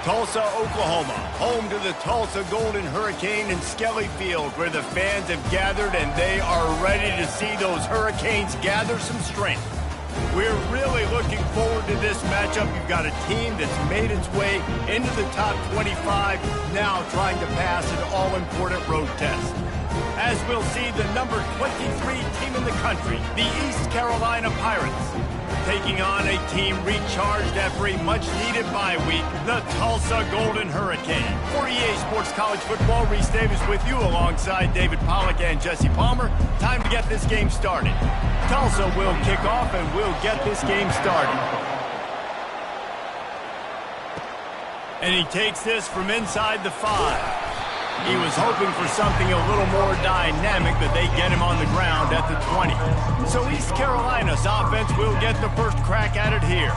Tulsa, Oklahoma, home to the Tulsa Golden Hurricane and Skelly Field, where the fans have gathered and they are ready to see those Hurricanes gather some strength. We're really looking forward to this matchup. You've got a team that's made its way into the top 25, now trying to pass an all-important road test. As we'll see, the number 23 team in the country, the East Carolina Pirates, taking on a team recharged after a much-needed bye week, the Tulsa Golden Hurricane. For EA Sports College Football, Reese Davis with you alongside David Pollack and Jesse Palmer. Time to get this game started. Tulsa will kick off and we'll get this game started. And he takes this from inside the 5. He was hoping for something a little more dynamic, but they get him on the ground at the 20. So East Carolina's offense will get the first crack at it here.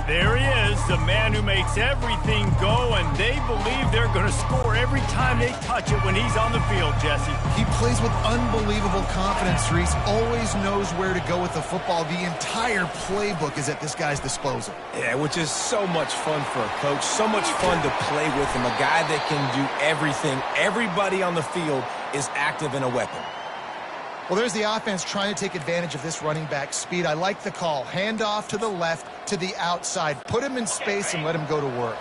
There he is, the man who makes everything go, and they believe they're going to score every time they touch it when he's on the field, Jesse. He plays with unbelievable confidence, Reese. Always knows where to go with the football. The entire playbook is at this guy's disposal. Yeah, which is so much fun for a coach, so much fun to play with him, a guy that can do everything. Everybody on the field is active and a weapon. Well, there's the offense trying to take advantage of this running back speed. I like the call. Hand off to the left, to the outside. Put him in space and let him go to work.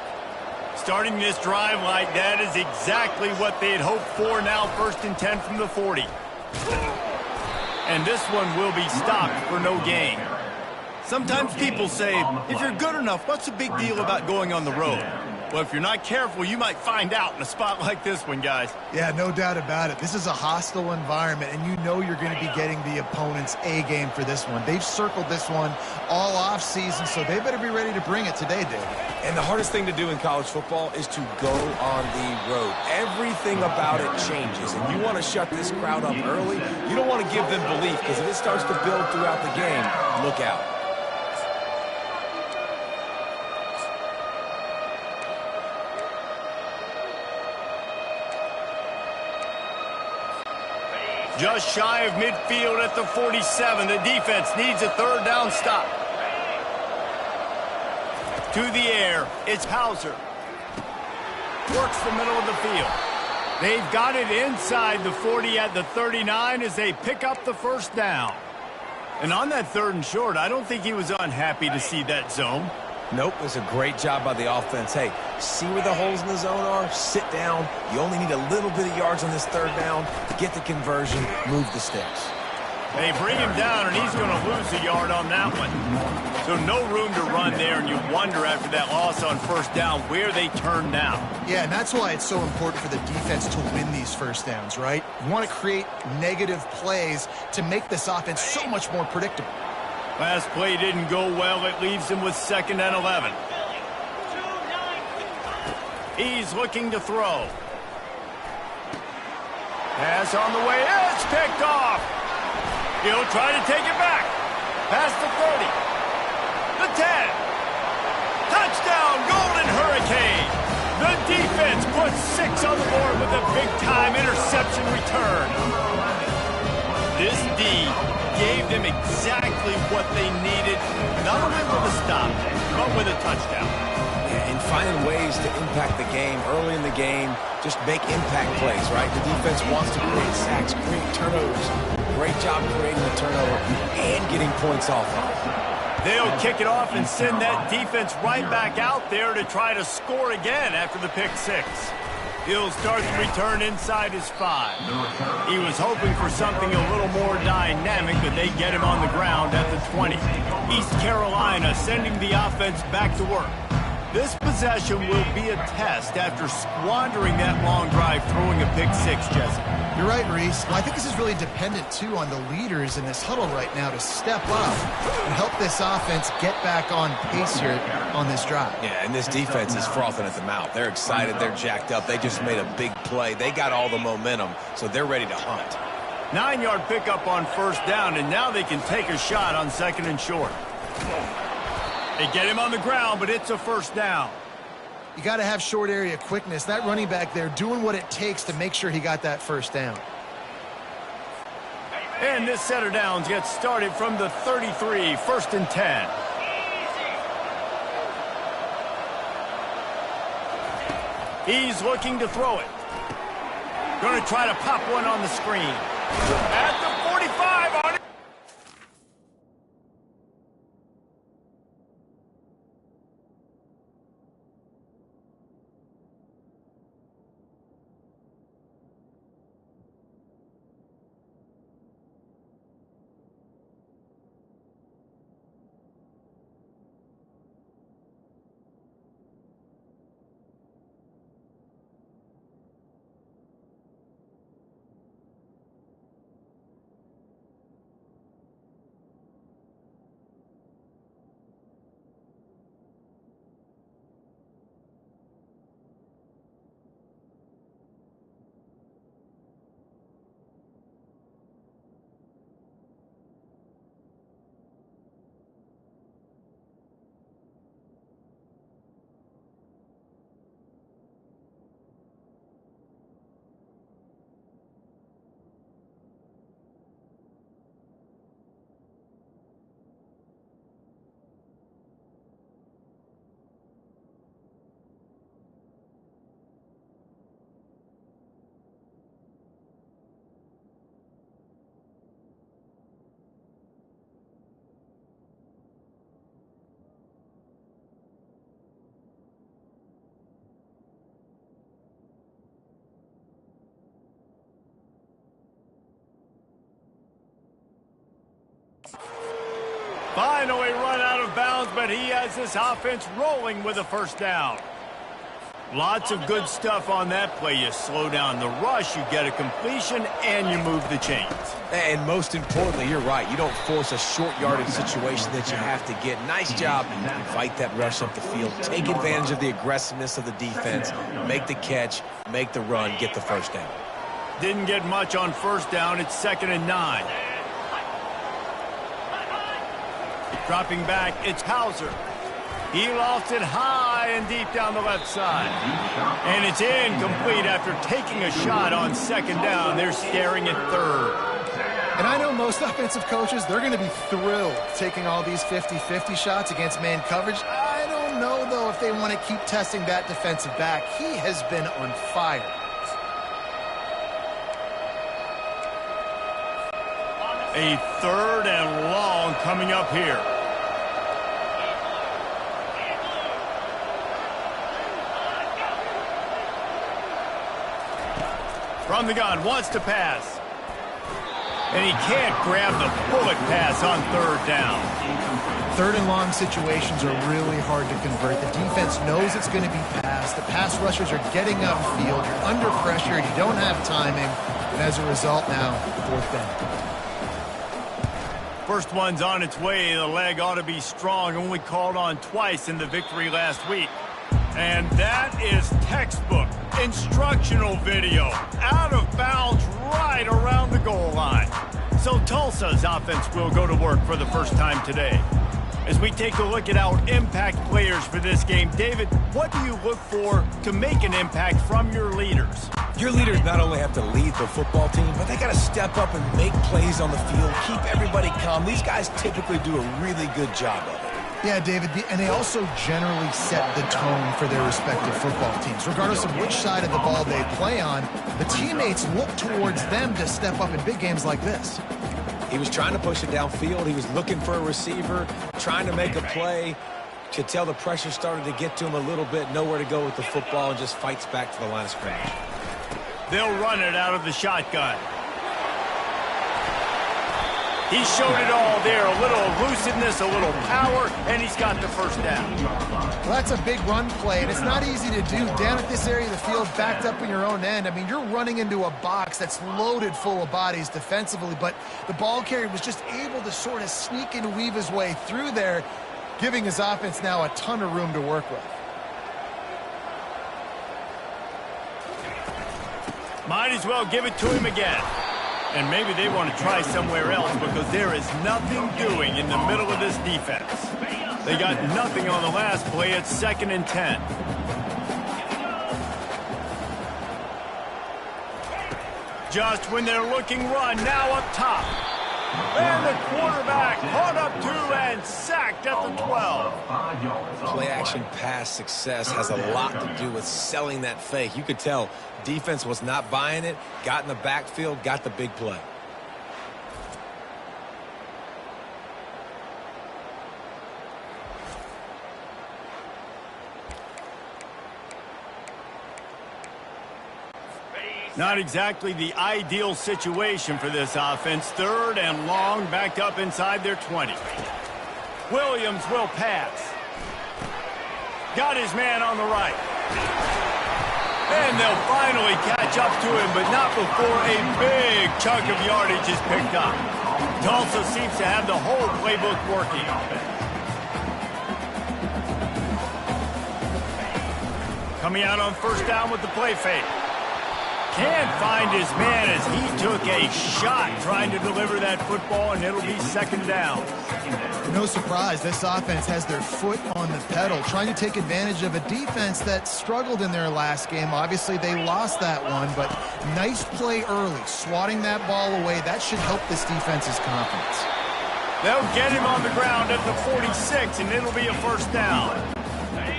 Starting this drive like that is exactly what they had hoped for. Now 1st and 10 from the 40. And this one will be stopped for no gain. Sometimes people say, if you're good enough, what's the big deal about going on the road? Well, if you're not careful, you might find out in a spot like this one, guys. Yeah, no doubt about it. This is a hostile environment, and you know you're going to be getting the opponent's A-game for this one. They've circled this one all off-season, so they better be ready to bring it today, Dave. And the hardest thing to do in college football is to go on the road. Everything about it changes, and you want to shut this crowd up early. You don't want to give them belief, because if it starts to build throughout the game, look out. Just shy of midfield at the 47. The defense needs a 3rd down stop. To the air, it's Hauser. Works the middle of the field. They've got it inside the 40 at the 39 as they pick up the 1st down. And on that 3rd and short, I don't think he was unhappy to see that zone. Nope, it was a great job by the offense. Hey, see where the holes in the zone are? Sit down. You only need a little bit of yards on this 3rd down. Get the conversion, move the sticks. They bring him down, and he's going to lose a yard on that one. So no room to run there, and you wonder after that loss on 1st down where they turn now. Yeah, and that's why it's so important for the defense to win these 1st downs, right? You want to create negative plays to make this offense so much more predictable. Last play didn't go well. It leaves him with 2nd and 11. He's looking to throw. Pass on the way. It's picked off. He'll try to take it back. Past the 30. The 10. Touchdown, Golden Hurricane. The defense puts 6 on the board with a big-time interception return. This D gave them exactly what they needed, not only with a stop, but with a touchdown. Yeah, and finding ways to impact the game early in the game, just make impact plays, right? The defense wants to create sacks, create turnovers. Great job creating the turnover and getting points off of it. They'll kick it off and send that defense right back out there to try to score again after the pick 6. He'll start the return inside his 5. He was hoping for something a little more dynamic, but they get him on the ground at the 20. East Carolina sending the offense back to work. This possession will be a test after squandering that long drive throwing a pick 6, Jesse. You're right, Reese. Well, I think this is really dependent, too, on the leaders in this huddle right now to step up and help this offense get back on pace here on this drive. Yeah, and this defense is frothing at the mouth. They're excited. They're jacked up. They just made a big play. They got all the momentum, so they're ready to hunt. 9-yard pickup on 1st down, and now they can take a shot on 2nd and short. They get him on the ground, but it's a 1st down. You got to have short area quickness. That running back there doing what it takes to make sure he got that 1st down. And this set of downs gets started from the 33, 1st and 10. He's looking to throw it. Going to try to pop one on the screen. At the 45 on it. Finally run out of bounds, but he has this offense rolling with a first down. Lots of good stuff on that play. You slow down the rush, you get a completion, and you move the chains. And most importantly, you're right. You don't force a short yardage situation that you have to get. Nice job. Fight that rush up the field. Take advantage of the aggressiveness of the defense. Make the catch, make the run, get the first down. Didn't get much on first down. It's 2nd and 9. Dropping back, it's Hauser. He lost it high and deep down the left side. And it's incomplete after taking a shot on 2nd down. They're staring at 3rd. And I know most offensive coaches, they're going to be thrilled taking all these 50-50 shots against man coverage. I don't know, though, if they want to keep testing that defensive back. He has been on fire. A 3rd and long coming up here. From the gun, wants to pass. And he can't grab the bullet pass on 3rd down. 3rd and long situations are really hard to convert. The defense knows it's going to be passed. The pass rushers are getting upfield. You're under pressure. You don't have timing. And as a result now, 4th down. First one's on its way. The leg ought to be strong. Only called on twice in the victory last week. And that is textbook instructional video. Out of bounds right around the goal line. So Tulsa's offense will go to work for the first time today. As we take a look at our impact players for this game, David, what do you look for to make an impact from your leaders? Your leaders not only have to lead the football team, but they got to step up and make plays on the field, keep everybody calm. These guys typically do a really good job of it. Yeah, David, and they also generally set the tone for their respective football teams. Regardless of which side of the ball they play on, the teammates look towards them to step up in big games like this. He was trying to push it downfield. He was looking for a receiver, trying to make a play. Could tell the pressure started to get to him a little bit, nowhere to go with the football, and just fights back to the line of scrimmage. They'll run it out of the shotgun. He showed it all there, a little elusiveness, a little power, and he's got the first down. Well, that's a big run play, and it's not easy to do. Down at this area of the field, backed up in your own end. I mean, you're running into a box that's loaded full of bodies defensively, but the ball carrier was just able to sort of sneak and weave his way through there, giving his offense now a ton of room to work with. Might as well give it to him again. And maybe they want to try somewhere else because there is nothing doing in the middle of this defense. They got nothing on the last play. It's 2nd and 10. Just when they're looking run, now up top. And the quarterback caught up to and sacked at the 12. Play action pass success has a lot to do with selling that fake. You could tell defense was not buying it, got in the backfield, got the big play. Not exactly the ideal situation for this offense. 3rd and long, backed up inside their 20. Williams will pass. Got his man on the right. And they'll finally catch up to him, but not before a big chunk of yardage is picked up. Tulsa seems to have the whole playbook working. Coming out on 1st down with the play fake. Can't find his man as he took a shot trying to deliver that football, and it'll be 2nd down. No surprise, this offense has their foot on the pedal, trying to take advantage of a defense that struggled in their last game. Obviously, they lost that one, but nice play early, swatting that ball away. That should help this defense's confidence. They'll get him on the ground at the 46, and it'll be a 1st down.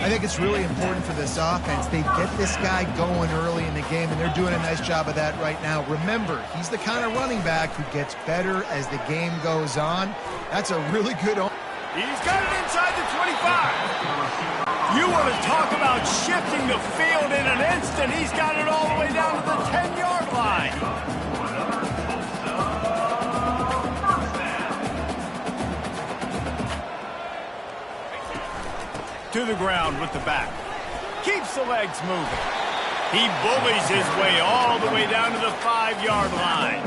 I think it's really important for this offense. They get this guy going early in the game, and they're doing a nice job of that right now. Remember, he's the kind of running back who gets better as the game goes on. That's a really good... He's got it inside the 25. You want to talk about shifting the field in an instant. He's got it all the way down to the 10-yard line. To the ground with the back. Keeps the legs moving. He bullies his way all the way down to the 5-yard line.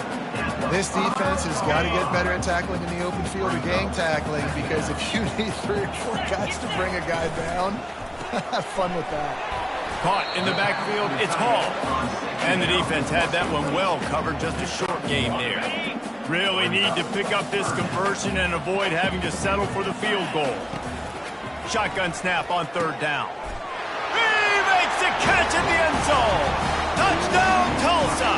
This defense has got to get better at tackling in the open field or gang tackling, because if you need 3 or 4 guys to bring a guy down, have fun with that. Caught in the backfield, it's Hall. And the defense had that one well covered, just a short game there. Really need to pick up this conversion and avoid having to settle for the field goal. Shotgun snap on 3rd down. He makes the catch in the end zone. Touchdown, Tulsa.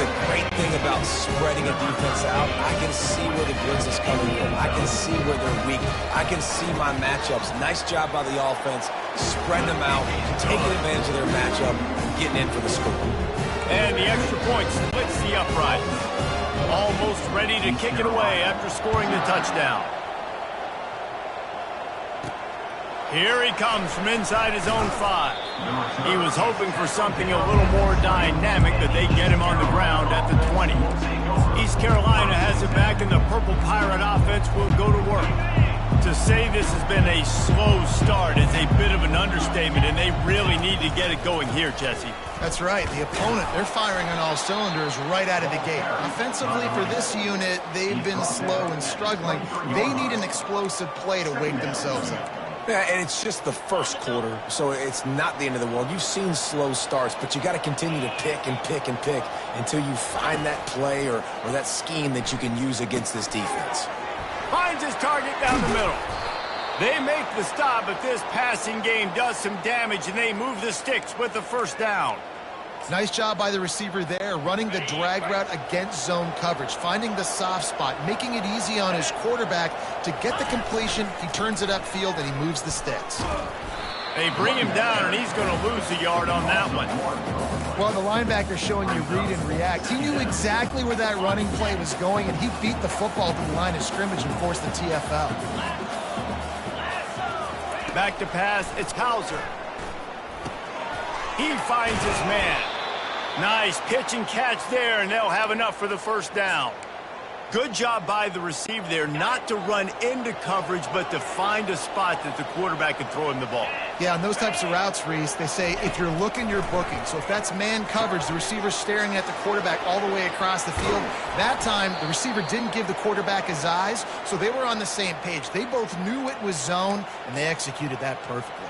The great thing about spreading a defense out, I can see where the blitz is coming from. I can see where they're weak. I can see my matchups. Nice job by the offense, spreading them out, taking advantage of their matchup, getting in for the score. And the extra point splits the upright. Almost ready to kick it away after scoring the touchdown. Here he comes from inside his own 5. He was hoping for something a little more dynamic, but they get him on the ground at the 20. East Carolina has it back, and the Purple Pirate offense will go to work. To say this has been a slow start is a bit of an understatement, and they really need to get it going here, Jesse. That's right. The opponent, they're firing on all cylinders right out of the gate. Offensively, for this unit, they've been slow and struggling. They need an explosive play to wake themselves up. Yeah, and it's just the 1st quarter, so it's not the end of the world. You've seen slow starts, but you got to continue to pick and pick and pick until you find that play or that scheme that you can use against this defense. Finds his target down the middle. They make the stop, but this passing game does some damage, and they move the sticks with the 1st down. Nice job by the receiver there, running the drag route against zone coverage, finding the soft spot, making it easy on his quarterback to get the completion. He turns it upfield, and he moves the sticks. They bring him down, and he's going to lose a yard on that one. Well, the linebacker showing you read and react. He knew exactly where that running play was going, and he beat the football to the line of scrimmage and forced the TFL. Back to pass, it's Hauser. He finds his man. Nice pitch and catch there, and they'll have enough for the 1st down. Good job by the receiver there, not to run into coverage, but to find a spot that the quarterback can throw him the ball. Yeah, on those types of routes, Reese, they say if you're looking, you're booking. So if that's man coverage, the receiver's staring at the quarterback all the way across the field. That time, the receiver didn't give the quarterback his eyes, so they were on the same page. They both knew it was zone, and they executed that perfectly.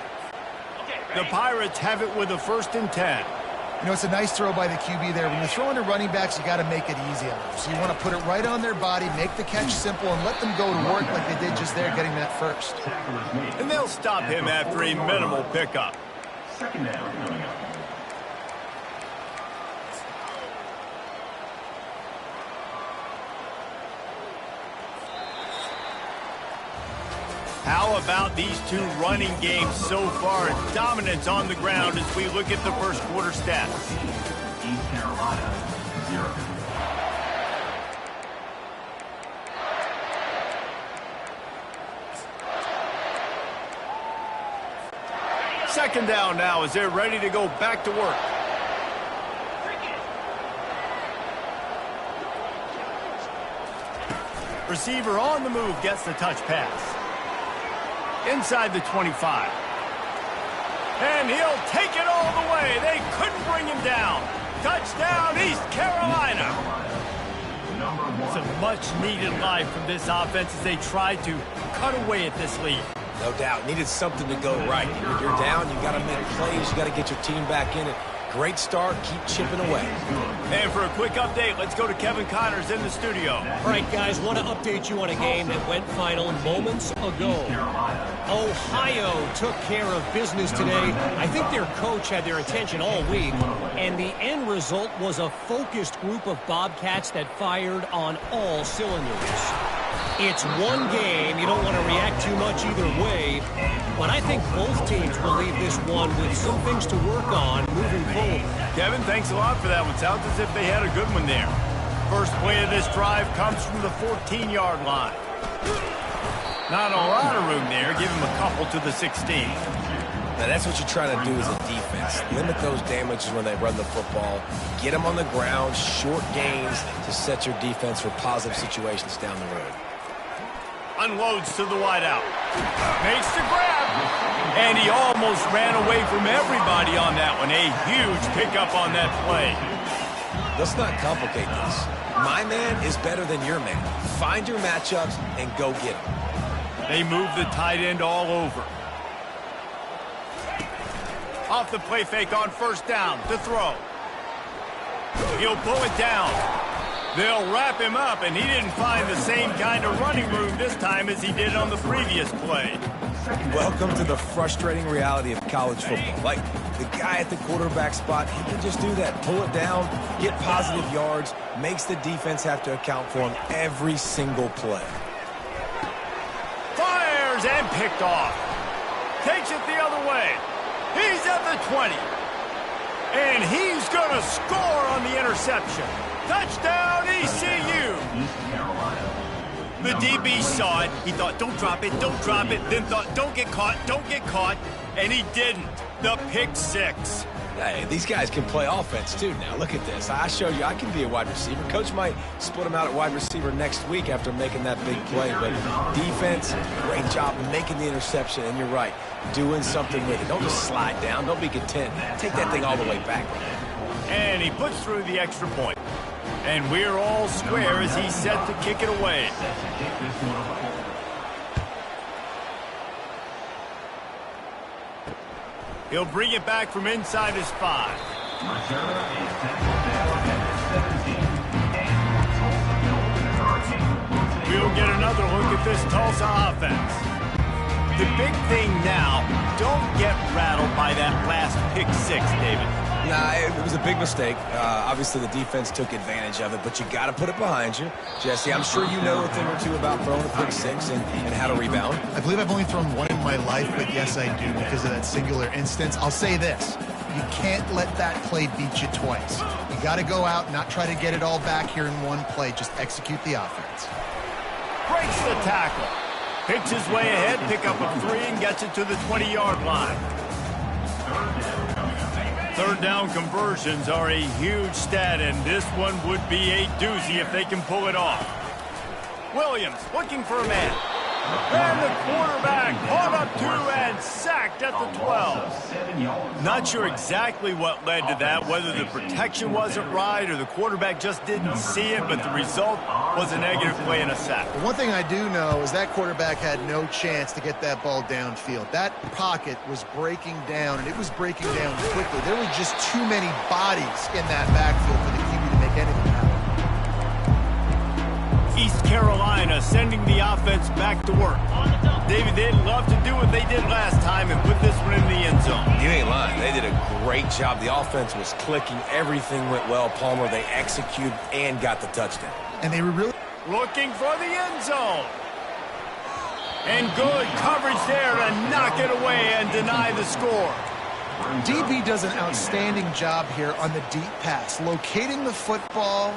The Pirates have it with a 1st and 10. You know, it's a nice throw by the QB there. When you're throwing to running backs, you got to make it easy on them. So you want to put it right on their body, make the catch simple, and let them go to work like they did just there, getting that 1st. And they'll stop him after a minimal pickup. 2nd down coming up. How about these two running games so far? Dominance on the ground as we look at the first quarter stats. East Carolina, 0. Second down now as they're ready to go back to work. Receiver on the move gets the touch pass. Inside the 25. And he'll take it all the way. They couldn't bring him down. Touchdown, East Carolina. Some much-needed life from this offense as they tried to cut away at this lead. No doubt. Needed something to go right. When you're down, you got to make plays. You got to get your team back in it. Great start. Keep chipping away. And for a quick update, let's go to Kevin Connors in the studio. All right, guys, want to update you on a game that went final moments ago. Ohio took care of business today. I think their coach had their attention all week, and the end result was a focused group of Bobcats that fired on all cylinders. It's one game. You don't want to react too much either way, but I think both teams will leave this one with some things to work on moving forward. Kevin, thanks a lot for that one. Sounds as if they had a good one there. First play of this drive comes from the 14-yard line. Not a lot of room there. Give him a couple to the 16. Now, that's what you're trying to do as a defense. Limit those damages when they run the football. Get them on the ground, short gains to set your defense for positive situations down the road. Unloads to the wideout. Makes the grab. And he almost ran away from everybody on that one. A huge pickup on that play. Let's not complicate this. My man is better than your man. Find your matchups and go get them. They move the tight end all over. Off the play fake on first down to throw. He'll pull it down. They'll wrap him up, and he didn't find the same kind of running room this time as he did on the previous play. Welcome to the frustrating reality of college football. Like, the guy at the quarterback spot, he can just do that. Pull it down, get positive yards, makes the defense have to account for him every single play. Fires and picked off. Takes it the other way. He's at the 20. And he's going to score on the interception. Touchdown, ECU! The DB saw it. He thought, don't drop it, don't drop it. Then thought, don't get caught. And he didn't. The pick six. Hey, these guys can play offense, too, now. Look at this. I showed you I can be a wide receiver. Coach might split him out at wide receiver next week after making that big play. But defense, great job making the interception. And you're right, doing something with it. Don't just slide down. Don't be content. Take that thing all the way back. And he puts through the extra point. And we're all square as he's set to kick it away. He'll bring it back from inside his 5. We'll get another look at this Tulsa offense. The big thing now, don't get rattled by that last pick six, David. Nah, it was a big mistake. Obviously, the defense took advantage of it, but you got to put it behind you. Jesse, I'm sure you know a thing or two about throwing a pick six and how to rebound. I believe I've only thrown one in my life, but yes, I do because of that singular instance. I'll say this. You can't let that play beat you twice. You got to go out and not try to get it all back here in one play. Just execute the offense. Breaks the tackle. Picks his way ahead, pick up a 3, and gets it to the 20-yard line. Third down conversions are a huge stat, and this one would be a doozy if they can pull it off. Williams looking for a man. And the quarterback caught up to and sacked at the 12. Not sure exactly what led to that, whether the protection wasn't right or the quarterback just didn't see it, but the result was a negative play and a sack. One thing I do know is that quarterback had no chance to get that ball downfield. That pocket was breaking down, and it was breaking down quickly. There were just too many bodies in that backfield for the QB to make anything happen. East Carolina sending the offense back to work. David, they'd love to do what they did last time and put this one in the end zone. You ain't lying. They did a great job. The offense was clicking. Everything went well. Palmer, they executed and got the touchdown. And they were really looking for the end zone. And good coverage there to knock it away and deny the score. DB does an outstanding job here on the deep pass, locating the football,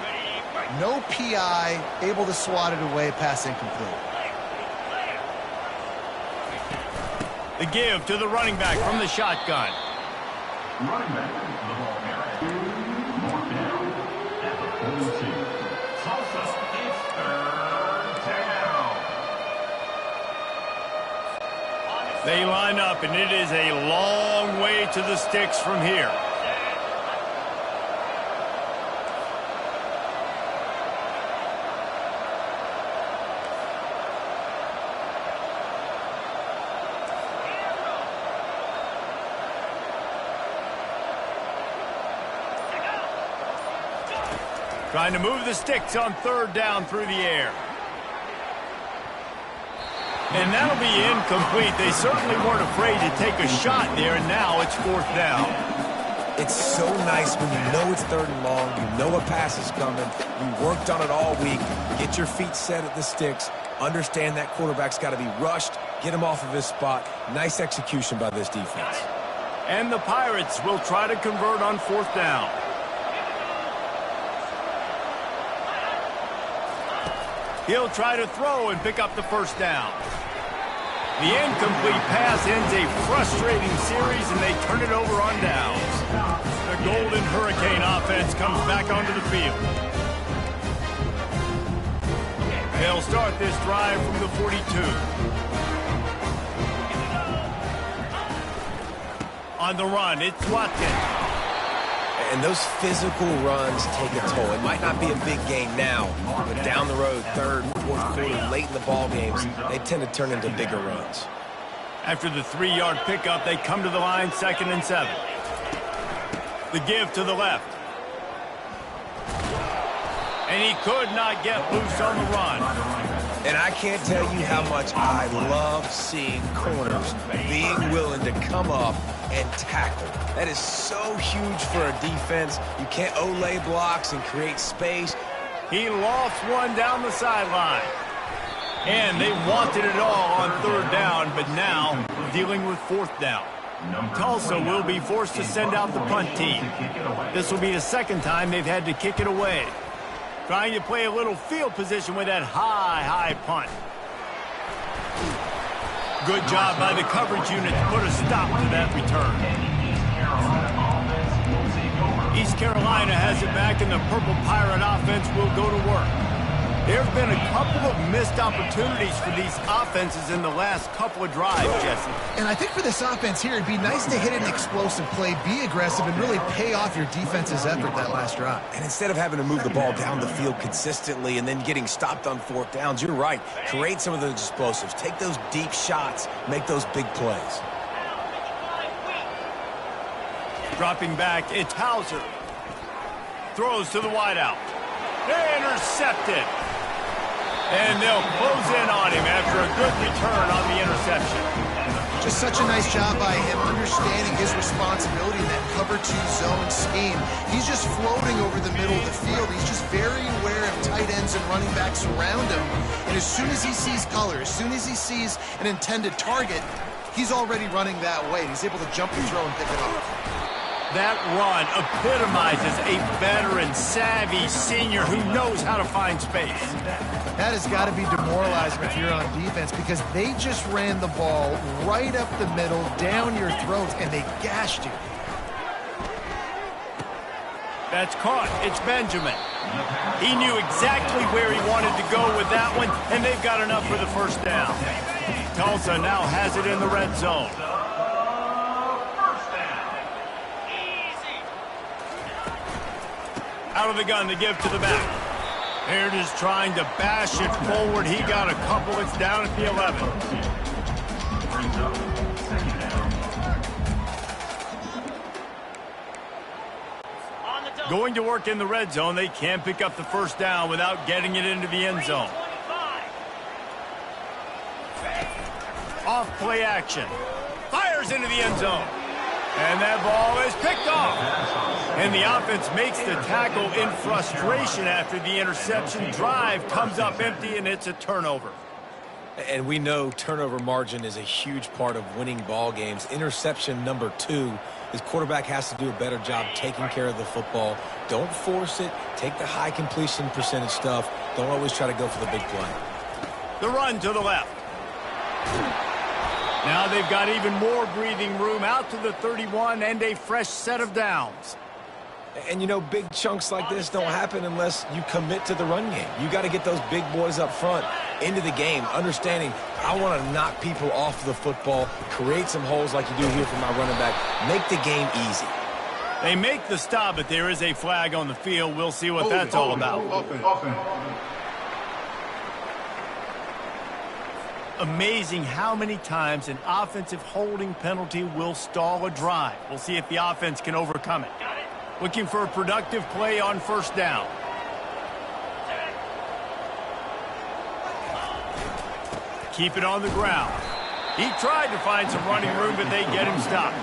no PI, able to swat it away, pass incomplete. The give to the running back from the shotgun. Running back, the ball carrier. Mark down at the 42. Tulsa, it's third down. They line up, and it is a long way to the sticks from here. Trying to move the sticks on third down through the air. And that'll be incomplete. They certainly weren't afraid to take a shot there, and now it's fourth down. It's so nice when you know it's third and long, you know a pass is coming, you worked on it all week, get your feet set at the sticks, understand that quarterback's got to be rushed, get him off of his spot. Nice execution by this defense. And the Pirates will try to convert on fourth down. He'll try to throw and pick up the first down. The incomplete pass ends a frustrating series, and they turn it over on downs. The Golden Hurricane offense comes back onto the field. They'll start this drive from the 42. On the run, it's Watkins. And those physical runs take a toll. It might not be a big game now, but down the road, third, fourth quarter, late in the ball games, they tend to turn into bigger runs. After the 3-yard pickup, they come to the line, 2nd and 7. The give to the left. And he could not get loose on the run. And I can't tell you how much I love seeing corners being willing to come up and tackle. That is so huge for a defense. You can't Olay blocks and create space. He lost one down the sideline. And they wanted it all on third down, but now dealing with fourth down. Tulsa will be forced to send out the punt team. This will be the second time they've had to kick it away. Trying to play a little field position with that high punt. Good job by the coverage unit to put a stop to that return. East Carolina has it back, and the Purple Pirate offense will go to work. There have been a couple of missed opportunities for these offenses in the last couple of drives, Jesse. And I think for this offense here, it'd be nice to hit an explosive play, be aggressive, and really pay off your defense's effort that last drive. And instead of having to move the ball down the field consistently and then getting stopped on fourth downs, you're right. Create some of those explosives. Take those deep shots. Make those big plays. Dropping back, it's Hauser. Throws to the wideout. Intercepted. And they'll close in on him after a good return on the interception. Just such a nice job by him understanding his responsibility in that cover 2 zone scheme. He's just floating over the middle of the field. He's just very aware of tight ends and running backs around him. And as soon as he sees color, as soon as he sees an intended target, he's already running that way. He's able to jump the throw and pick it off. That run epitomizes a veteran, savvy senior who knows how to find space. That has got to be demoralizing if you're on defense, because they just ran the ball right up the middle, down your throats, and they gashed you. That's caught. It's Benjamin. He knew exactly where he wanted to go with that one, and they've got enough for the first down. Tulsa now has it in the red zone. Out of the gun to give to the back. Baird is trying to bash it forward. He got a couple. It's down at the 11. Going to work in the red zone. They can't pick up the first down without getting it into the end zone. Off play action. Fires into the end zone. And that ball is picked off. And the offense makes the tackle in frustration after the interception. Drive comes up empty, and it's a turnover. And we know turnover margin is a huge part of winning ball games. Interception number 2. His quarterback has to do a better job taking care of the football. Don't force it. Take the high completion percentage stuff. Don't always try to go for the big play. The run to the left. Now they've got even more breathing room out to the 31 and a fresh set of downs. And, you know, big chunks like this don't happen unless you commit to the run game. You got to get those big boys up front into the game, understanding I want to knock people off the football, create some holes like you do here for my running back, make the game easy. They make the stop, but there is a flag on the field. We'll see what that's all about. Amazing how many times an offensive holding penalty will stall a drive. We'll see if the offense can overcome it. Looking for a productive play on first down. Keep it on the ground. He tried to find some running room, but they get him stopped.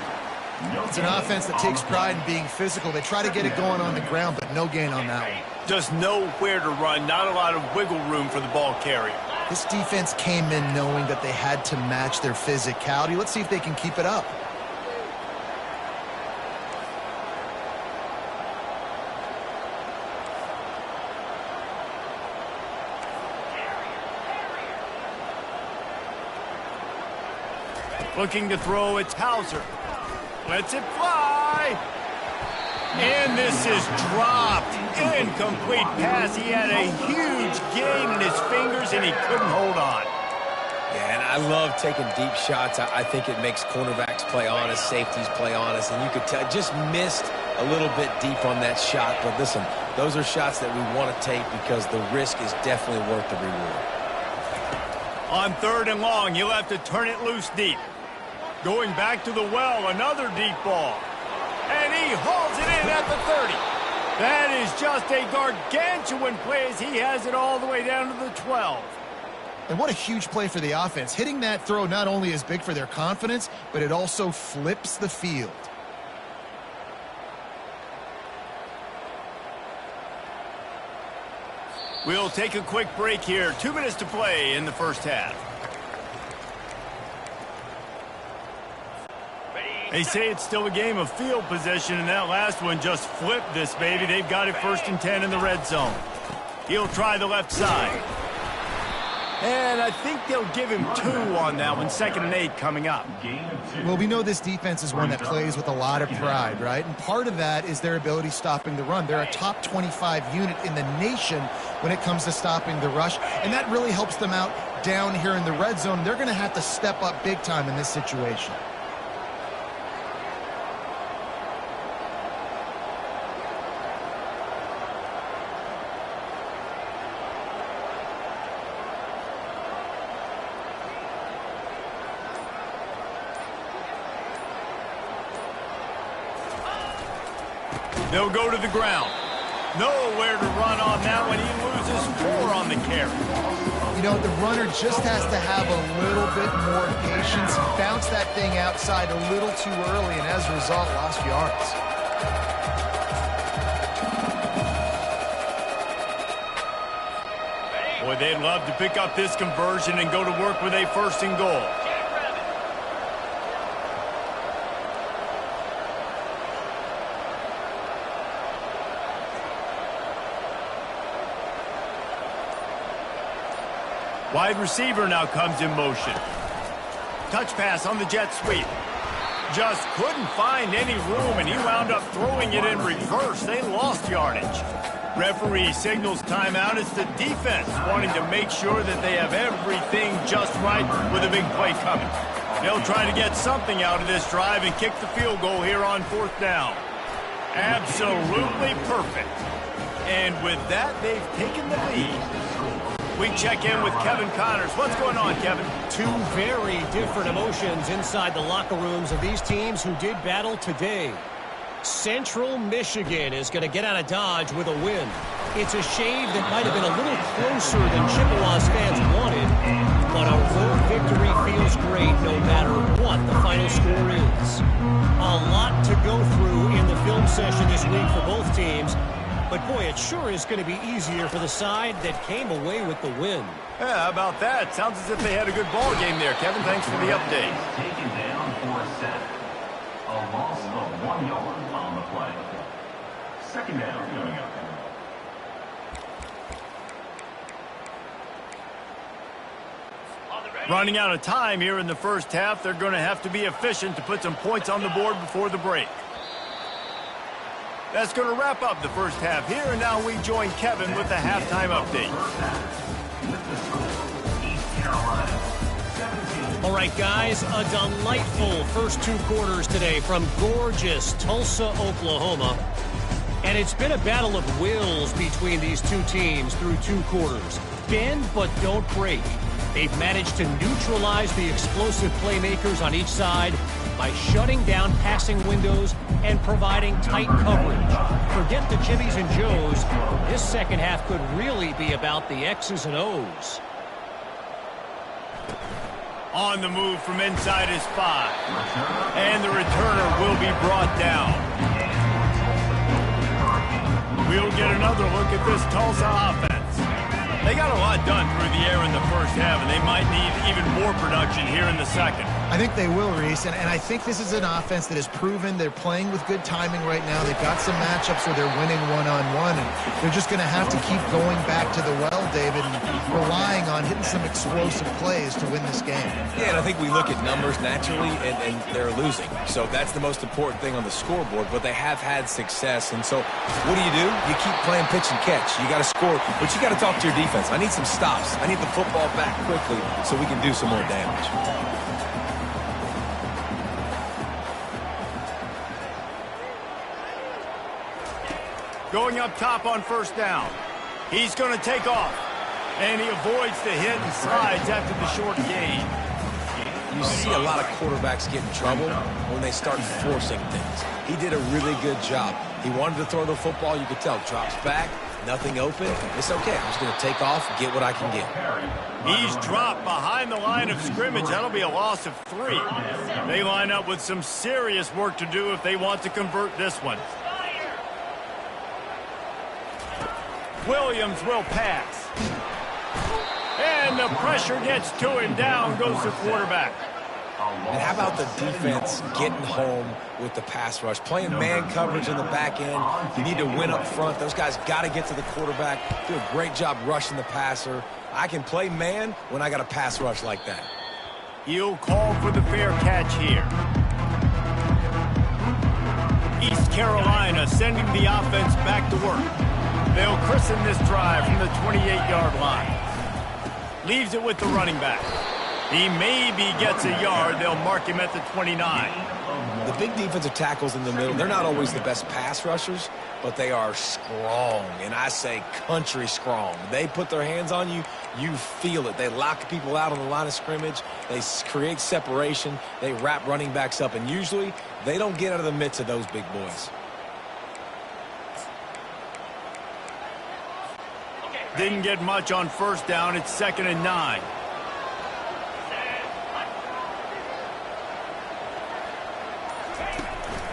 It's an offense that takes pride in being physical. They try to get it going on the ground, but no gain on that one. Just nowhere to run, not a lot of wiggle room for the ball carrier. This defense came in knowing that they had to match their physicality. Let's see if they can keep it up. Looking to throw, it's Hauser. Lets it fly. And this is dropped. Incomplete pass. He had a huge gain in his fingers, and he couldn't hold on. Yeah, and I love taking deep shots. I think it makes cornerbacks play honest, safeties play honest, and you could tell just missed a little bit deep on that shot. But listen, those are shots that we want to take because the risk is definitely worth the reward. On 3rd and long, he'll have to turn it loose deep. Going back to the well, another deep ball. And he hauls it in at the 30. That is just a gargantuan play as he has it all the way down to the 12. And what a huge play for the offense. Hitting that throw not only is big for their confidence, but it also flips the field. We'll take a quick break here. 2 minutes to play in the first half. They say it's still a game of field possession, and that last one just flipped this baby. They've got it 1st and 10 in the red zone. He'll try the left side. And I think they'll give him 2 on that one. 2nd and 8 coming up. Well, we know this defense is one that plays with a lot of pride, right? And part of that is their ability stopping the run. They're a top 25 unit in the nation when it comes to stopping the rush, and that really helps them out down here in the red zone. They're going to have to step up big time in this situation. They'll go to the ground. Nowhere to run on that one. He loses 4 on the carry. You know, the runner just has to have a little bit more patience. Bounce that thing outside a little too early, and as a result, lost yards. Boy, they'd love to pick up this conversion and go to work with a 1st and goal. Wide receiver now comes in motion. Touch pass on the jet sweep. Just couldn't find any room, and he wound up throwing it in reverse. They lost yardage. Referee signals timeout. It's the defense wanting to make sure that they have everything just right with a big play coming. They'll try to get something out of this drive and kick the field goal here on 4th down. Absolutely perfect. And with that, they've taken the lead. We check in with Kevin Connors. What's going on, Kevin? 2 very different emotions inside the locker rooms of these teams who did battle today. Central Michigan is going to get out of Dodge with a win. It's a shave that might have been a little closer than Chippewa's fans wanted, but a road victory feels great no matter what the final score is. A lot to go through in the film session this week for both teams. But, boy, it sure is going to be easier for the side that came away with the win. Yeah, how about that? Sounds as if they had a good ball game there, Kevin. Thanks for the update. Taken down for a sack. A loss of 1 yard on the play. Second down coming up. Running out of time here in the first half. They're going to have to be efficient to put some points on the board before the break. That's going to wrap up the first half here, and now we join Kevin with the halftime update. All right, guys, a delightful first 2 quarters today from gorgeous Tulsa, Oklahoma. And it's been a battle of wills between these two teams through 2 quarters. Bend but don't break. They've managed to neutralize the explosive playmakers on each side by shutting down passing windows and providing tight coverage. Forget the Jimmies and Joes. This second half could really be about the X's and O's. On the move from inside his 5. And the returner will be brought down. We'll get another look at this Tulsa offense. They got a lot done through the air in the first half, and they might need even more production here in the second. I think they will, Reese, and I think this is an offense that has proven they're playing with good timing right now. They've got some matchups where they're winning one-on-one, and they're just going to have to keep going back to the well, David, and relying on hitting some explosive plays to win this game. Yeah, and I think we look at numbers naturally, and they're losing. So that's the most important thing on the scoreboard, but they have had success. And so what do? You keep playing pitch and catch. You got to score, but you got to talk to your defense. I need some stops. I need the football back quickly so we can do some more damage. Going up top on first down. He's going to take off. And he avoids the hit and slides after the short gain. You see a lot of quarterbacks get in trouble when they start forcing things. He did a really good job. He wanted to throw the football. You could tell. Drops back. Nothing open. It's okay. I'm just going to take off, get what I can get. He's dropped behind the line of scrimmage. That'll be a loss of 3. They line up with some serious work to do if they want to convert this one. Williams will pass. And the pressure gets to him. Down goes the quarterback. And how about the defense getting home with the pass rush? Playing man coverage in the back end. You need to win up front. Those guys got to get to the quarterback. Do a great job rushing the passer. I can play man when I got a pass rush like that. He'll call for the fair catch here. East Carolina sending the offense back to work. They'll christen this drive from the 28-yard line. Leaves it with the running back. He maybe gets a yard. They'll mark him at the 29. The big defensive tackles in the middle, they're not always the best pass rushers, but they are strong, and I say country strong. They put their hands on you, you feel it. They lock people out on the line of scrimmage. They create separation. They wrap running backs up, and usually they don't get out of the midst of those big boys. Didn't get much on first down. It's 2nd and 9.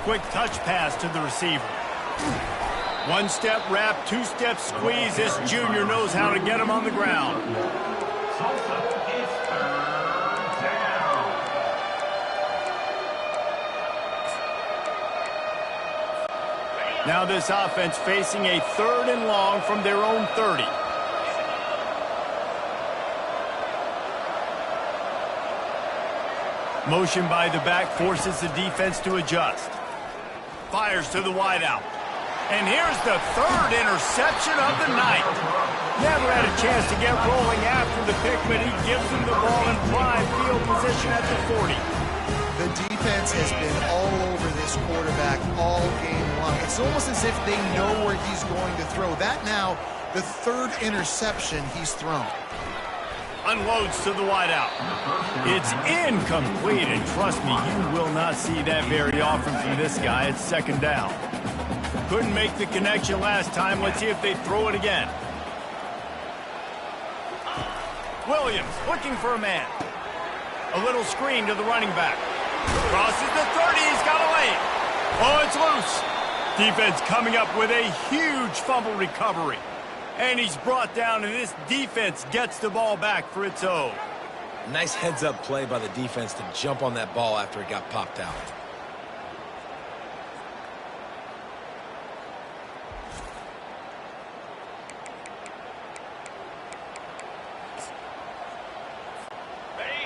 Quick touch pass to the receiver. 1-step wrap, 2-step squeeze. This junior knows how to get him on the ground. Now this offense facing a 3rd and long from their own 30. Motion by the back forces the defense to adjust. Fires to the wideout. And here's the 3rd interception of the night. Never had a chance to get rolling after the pick, but he gives them the ball in prime field position at the 40. The defense has been all over this quarterback all game long. It's almost as if they know where he's going to throw. That now, the 3rd interception he's thrown. Unloads to the wideout. It's incomplete, and trust me, you will not see that very often from this guy. It's 2nd down. Couldn't make the connection last time. Let's see if they throw it again. Williams looking for a man. A little screen to the running back. Crosses the 30. He's got a lane. Oh, it's loose. Defense coming up with a huge fumble recovery. And he's brought down, and this defense gets the ball back for its own. Nice heads-up play by the defense to jump on that ball after it got popped out.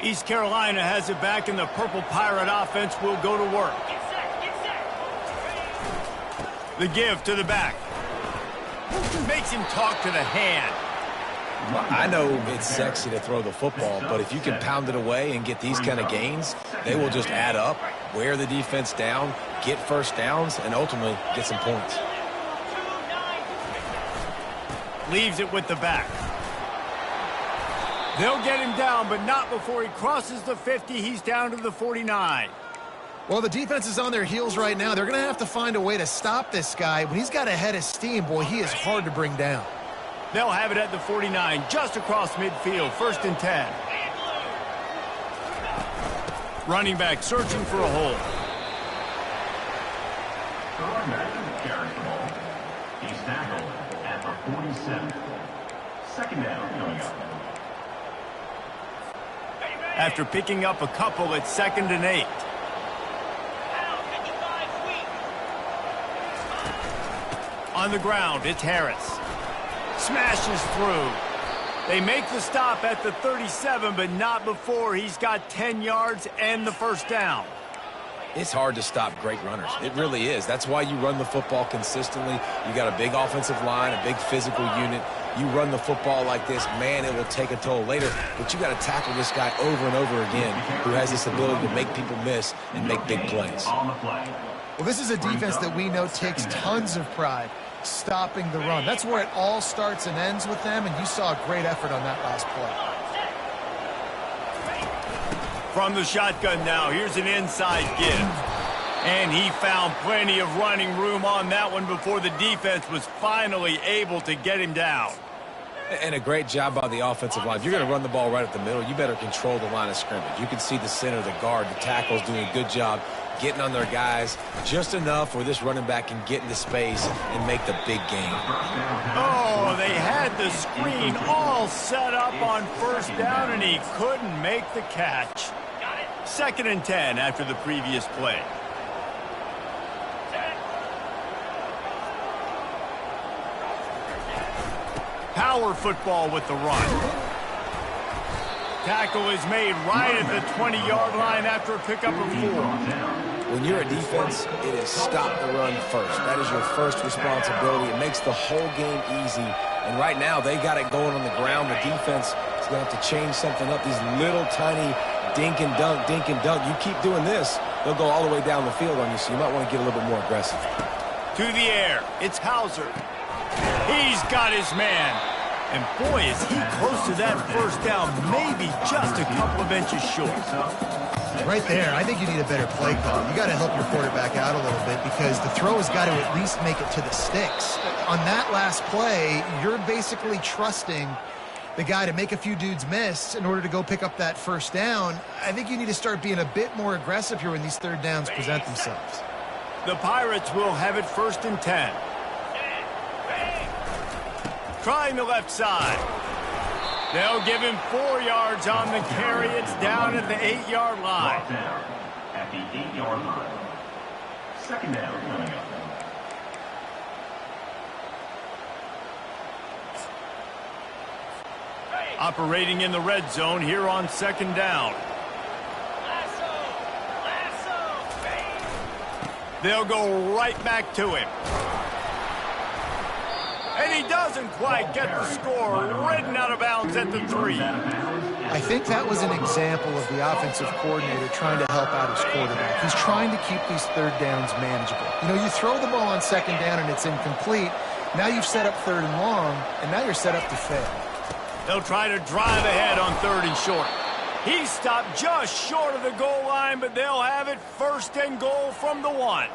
East Carolina has it back, and the Purple Pirate offense will go to work. The give to the back. Makes him talk to the hand. I know it's sexy to throw the football, but if you can pound it away and get these kind of gains, they will just add up, wear the defense down, get first downs, and ultimately get some points. Leaves it with the back. They'll get him down, but not before he crosses the 50. He's down to the 49. Well, the defense is on their heels right now. They're going to have to find a way to stop this guy. When he's got a head of steam, boy, he is hard to bring down. They'll have it at the 49, just across midfield, 1st and 10. Running back searching for a hole. The running back carries the ball. He's tackled at the 47. 2nd down coming up. After picking up a couple, it's 2nd and 8. On the ground, it's Harris. Smashes through. They make the stop at the 37, but not before he's got 10 yards and the 1st down. It's hard to stop great runners. It really is. That's why you run the football consistently. You got a big offensive line, a big physical unit. You run the football like this, man, it will take a toll later. But you got to tackle this guy over and over again who has this ability to make people miss and make big plays. Well, this is a defense that we know takes tons of pride stopping the run. That's where it all starts and ends with them, and you saw a great effort on that last play. From the shotgun now, here's an inside give. And he found plenty of running room on that one before the defense was finally able to get him down. And a great job by the offensive line. If you're going to run the ball right at the middle, you better control the line of scrimmage. You can see the center, the guard, the tackles doing a good job getting on their guys just enough where this running back can get into space and make the big game. Oh, they had the screen all set up on 1st down, and he couldn't make the catch. 2nd and 10 after the previous play. Power football with the run. Tackle is made right at the 20-yard line after a pickup of 4. When you're a defense, it is stop the run first. That is your first responsibility. It makes the whole game easy. And right now, they got it going on the ground. The defense is going to have to change something up. These little tiny dink and dunk, dink and dunk. You keep doing this, they'll go all the way down the field on you, so you might want to get a little bit more aggressive. To the air, it's Hauser. He's got his man. And boy, is he close to that 1st down, maybe just a couple of inches short. Right there, I think you need a better play call. You got to help your quarterback out a little bit because the throw has got to at least make it to the sticks. On that last play, you're basically trusting the guy to make a few dudes miss in order to go pick up that 1st down. I think you need to start being a bit more aggressive here when these 3rd downs present themselves. The Pirates will have it 1st and 10. Trying the left side. They'll give him 4 yards on the carry. It's down at the 8-yard line. Down at the 8-yard line. 2nd down coming up. Operating in the red zone here on 2nd down. They'll go right back to him. And he doesn't quite get the score. Ridden out of bounds at the 3. I think that was an example of the offensive coordinator trying to help out his quarterback. He's trying to keep these 3rd downs manageable. You know, you throw the ball on 2nd down and it's incomplete. Now you've set up 3rd and long, and now you're set up to fail. They'll try to drive ahead on 3rd and short. He stopped just short of the goal line, but they'll have it 1st and goal from the 1.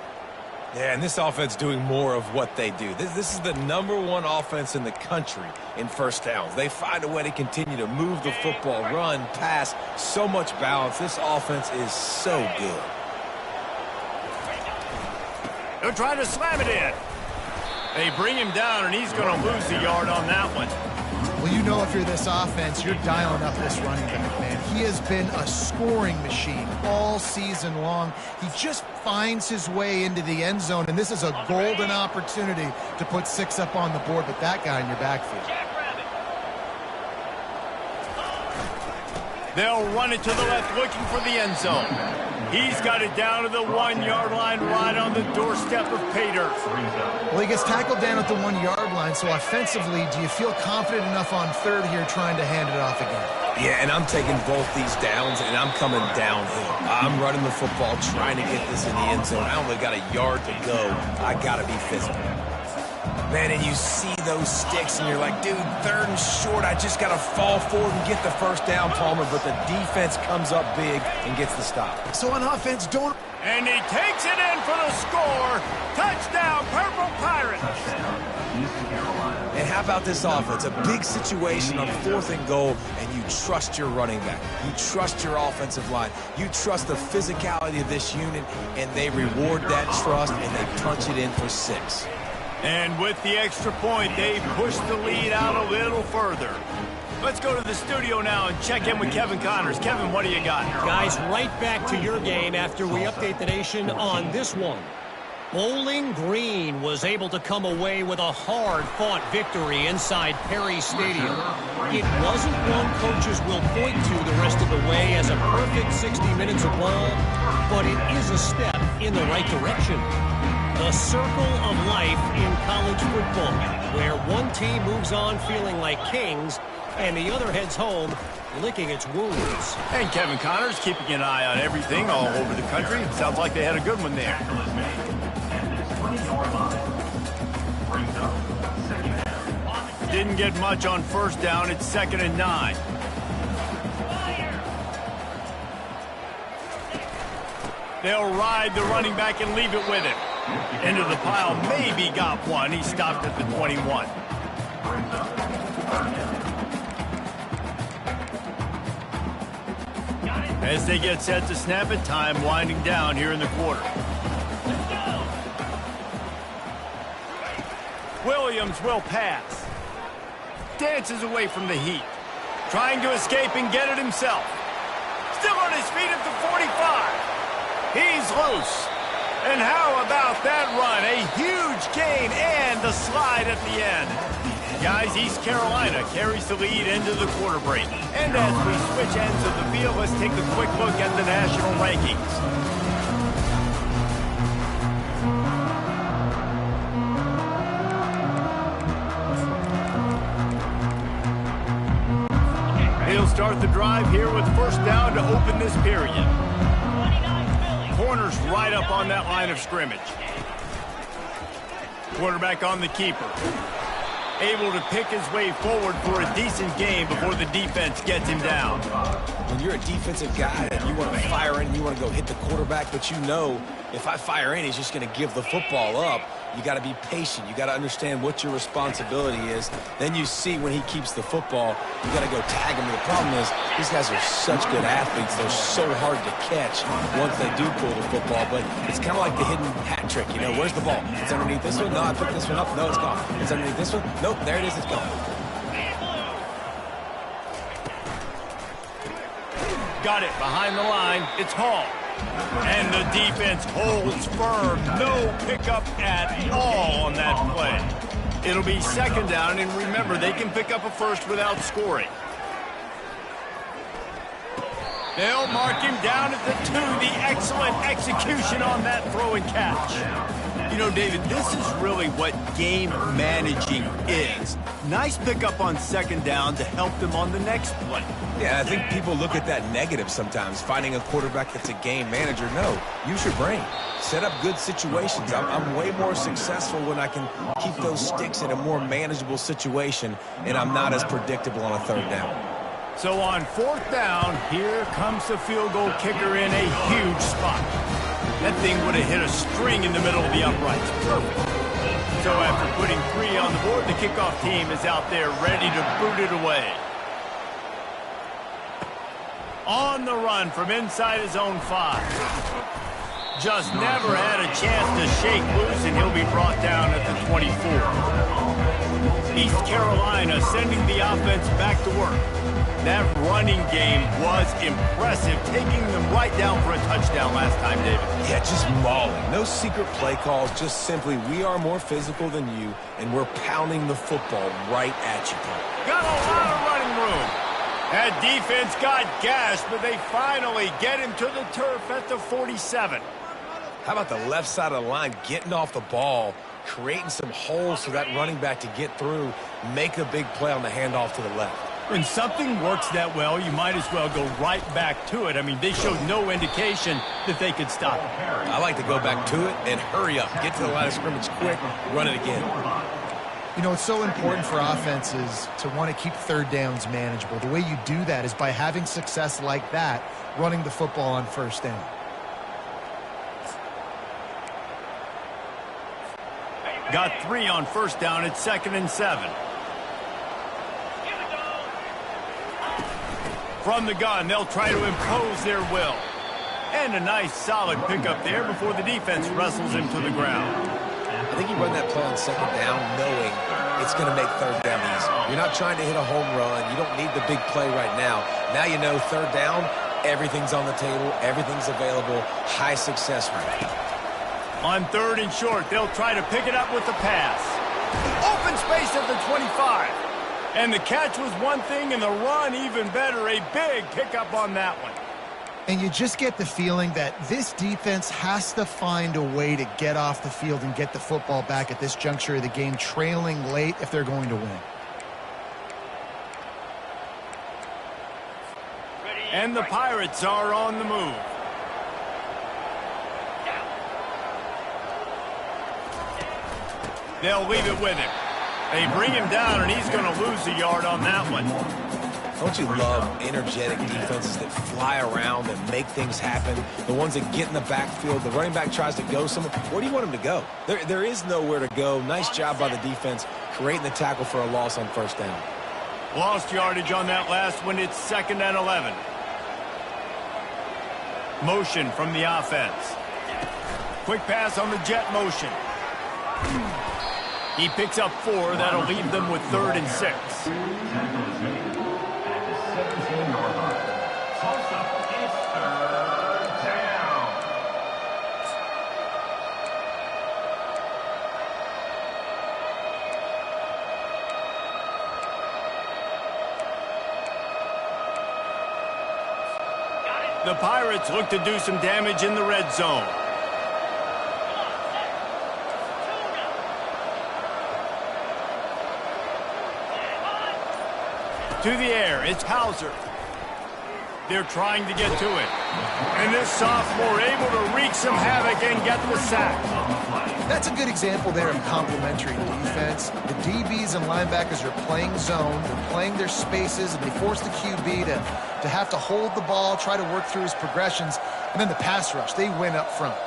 Yeah, and this offense doing more of what they do. This is the #1 offense in the country in 1st downs. They find a way to continue to move the football, run, pass, so much balance. This offense is so good. They'll try to slam it in. They bring him down, and he's going to lose the yard on that one. Well, you know if you're this offense, you're dialing up this running back, man. He has been a scoring machine all season long. He just finds his way into the end zone, and this is a golden opportunity to put 6 up on the board with that guy in your backfield. They'll run it to the left, looking for the end zone. He's got it down to the 1-yard line, right on the doorstep of pay dirt. Well, he gets tackled down at the 1-yard line, so offensively, do you feel confident enough on third here trying to hand it off again? Yeah, and I'm taking both these downs, and I'm coming downhill. I'm running the football, trying to get this in the end zone. I only got a yard to go. I got to be physical. Man, and you see those sticks, and you're like, dude, 3rd and short. I just got to fall forward and get the first down, Palmer, but the defense comes up big and gets the stop. So on offense, don't... And he takes it in for the score. Touchdown, Purple Pirates. And how about this offense? A big situation on 4th and goal, and you trust your running back. You trust your offensive line. You trust the physicality of this unit, and they reward that trust, and they punch it in for 6. And with the extra point, they push the lead out a little further. Let's go to the studio now and check in with Kevin Connors. Kevin, what do you got? Guys, right back to your game after we update the nation on this one. Bowling Green was able to come away with a hard-fought victory inside Perry Stadium. It wasn't one coaches will point to the rest of the way as a perfect 60 minutes of ball, but it is a step in the right direction. The circle of life in college football, where one team moves on feeling like kings and the other heads home licking its wounds. And Kevin Connors keeping an eye on everything all over the country. Sounds like they had a good one there. Didn't get much on first down. It's 2nd and 9. They'll ride the running back and leave it with him. Into the pile, maybe got one. He stopped at the 21. As they get set to snap it, time winding down here in the quarter. Williams will pass. Dances away from the heat. Trying to escape and get it himself. Still on his feet at the 45. He's loose. And how about that run? A huge gain and the slide at the end. Guys, East Carolina carries the lead into the quarter break. And as we switch ends of the field, let's take a quick look at the national rankings. He'll start the drive here with first down to open this period. Corners right up on that line of scrimmage. Quarterback on the keeper. Able to pick his way forward for a decent game before the defense gets him down. When you're a defensive guy and you want to fire in, you want to go hit the quarterback, but you know if I fire in, he's just going to give the football up. You got to be patient. You got to understand what your responsibility is. Then you see when he keeps the football, you got to go tag him. The problem is these guys are such good athletes. They're so hard to catch once they do pull the football. But it's kind of like the hidden hat trick. You know, where's the ball? It's underneath this one. No, I picked this one up. No, it's gone. It's underneath this one. Nope, there it is. It's gone. Got it behind the line. It's Hall. And the defense holds firm. No pickup at all on that play. It'll be 2nd down, and remember, they can pick up a first without scoring. They'll mark him down at the 2. The excellent execution on that throw and catch. You know, David, this is really what game managing is. Nice pickup on 2nd down to help them on the next play. Yeah, I think people look at that negative sometimes, finding a quarterback that's a game manager. No, use your brain. Set up good situations. I'm way more successful when I can keep those sticks in a more manageable situation, and I'm not as predictable on a 3rd down. So on 4th down, here comes the field goal kicker in a huge spot. That thing would have hit a string in the middle of the uprights. Perfect. So after putting 3 on the board, the kickoff team is out there ready to boot it away. On the run from inside his own 5. Just never had a chance to shake loose, and he'll be brought down at the 24. East Carolina sending the offense back to work. That running game was impressive, taking them right down for a touchdown last time, David. Yeah, just mauling. No secret play calls, just simply we are more physical than you, and we're pounding the football right at you. Got a lot of running room. That defense got gashed, but they finally get him to the turf at the 47. How about the left side of the line getting off the ball, creating some holes for that running back to get through, make a big play on the handoff to the left. When something works that well, you might as well go right back to it. I mean, they showed no indication that they could stop it. I like to go back to it and hurry up. Get to the line of scrimmage quick, run it again. You know, it's so important for offenses to want to keep third downs manageable. The way you do that is by having success like that, running the football on first down. Got 3 on first down. It's 2nd and 7. From the gun, they'll try to impose their will. And a nice solid pickup there before the defense wrestles him to the ground. I think you run that play on second down knowing it's going to make third down easy. You're not trying to hit a home run. You don't need the big play right now. Now you know third down, everything's on the table, everything's available, high success rate. On 3rd and short, they'll try to pick it up with the pass. Open space at the 25. And the catch was one thing, and the run even better. A big pickup on that one. And you just get the feeling that this defense has to find a way to get off the field and get the football back at this juncture of the game, trailing late if they're going to win. And the Pirates are on the move. They'll leave it with him. They bring him down, and he's going to lose a yard on that one. Don't you love energetic defenses that fly around and make things happen? The ones that get in the backfield, the running back tries to go somewhere. Where do you want him to go? There is nowhere to go. Nice job by the defense creating the tackle for a loss on first down. Lost yardage on that last one. It's 2nd and 11. Motion from the offense. Quick pass on the jet motion. He picks up 4. That'll leave them with 3rd and 6. The Pirates look to do some damage in the red zone. To the air, it's Hauser. They're trying to get to it. And this sophomore able to wreak some havoc and get the sack. That's a good example there of complementary defense. The DBs and linebackers are playing zone, they're playing their spaces, and they force the QB to have to hold the ball, try to work through his progressions, and then the pass rush, they win up front.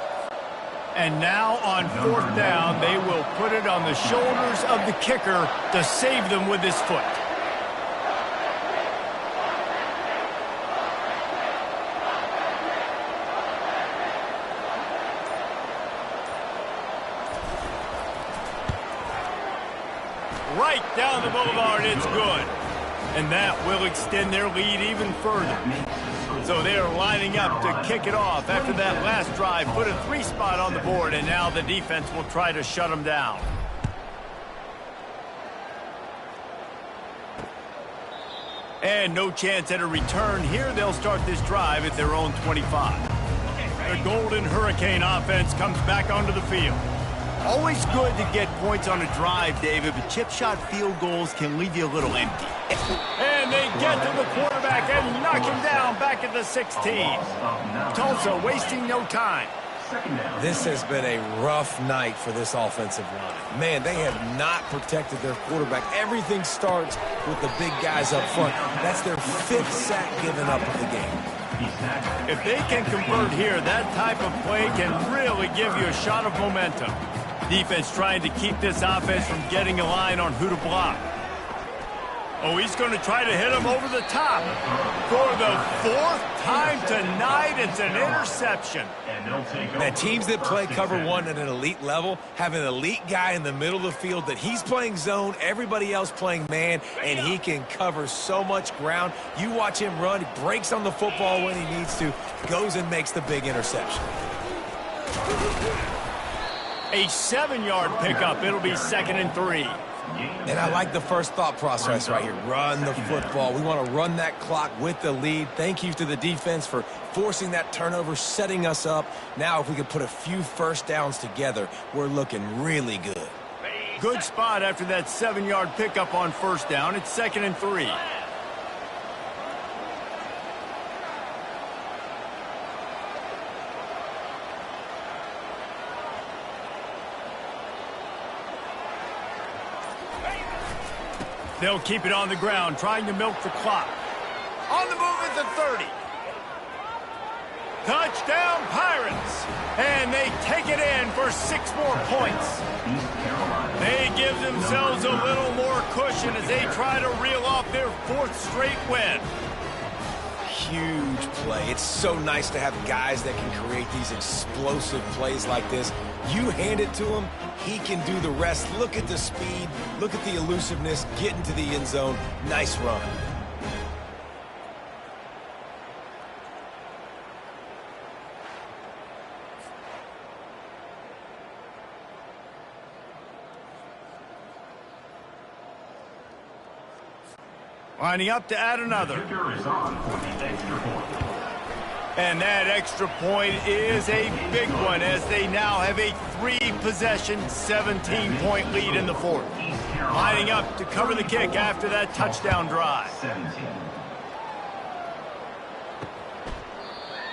And now on 4th down, they will put it on the shoulders of the kicker to save them with his foot. Right down the boulevard, it's good. And that will extend their lead even further. So they are lining up to kick it off after that last drive. Put a 3 spot on the board, and now the defense will try to shut them down. And no chance at a return here. They'll start this drive at their own 25. The Golden Hurricane offense comes back onto the field. Always good to get points on a drive, David, but chip shot field goals can leave you a little empty. And they get to the quarterback and knock him down back at the 16. Tulsa wasting no time. This has been a rough night for this offensive line. Man, they have not protected their quarterback. Everything starts with the big guys up front. That's their 5th sack given up of the game. If they can convert here, that type of play can really give you a shot of momentum. Defense trying to keep this offense from getting a line on who to block. Oh, he's going to try to hit him over the top. For the fourth time tonight, it's an interception. Now, teams that play cover one at an elite level have an elite guy in the middle of the field that he's playing zone, everybody else playing man, and he can cover so much ground. You watch him run, he breaks on the football when he needs to, goes and makes the big interception. A 7-yard pickup. It'll be 2nd and 3. And I like the first thought process right here. Run the football. We want to run that clock with the lead. Thank you to the defense for forcing that turnover, setting us up. Now, if we could put a few first downs together, we're looking really good. Good spot after that 7-yard pickup on first down. It's 2nd and 3. They'll keep it on the ground, trying to milk the clock. On the move at the 30. Touchdown, Pirates! And they take it in for 6 more points. They give themselves a little more cushion as they try to reel off their 4th straight win. Huge play. It's so nice to have guys that can create these explosive plays like this. You hand it to him, he can do the rest. Look at the speed, look at the elusiveness, get into the end zone. Nice run. Lining up to add another. And that extra point is a big one as they now have a 3-possession, 17-point lead in the 4th. Lining up to cover the kick after that touchdown drive.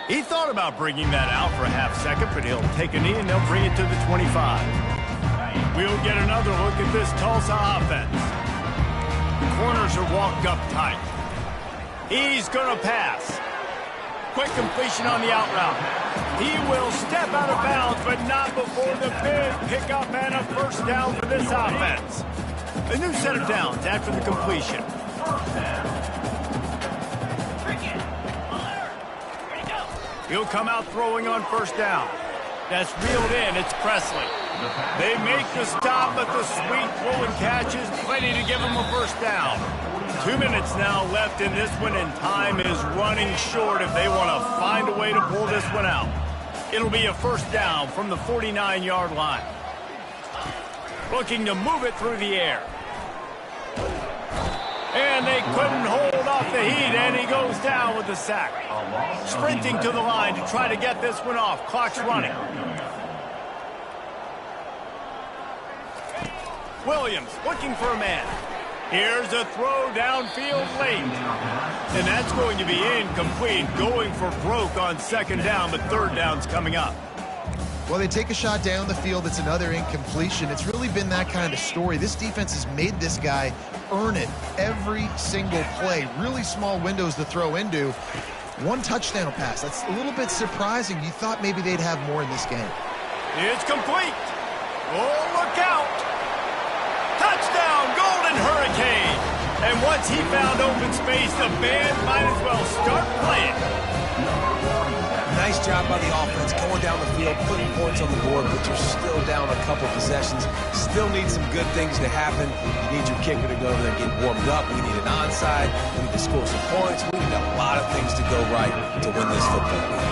He thought about bringing that out for a half second, but he'll take a knee and they'll bring it to the 25. We'll get another look at this Tulsa offense. The corners are walked up tight. He's going to pass. Quick completion on the out route. He will step out of bounds, but not before the big pickup and a first down for this offense. A new set of downs after the completion. He'll come out throwing on first down. That's reeled in. It's Presley. They make the stop, but the sweet throw and catch is plenty to give them a first down. 2 minutes now left in this one, and time is running short if they want to find a way to pull this one out. It'll be a first down from the 49-yard line. Looking to move it through the air. And they couldn't hold off the heat, and he goes down with the sack. Sprinting to the line to try to get this one off. Clock's running. Williams looking for a man. Here's a throw downfield late. And that's going to be incomplete, going for broke on second down, but third down's coming up. Well, they take a shot down the field. It's another incompletion. It's really been that kind of story. This defense has made this guy earn it every single play. Really small windows to throw into. 1 touchdown pass. That's a little bit surprising. You thought maybe they'd have more in this game. It's complete. Oh, look out. Touchdown, Golden Hurricane. And once he found open space, the band might as well start playing. Nice job by the offense going down the field, putting points on the board, but you're still down a couple possessions. Still need some good things to happen. You need your kicker to go over there and get warmed up. We need an onside. We need to score some points. We need a lot of things to go right to win this football game.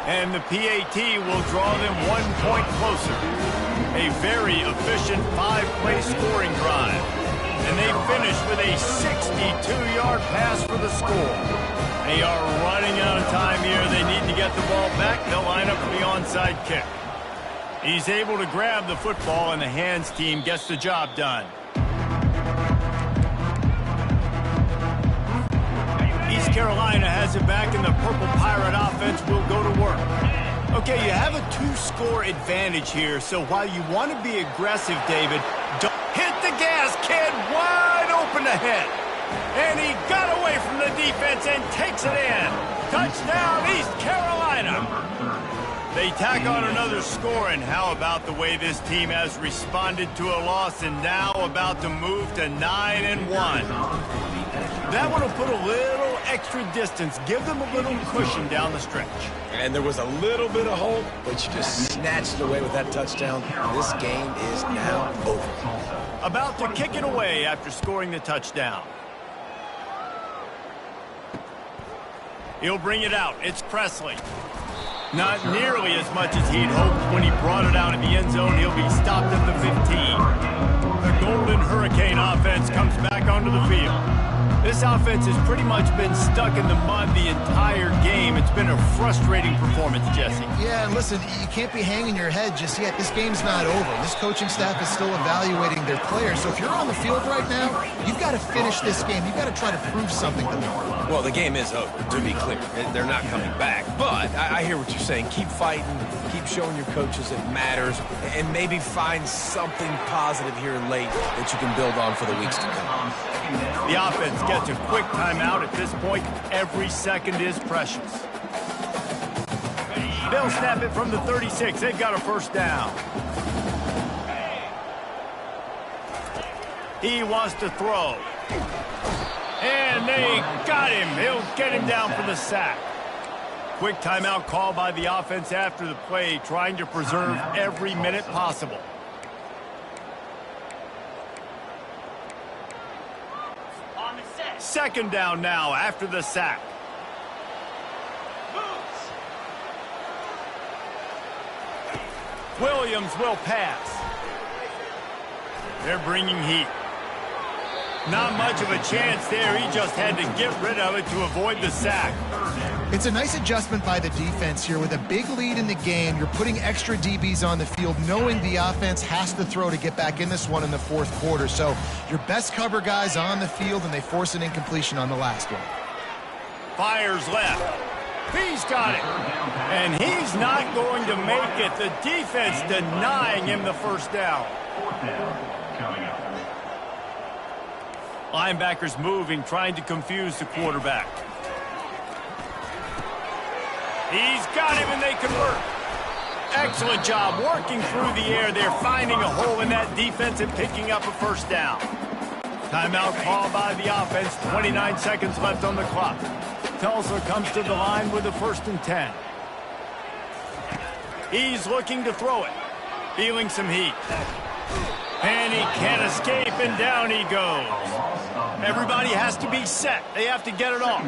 And the PAT will draw them 1 point closer. A very efficient 5-play scoring drive. And they finish with a 62-yard pass for the score. They are running out of time here. They need to get the ball back. They'll line up for the onside kick. He's able to grab the football, and the hands team gets the job done. East Carolina has it back, and the Purple Pirate offense will go to work. Okay, you have a 2-score advantage here, so while you want to be aggressive, David, don't hit the gas, kid, wide open ahead. And he got away from the defense and takes it in. Touchdown, East Carolina. They tack on another score, and how about the way this team has responded to a loss and now about to move to 9-1. That one will put a little extra distance, give them a little cushion down the stretch. And there was a little bit of hope, but you just snatched away with that touchdown. This game is now over. About to kick it away after scoring the touchdown. He'll bring it out. It's Presley. Not nearly as much as he'd hoped when he brought it out in the end zone. He'll be stopped at the 15. The Golden Hurricane offense comes back onto the field. This offense has pretty much been stuck in the mud the entire game. It's been a frustrating performance, Jesse. Yeah, and listen, you can't be hanging your head just yet. This game's not over. This coaching staff is still evaluating their players. So if you're on the field right now, you've got to finish this game. You've got to try to prove something to them. Well, the game is over, to be clear. They're not coming back. But I hear what you're saying. Keep fighting. Keep showing your coaches it matters. And maybe find something positive here late that you can build on for the weeks to come. The offense gets a quick timeout at this point. Every second is precious. They'll snap it from the 36. They've got a first down. He wants to throw. And they got him. He'll get him down for the sack. Quick timeout call by the offense after the play, trying to preserve every minute possible. Second down now after the sack. Williams will pass. They're bringing heat. Not much of a chance there. He just had to get rid of it to avoid the sack. It's a nice adjustment by the defense here. With a big lead in the game, you're putting extra DBs on the field, knowing the offense has to throw to get back in this one in the fourth quarter. So your best cover guys on the field, and they force an incompletion on the last one. Fires left. He's got it. And he's not going to make it. The defense denying him the first down. Linebackers moving, trying to confuse the quarterback. He's got him, and they convert. Excellent job working through the air. They're finding a hole in that defense and picking up a first down. Timeout called by the offense. 29 seconds left on the clock. Tulsa comes to the line with a 1st and 10. He's looking to throw it. Feeling some heat. And he can't escape, and down he goes. Everybody has to be set. They have to get it off.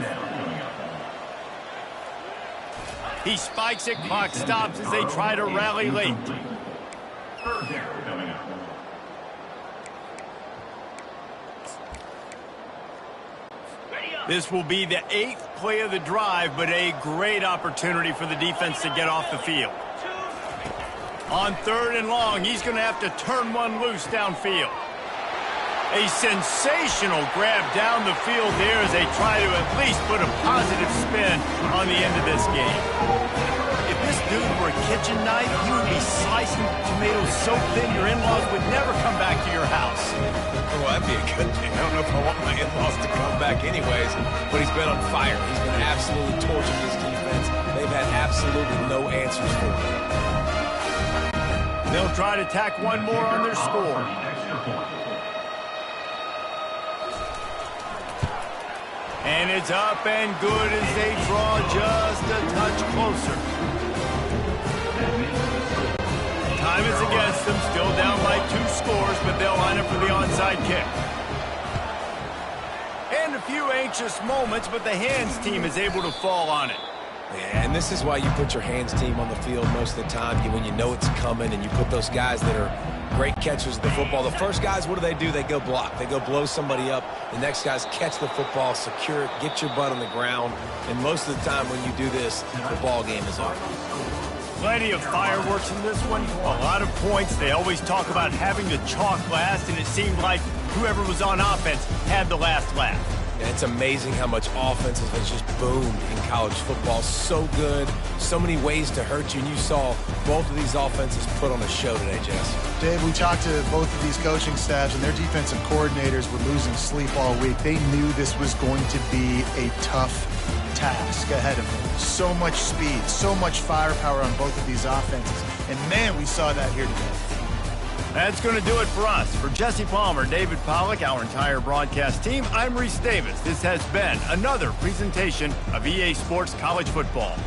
He spikes it, clock stops as they try to rally late. This will be the 8th play of the drive, but a great opportunity for the defense to get off the field. On 3rd and long, he's going to have to turn one loose downfield. A sensational grab down the field there as they try to at least put a positive spin on the end of this game. If this dude were a kitchen knife, he would be slicing tomatoes so thin your in-laws would never come back to your house. Well, that'd be a good thing. I don't know if I want my in-laws to come back anyways, but he's been on fire. He's been absolutely torching this defense. They've had absolutely no answers for him. They'll try to tack one more on their score. And it's up and good as they draw just a touch closer. Time is against them, still down by 2 scores, but they'll line up for the onside kick. And a few anxious moments, but the hands team is able to fall on it. Yeah, and this is why you put your hands team on the field most of the time, when you know it's coming, and you put those guys that are great catchers of the football. The first guys, what do? They go block. They go blow somebody up. The next guys catch the football, secure it, get your butt on the ground. And most of the time when you do this, the ball game is over. Plenty of fireworks in this one. A lot of points. They always talk about having the chalk last, and it seemed like whoever was on offense had the last laugh. And it's amazing how much offense has just boomed in college football. So good, so many ways to hurt you, and you saw both of these offenses put on a show today, Jess. Dave, we talked to both of these coaching staffs, and their defensive coordinators were losing sleep all week. They knew this was going to be a tough task ahead of them. So much speed, so much firepower on both of these offenses. And man, we saw that here today. That's going to do it for us. For Jesse Palmer, David Pollack, our entire broadcast team, I'm Reese Davis. This has been another presentation of EA Sports College Football.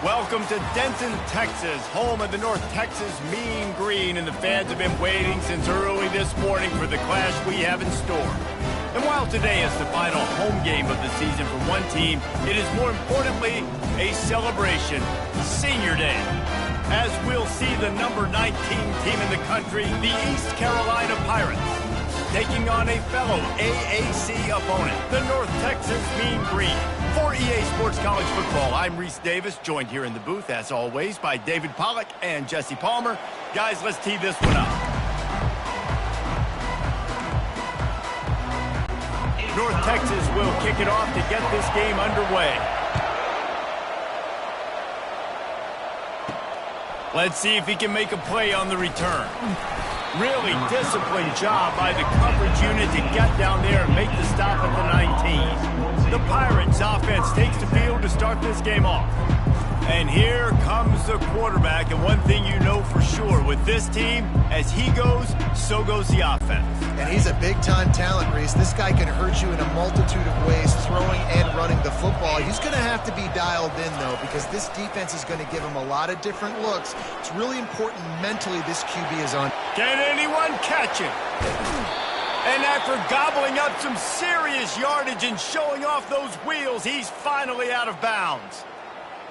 Welcome to Denton, Texas, home of the North Texas Mean Green, and the fans have been waiting since early this morning for the clash we have in store. And while today is the final home game of the season for one team, it is more importantly a celebration, Senior Day, as we'll see the number 19 team in the country, the East Carolina Pirates, taking on a fellow AAC opponent, the North Texas Mean Green. For EA Sports College Football, I'm Reese Davis, joined here in the booth, as always, by David Pollack and Jesse Palmer. Guys, let's tee this one up. North Texas will kick it off to get this game underway. Let's see if he can make a play on the return. Really disciplined job by the coverage unit to get down there and make the stop at the 19. The Pirates offense takes the field to start this game off. And here comes the quarterback, and one thing you know for sure with this team, as he goes, so goes the offense. And he's a big-time talent, Reese. This guy can hurt you in a multitude of ways, throwing and running the football. He's going to have to be dialed in, though, because this defense is going to give him a lot of different looks. It's really important mentally this QB is on. Can anyone catch him? And after gobbling up some serious yardage and showing off those wheels, he's finally out of bounds.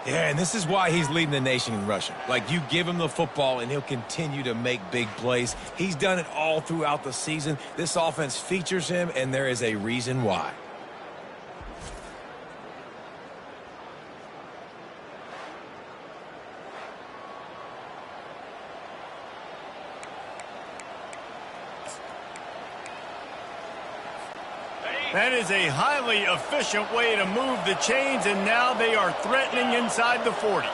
Yeah, and this is why he's leading the nation in rushing. Like, you give him the football, and he'll continue to make big plays. He's done it all throughout the season. This offense features him, and there is a reason why. That is a highly efficient way to move the chains, and now they are threatening inside the 40.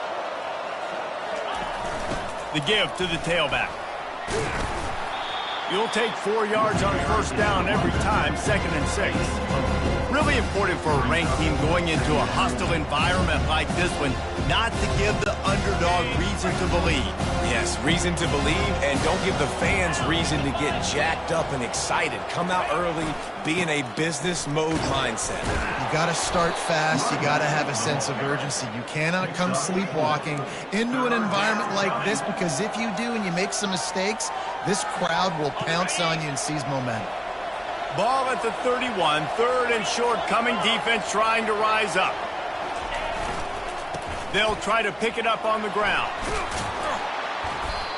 The give to the tailback. You'll take 4 yards on first down every time, 2nd and 6. Really important for a ranked team going into a hostile environment like this one, not to give the underdog reason to believe. Yes, reason to believe, and don't give the fans reason to get jacked up and excited. Come out early, be in a business mode mindset. You got to start fast. You got to have a sense of urgency. You cannot come sleepwalking into an environment like this, because if you do and you make some mistakes, this crowd will pounce on you and seize momentum. Ball at the 31, 3rd and short, coming defense trying to rise up. They'll try to pick it up on the ground.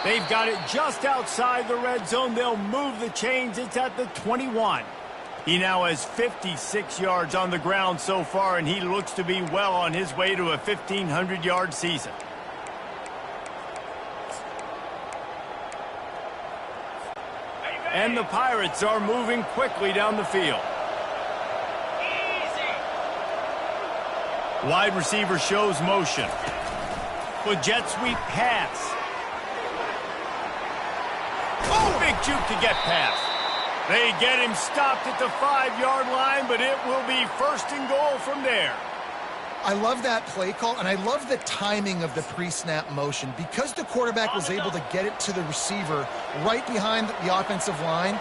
They've got it just outside the red zone. They'll move the chains. It's at the 21. He now has 56 yards on the ground so far, and he looks to be well on his way to a 1,500-yard season. And the Pirates are moving quickly down the field. Wide receiver shows motion. With jet sweep pass. Oh, big juke to get past. They get him stopped at the 5-yard line, but it will be 1st and goal from there. I love that play call, and I love the timing of the pre-snap motion. Because the quarterback was able to get it to the receiver right behind the offensive line,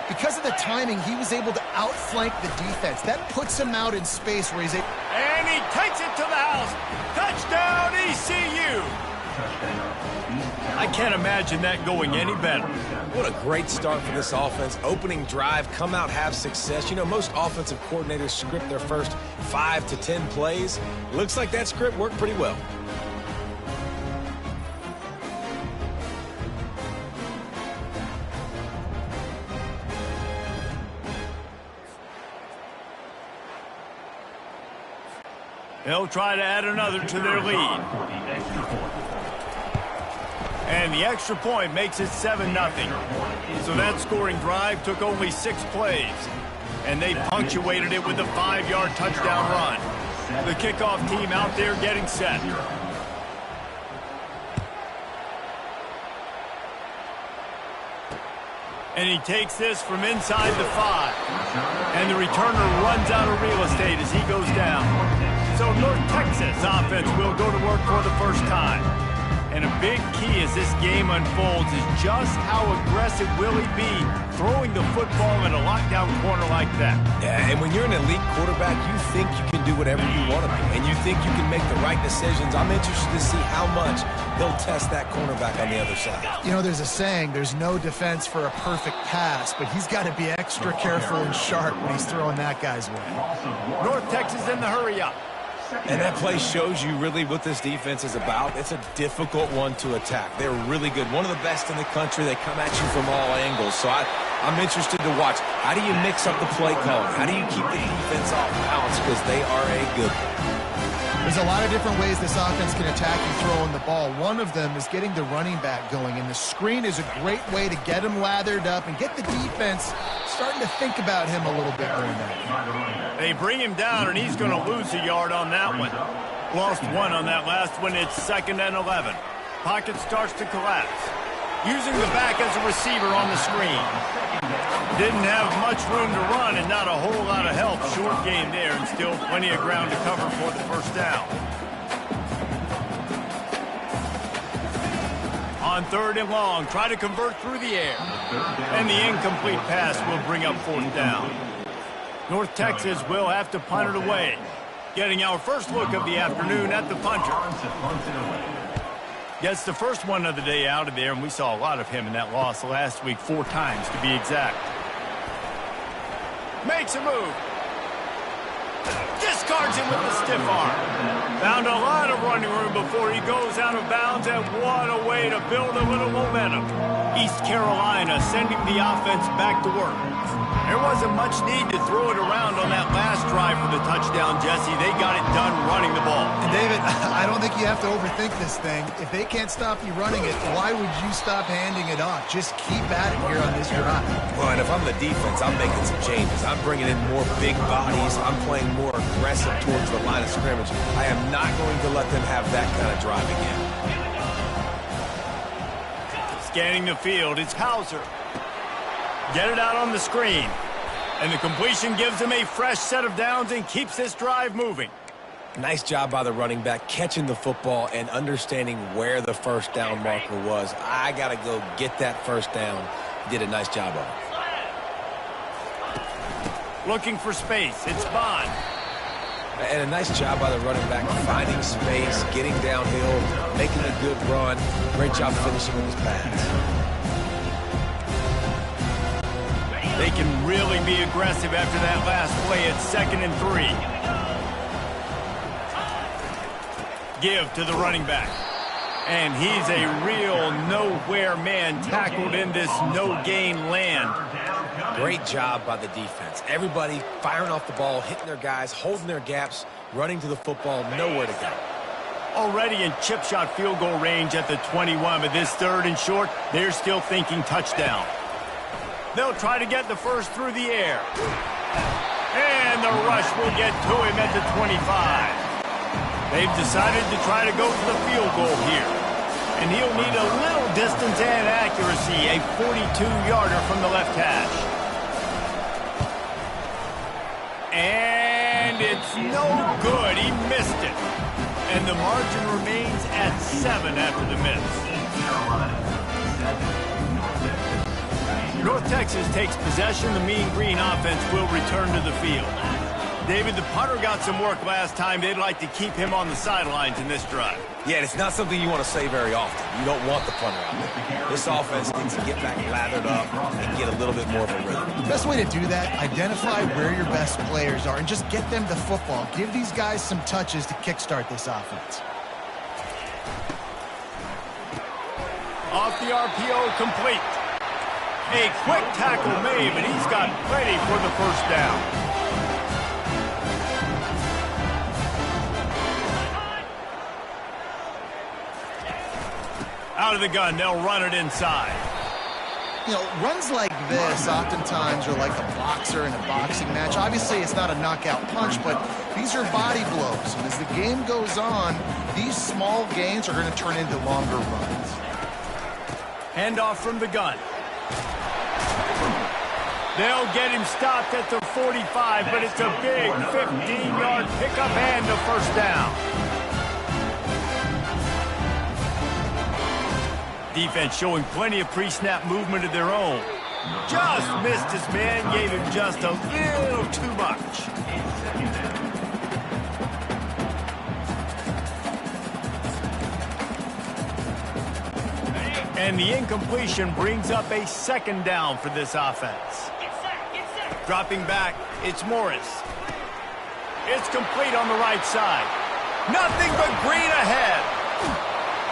because of the timing, he was able to outflank the defense. That puts him out in space where he's able... And he takes it to the house. Touchdown, ECU. I can't imagine that going any better. What a great start for this offense. Opening drive, come out, have success. You know, most offensive coordinators script their first 5 to 10 plays. Looks like that script worked pretty well. They'll try to add another to their lead. And the extra point makes it 7-0. So that scoring drive took only 6 plays. And they punctuated it with a 5-yard touchdown run. The kickoff team out there getting set. And he takes this from inside the 5. And the returner runs out of real estate as he goes down. So North Texas offense will go to work for the first time. And a big key as this game unfolds is just how aggressive will he be throwing the football in a lockdown corner like that. Yeah, and when you're an elite quarterback, you think you can do whatever you want to do, and you think you can make the right decisions. I'm interested to see how much he'll test that cornerback on the other side. You know, there's a saying, there's no defense for a perfect pass, but he's got to be extra careful and sharp when he's throwing that guy's way. North Texas in the hurry-up. And that play shows you really what this defense is about. It's a difficult one to attack. They're really good. One of the best in the country. They come at you from all angles. So I'm interested to watch. How do you mix up the play calling? How do you keep the defense off balance? Because they are a good one. There's a lot of different ways this offense can attack you throwing the ball. One of them is getting the running back going, and the screen is a great way to get him lathered up and get the defense starting to think about him a little bit during that. They bring him down, and he's going to lose a yard on that one. Lost one on that last one. It's 2nd and 11. Pocket starts to collapse. Using the back as a receiver on the screen. Didn't have much room to run and not a whole lot of help. Short game there and still plenty of ground to cover for the first down. On 3rd and long, try to convert through the air. And the incomplete pass will bring up 4th down. North Texas will have to punt it away. Getting our first look of the afternoon at the punter. Gets the first one of the day out of there, and we saw a lot of him in that loss last week, 4 times to be exact. Makes a move. Discards him with a stiff arm. Found a lot of running room before he goes out of bounds, and what a way to build a little momentum. East Carolina sending the offense back to work. There wasn't much need to throw it around on that last drive for the touchdown, Jesse. They got it done running the ball. And David, I don't think you have to overthink this thing. If they can't stop you running it, why would you stop handing it off? Just keep at it here on this drive. Well, and if I'm the defense, I'm making some changes. I'm bringing in more big bodies. I'm playing more aggressive towards the line of scrimmage. I am not going to let them have that kind of drive again. Scanning the field, it's Hauser. Get it out on the screen. And the completion gives him a fresh set of downs and keeps this drive moving. Nice job by the running back catching the football and understanding where the first down marker was. I got to go get that first down. He did a nice job of it. Looking for space. It's Bond. And a nice job by the running back finding space, getting downhill, making a good run. Great job finishing with his pass. They can really be aggressive after that last play at 2nd and 3. Give to the running back. And he's a real nowhere man tackled in this no-gain land. Great job by the defense. Everybody firing off the ball, hitting their guys, holding their gaps, running to the football, nowhere to go. Already in chip shot field goal range at the 21, but this 3rd and short, they're still thinking touchdown. They'll try to get the first through the air. And the rush will get to him at the 25. They've decided to try to go for the field goal here. And he'll need a little distance and accuracy, a 42-yarder from the left hash. And it's no good. He missed it. And the margin remains at 7 after the miss. North Texas takes possession. The Mean Green offense will return to the field. David, the punter got some work last time. They'd like to keep him on the sidelines in this drive. Yeah, it's not something you want to say very often. You don't want the punter out there. This offense needs to get back lathered up and get a little bit more of a rhythm. The best way to do that, identify where your best players are and just get them the football. Give these guys some touches to kickstart this offense. Off the RPO, complete. A quick tackle made, but he's got plenty for the first down. Out of the gun, they'll run it inside. You know, runs like this oftentimes are like a boxer in a boxing match. Obviously, it's not a knockout punch, but these are body blows. And as the game goes on, these small gains are going to turn into longer runs. Handoff from the gun. They'll get him stopped at the 45, but it's a big 15-yard pickup and a first down. Defense showing plenty of pre-snap movement of their own. Just missed his man, gave him just a little too much. And the incompletion brings up a second down for this offense. Dropping back, it's Morris. It's complete on the right side. Nothing but green ahead.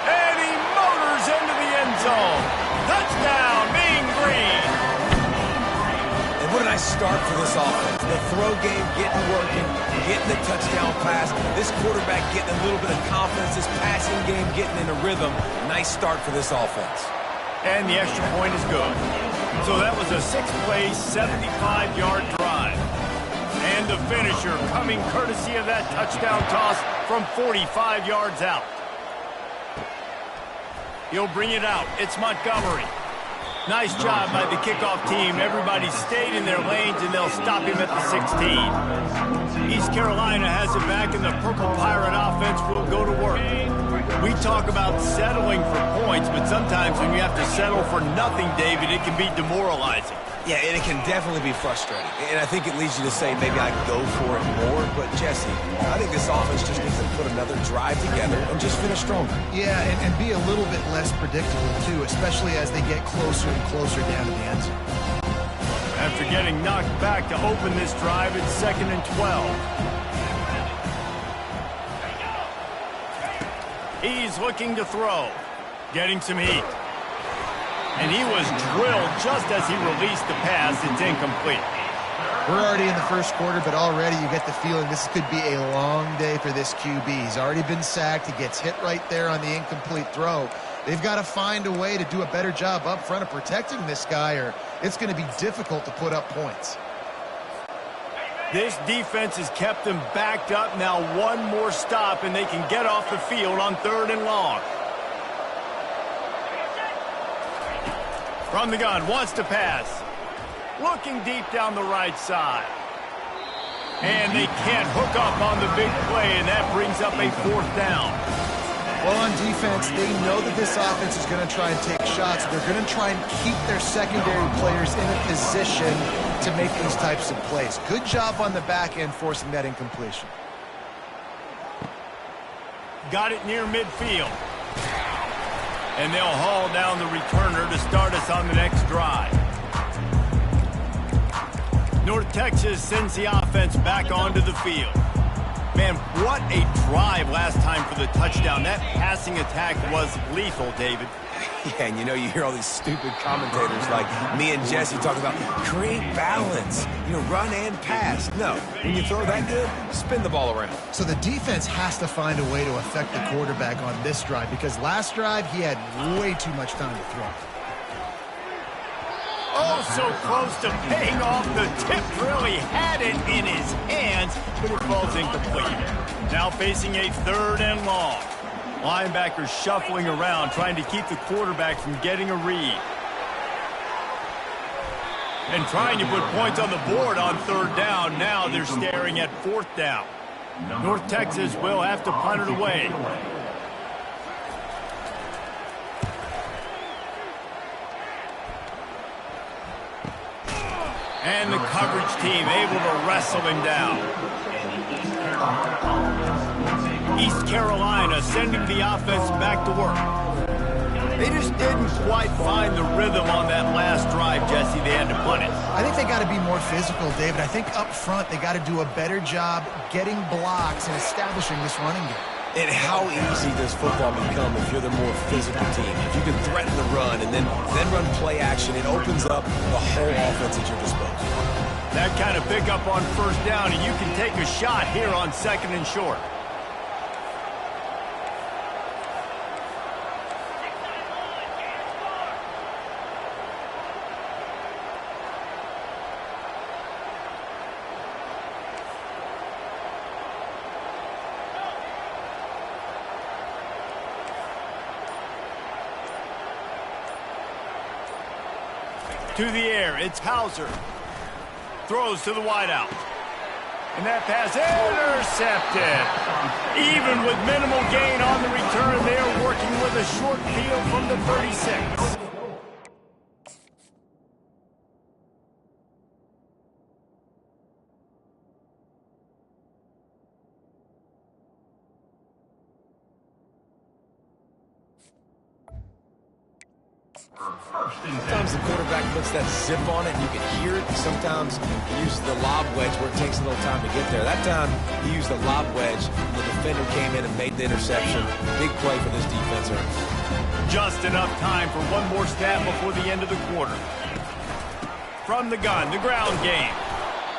And he motors into the end zone. Touchdown, Mean Green. And what a nice start for this offense. The throw game getting working, getting the touchdown pass. This quarterback getting a little bit of confidence. This passing game getting in a rhythm. Nice start for this offense. And the extra point is good. So that was a 6-play, 75-yard drive. And the finisher coming courtesy of that touchdown toss from 45 yards out. He'll bring it out. It's Montgomery. Nice job by the kickoff team. Everybody stayed in their lanes, and they'll stop him at the 16. East Carolina has it back, and the Purple Pirate offense will go to work. We talk about settling for points, but sometimes when you have to settle for nothing, David, it can be demoralizing. Yeah, and it can definitely be frustrating. And I think it leads you to say maybe I go for it more. But, Jesse, I think this offense just needs to put another drive together and just finish stronger. Yeah, and be a little bit less predictable, too, especially as they get closer and closer down to the end zone. After getting knocked back to open this drive, it's 2nd and 12. He's looking to throw. Getting some heat. And he was drilled just as he released the pass. It's incomplete. We're already in the first quarter, but already you get the feeling this could be a long day for this QB. He's already been sacked. He gets hit right there on the incomplete throw. They've got to find a way to do a better job up front of protecting this guy, or it's going to be difficult to put up points. This defense has kept them backed up. Now one more stop, and they can get off the field on 3rd and long. From the gun, wants to pass. Looking deep down the right side. And they can't hook up on the big play, and that brings up a 4th down. Well, on defense, they know that this offense is going to try and take shots. They're going to try and keep their secondary players in a position to make these types of plays. Good job on the back end forcing that incompletion. Got it near midfield. And they'll haul down the returner to start us on the next drive. North Texas sends the offense back onto the field. Man, what a drive last time for the touchdown. That passing attack was lethal, David. Yeah, and you know, you hear all these stupid commentators like me and Jesse talk about create balance, run and pass. No, when you throw that good, spin the ball around. So the defense has to find a way to affect the quarterback on this drive, because last drive he had way too much time to throw. Oh, so close to paying off. The tip really had it in his hands, but it falls incomplete. Now facing a 3rd and long. Linebackers shuffling around, trying to keep the quarterback from getting a read. And trying to put points on the board on 3rd down. Now they're staring at 4th down. North Texas will have to punt it away. And the coverage team able to wrestle him down. East Carolina sending the offense back to work. They just didn't quite find the rhythm on that last drive, Jesse. They had to punt it. I think they got to be more physical, David. I think up front they got to do a better job getting blocks and establishing this running game. And how easy does football become if you're the more physical team? If you can threaten the run and then run play action, it opens up the whole offense at your disposal. That kind of pickup on 1st down, and you can take a shot here on 2nd and short. To the air, it's Hauser. Throws to the wideout. And that pass intercepted. Even with minimal gain on the return, they are working with a short field from the 36. Sometimes the quarterback puts that zip on it and you can hear it. Sometimes he uses the lob wedge where it takes a little time to get there. That time he used the lob wedge. The defender came in and made the interception. Big play for this defense. Just enough time for one more snap before the end of the quarter. From the gun, the ground game.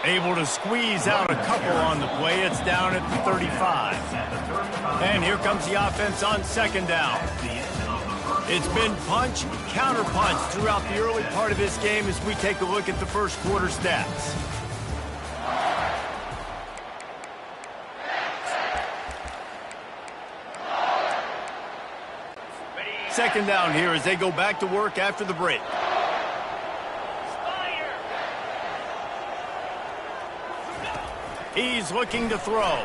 Able to squeeze out a couple on the play. It's down at the 35. And here comes the offense on second down. It's been punch, counter punch throughout the early part of this game as we take a look at the first quarter stats. Second down here as they go back to work after the break. He's looking to throw.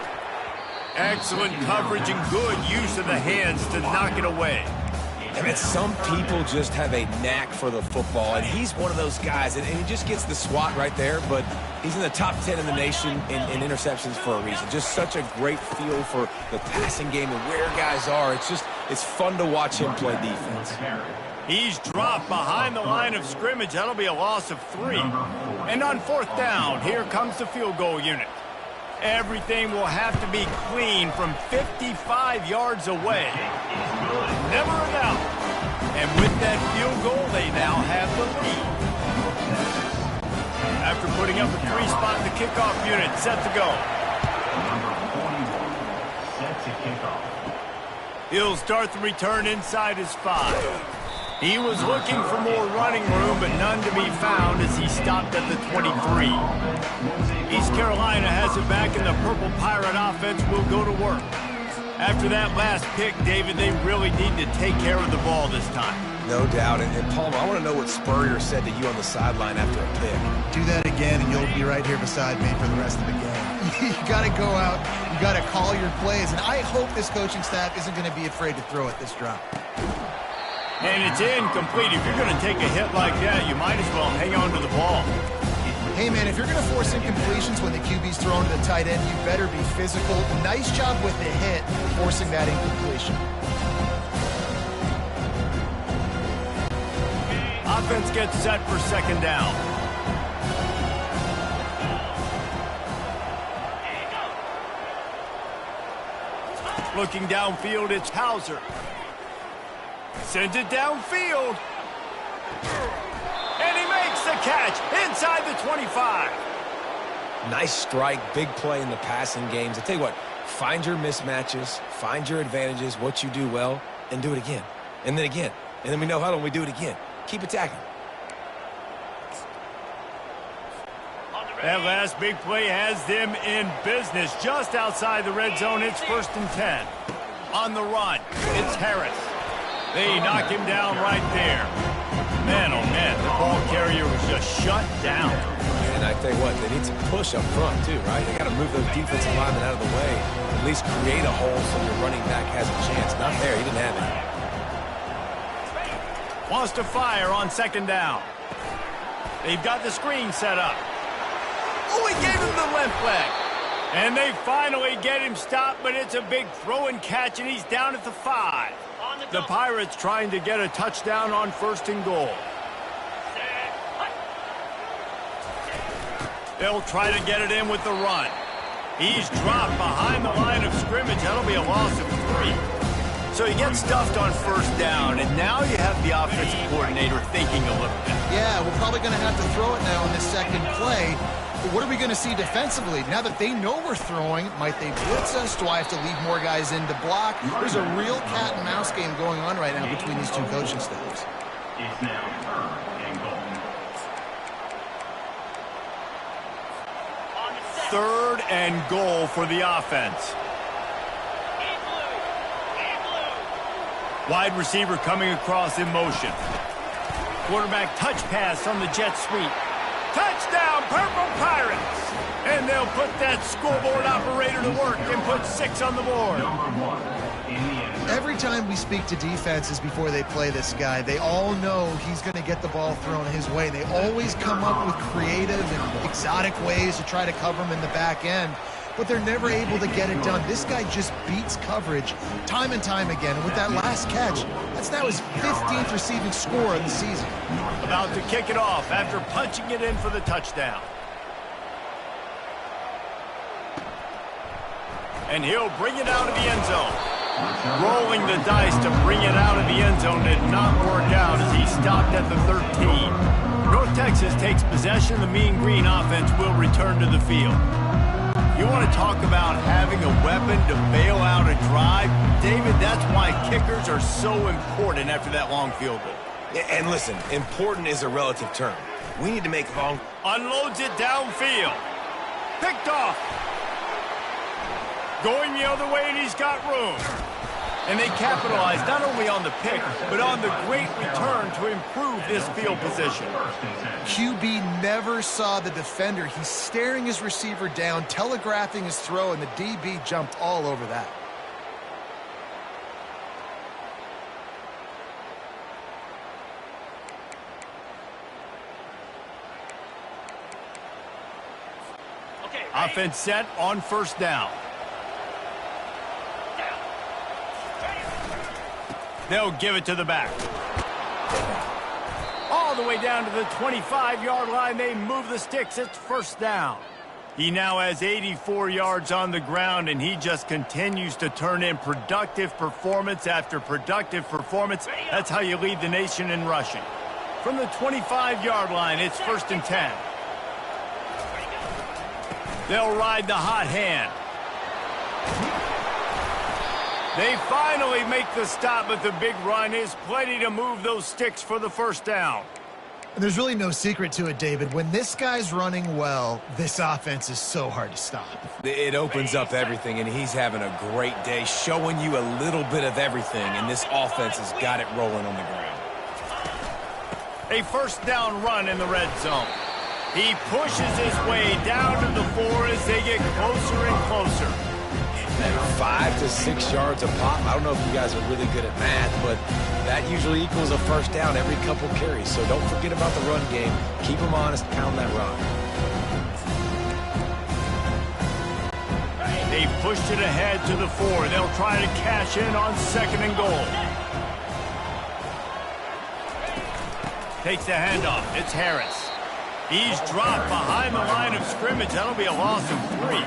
Excellent coverage and good use of the hands to knock it away. I mean, some people just have a knack for the football, and he's one of those guys, and he just gets the swat right there, but he's in the top 10 in the nation in interceptions for a reason. Just such a great feel for the passing game and where guys are. It's fun to watch him play defense. He's dropped behind the line of scrimmage. That'll be a loss of 3. And on fourth down, here comes the field goal unit. Everything will have to be clean from 55 yards away. Never a doubt. And with that field goal, they now have the lead. After putting up a 3-spot, the kickoff unit set to go. Set to kick off. He'll start the return inside his 5. He was looking for more running room, but none to be found as he stopped at the 23. East Carolina has it back, and the Purple Pirate offense will go to work. After that last pick, David, they really need to take care of the ball this time. No doubt. And Palmer, I want to know what Spurrier said to you on the sideline after a pick. Do that again, and you'll be right here beside me for the rest of the game. You got to go out. You got to call your plays. And I hope this coaching staff isn't going to be afraid to throw at this drop. And it's incomplete. If you're going to take a hit like that, you might as well hang on to the ball. Hey, man, if you're going to force incompletions when the QB's thrown to the tight end, you better be physical. Nice job with the hit, forcing that incompletion. Offense gets set for second down. Looking downfield, it's Hauser. Sends it downfield. And he makes the catch inside the 25. Nice strike, big play in the passing games. I tell you what, find your mismatches, find your advantages, what you do well, and do it again. And then again. And then we know how long we do it again. Keep attacking. That last big play has them in business. Just outside the red zone, it's 1st and 10. On the run, it's Harris. They knock him down right there. Man, oh man, the ball carrier was just shut down. And I tell you what, they need some push up front too, right? They got to move those defensive linemen out of the way. At least create a hole so your running back has a chance. Not there, he didn't have it. Wants to fire on second down. They've got the screen set up. Oh, he gave him the left leg. And they finally get him stopped, but it's a big throw and catch, and he's down at the 5. The Pirates trying to get a touchdown on 1st and goal. They'll try to get it in with the run. He's dropped behind the line of scrimmage. That'll be a loss of 3. So he gets stuffed on 1st down, and now you have the offensive coordinator thinking a little bit. Yeah, we're probably going to have to throw it now in this second play. But what are we going to see defensively? Now that they know we're throwing, might they blitz us? Do I have to leave more guys in to block? There's a real cat and mouse game going on right now between these two coaching staffs. It's now 3rd and 3rd and goal. goal for the offense. Wide receiver coming across in motion. Quarterback touch pass on the jet sweep. Touchdown, Purple Pirates! And they'll put that scoreboard operator to work and put 6 on the board. Every time we speak to defenses before they play this guy, they all know he's going to get the ball thrown his way. They always come up with creative and exotic ways to try to cover him in the back end, but they're never able to get it done. This guy just beats coverage time and time again. And with that last catch, that's now his 15th receiving score of the season. About to kick it off after punching it in for the touchdown. And he'll bring it out of the end zone. Rolling the dice to bring it out of the end zone did not work out as he stopped at the 13. North Texas takes possession. The Mean Green offense will return to the field. You want to talk about having a weapon to bail out a drive? David, that's why kickers are so important after that long field goal. And listen, important is a relative term. We need to make long... Unloads it downfield. Picked off. Going the other way, and he's got room. And they capitalize not only on the pick, but on the great return to improve this field position. QB never saw the defender. He's staring his receiver down, telegraphing his throw, and the DB jumped all over that. Offense set on first down. They'll give it to the back. All the way down to the 25-yard line. They move the sticks. It's first down. He now has 84 yards on the ground, and he just continues to turn in productive performance after productive performance. That's how you lead the nation in rushing. From the 25-yard line, it's first and 10. They'll ride the hot hand. They finally make the stop, but the big run is plenty to move those sticks for the first down. And there's really no secret to it, David. When this guy's running well, this offense is so hard to stop. It opens up everything, and he's having a great day, showing you a little bit of everything, and this offense has got it rolling on the ground. A first down run in the red zone. He pushes his way down to the 4 as they get closer and closer. 5 to 6 yards a pop. I don't know if you guys are really good at math, but that usually equals a first down every couple carries. So don't forget about the run game. Keep them honest, pound that rock. They pushed it ahead to the 4. They'll try to cash in on second and goal. Takes the handoff. It's Harris. He's dropped behind the line of scrimmage. That'll be a loss of 3.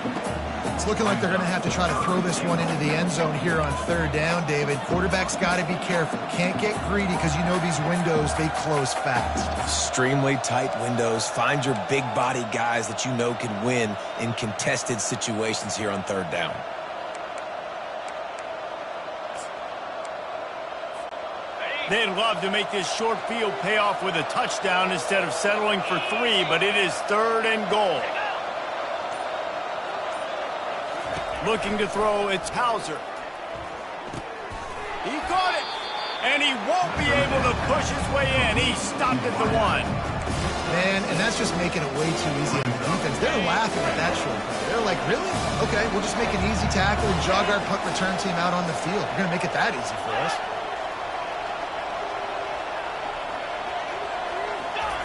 It's looking like they're going to have to try to throw this one into the end zone here on third down, David. Quarterback's got to be careful. Can't get greedy because you know these windows, they close fast. Extremely tight windows. Find your big body guys that you know can win in contested situations here on third down. They'd love to make this short field pay off with a touchdown instead of settling for 3, but it is third and goal. Looking to throw, it's Hauser. He caught it, and he won't be able to push his way in. He stopped at the 1. Man, and that's just making it way too easy on the defense. They're laughing at that short play. They're like, really? Okay, we'll just make an easy tackle and jog our punt return team out on the field. We're going to make it that easy for us.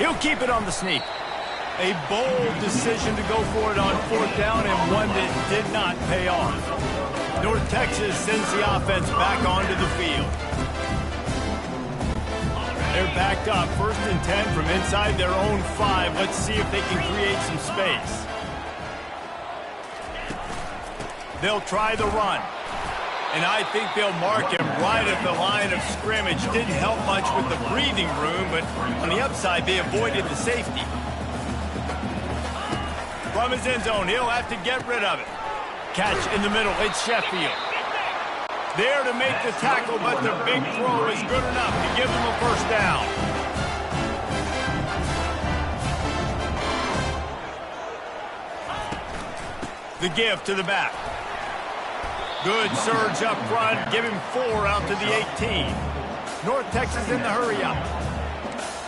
He'll keep it on the sneak. A bold decision to go for it on fourth down and one that did not pay off. North Texas sends the offense back onto the field. They're backed up, first and 10 from inside their own 5. Let's see if they can create some space. They'll try the run. And I think they'll mark him right at the line of scrimmage. Didn't help much with the breathing room, but on the upside, they avoided the safety. From his end zone, he'll have to get rid of it. Catch in the middle, it's Sheffield. There to make the tackle, but the big throw is good enough to give them a first down. The give to the back. Good surge up front. Give him 4 out to the 18. North Texas in the hurry up.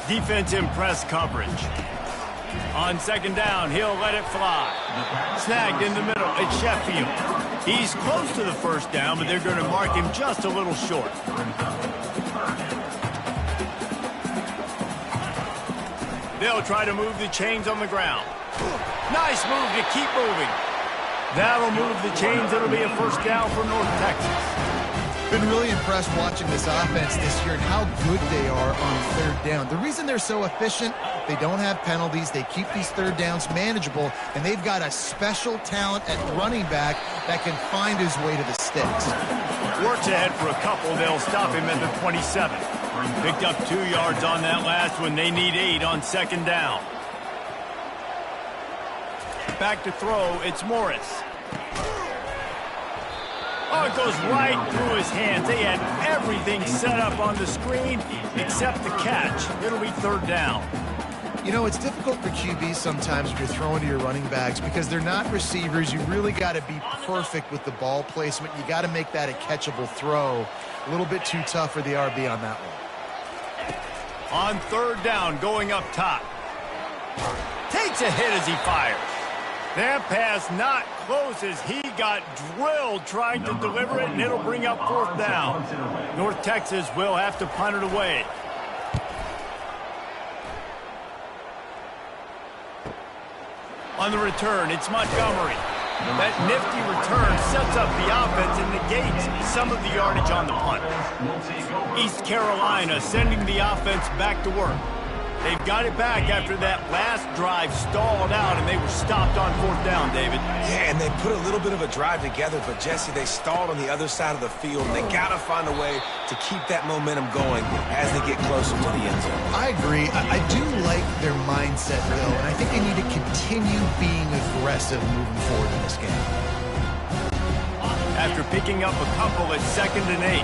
Defense in press coverage. On second down, he'll let it fly. Snagged in the middle, it's Sheffield. He's close to the first down, but they're going to mark him just a little short. They'll try to move the chains on the ground. Nice move to keep moving. That'll move the chains. It'll be a first down for North Texas. Been really impressed watching this offense this year and how good they are on third down. The reason they're so efficient, they don't have penalties. They keep these third downs manageable, and they've got a special talent at running back that can find his way to the sticks. Works ahead for a couple. They'll stop him at the 27. Picked up 2 yards on that last one. They need 8 on second down. Back to throw. It's Morris. Oh, it goes right through his hands. They had everything set up on the screen except the catch. It'll be third down. You know, it's difficult for QBs sometimes when you're throwing to your running backs because they're not receivers. You really got to be perfect with the ball placement. You got to make that a catchable throw. A little bit too tough for the RB on that one. On third down, going up top. Takes a hit as he fires. That pass not close as he got drilled trying to deliver it, and it'll bring up fourth down. North Texas will have to punt it away. On the return, it's Montgomery. That nifty return sets up the offense and negates some of the yardage on the punt. East Carolina sending the offense back to work. They've got it back after that last drive stalled out, and they were stopped on fourth down, David. Yeah, and they put a little bit of a drive together, but, Jesse, they stalled on the other side of the field. They got to find a way to keep that momentum going as they get closer to the end zone. I agree. I do like their mindset, though, and I think they need to continue being aggressive moving forward in this game. After picking up a couple at 2nd and 8.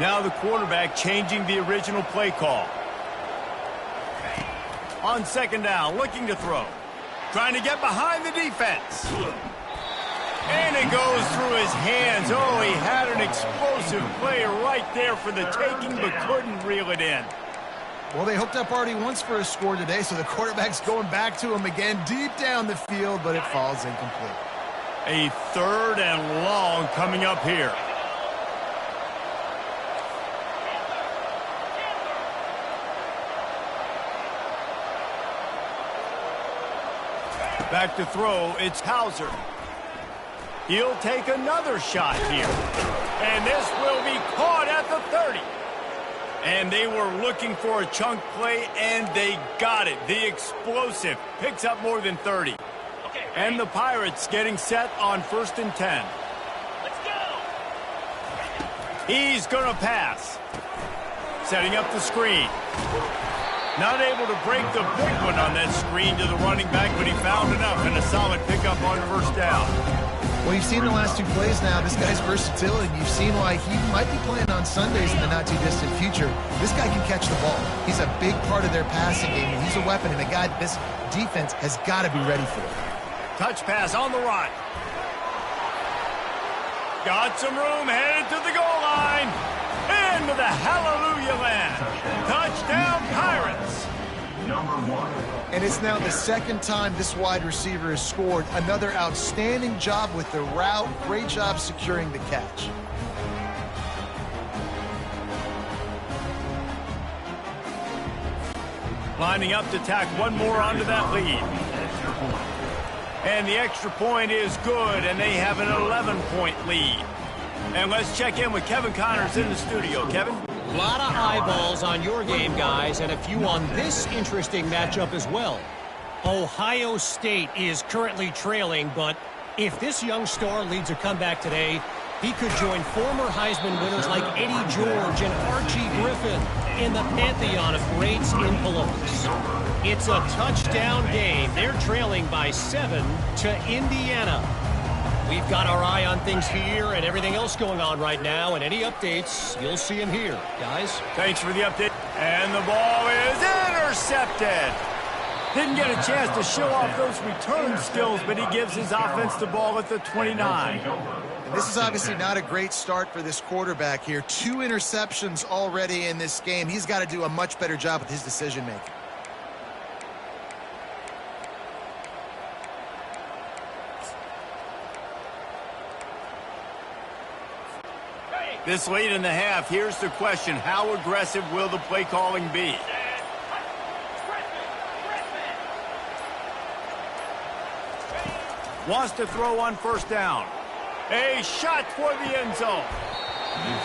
Now the quarterback changing the original play call. On second down, looking to throw. Trying to get behind the defense. And it goes through his hands. Oh, he had an explosive play right there for the taking, but couldn't reel it in. Well, they hooked up already once for a score today, so the quarterback's going back to him again deep down the field, but it falls incomplete. A third and long coming up here. Back to throw, it's Hauser. He'll take another shot here. And this will be caught at the 30. And they were looking for a chunk play, and they got it. The explosive picks up more than 30. And the Pirates getting set on 1st and 10. Let's go. He's going to pass. Setting up the screen. Not able to break the big one on that screen to the running back, but he found enough and a solid pickup on first down. Well, you've seen the last 2 plays now. This guy's versatility. You've seen why he might be playing on Sundays in the not-too-distant future. This guy can catch the ball. He's a big part of their passing game, and he's a weapon, and a guy this defense has got to be ready for. Touch pass on the right. Got some room, headed to the goal line. Into the hallelujah land. Touchdown, Pirates. And it's now the 2nd time this wide receiver has scored. Another outstanding job with the route. Great job securing the catch. Lining up to tack one more onto that lead. And the extra point is good, and they have an 11-point lead. And let's check in with Kevin Connors in the studio. Kevin? A lot of eyeballs on your game, guys, and a few on this interesting matchup as well. Ohio State is currently trailing, but if this young star leads a comeback today, he could join former Heisman winners like Eddie George and Archie Griffin in the pantheon of greats in Columbus. It's a touchdown game. They're trailing by 7 to Indiana. We've got our eye on things here and everything else going on right now, and any updates, you'll see them here. Guys? Thanks for the update. And the ball is intercepted. Didn't get a chance to show off those return skills, but he gives his offense the ball at the 29. And this is obviously not a great start for this quarterback here. 2 interceptions already in this game. He's got to do a much better job with his decision-making. This late in the half, here's the question. How aggressive will the play calling be? Wants to throw on first down. A shot for the end zone.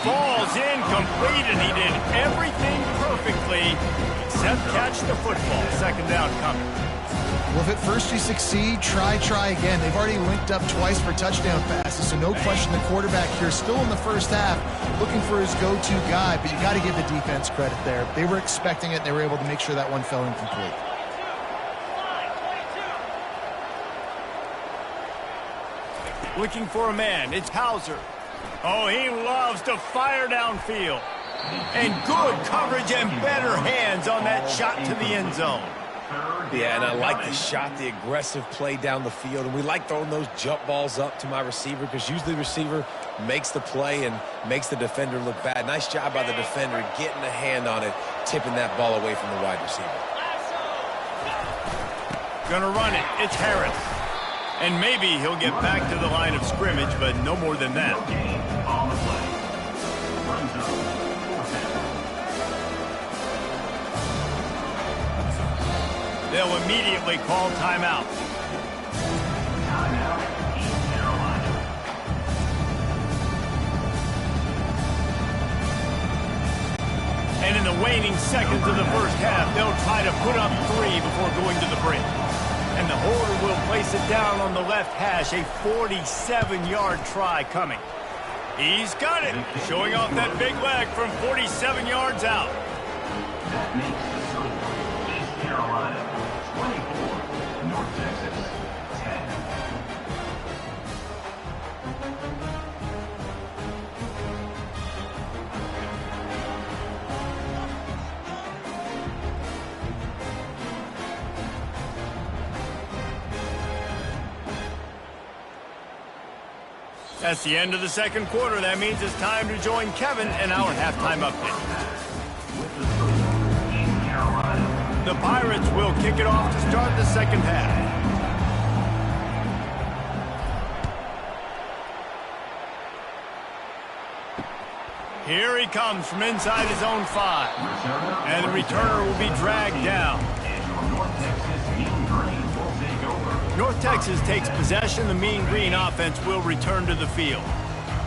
Falls incomplete, and he did everything perfectly except catch the football. Second down coming. Well, if at first you succeed, try again. They've already linked up twice for touchdown passes, so no question the quarterback here still in the first half looking for his go-to guy, but you got to give the defense credit there. They were expecting it, and they were able to make sure that one fell incomplete. Looking for a man. It's Hauser. Oh, he loves to fire downfield. And good coverage and better hands on that shot to the end zone. Yeah, and I like the shot, the aggressive play down the field. And we like throwing those jump balls up to my receiver because usually the receiver makes the play and makes the defender look bad. Nice job by the defender getting a hand on it, tipping that ball away from the wide receiver. Gonna run it. It's Harris. And maybe he'll get back to the line of scrimmage, but no more than that. They'll immediately call timeout. And in the waning seconds of the first half, they'll try to put up 3 before going to the break. And the holder will place it down on the left hash, a 47-yard try coming. He's got it, showing off that big leg from 47 yards out. That makes the score East Carolina 24, North Texas 10. That's the end of the second quarter. That means it's time to join Kevin in our halftime update. The Pirates will kick it off to start the second half. Here he comes from inside his own 5. And the returner will be dragged down. North Texas takes possession. The Mean Green offense will return to the field.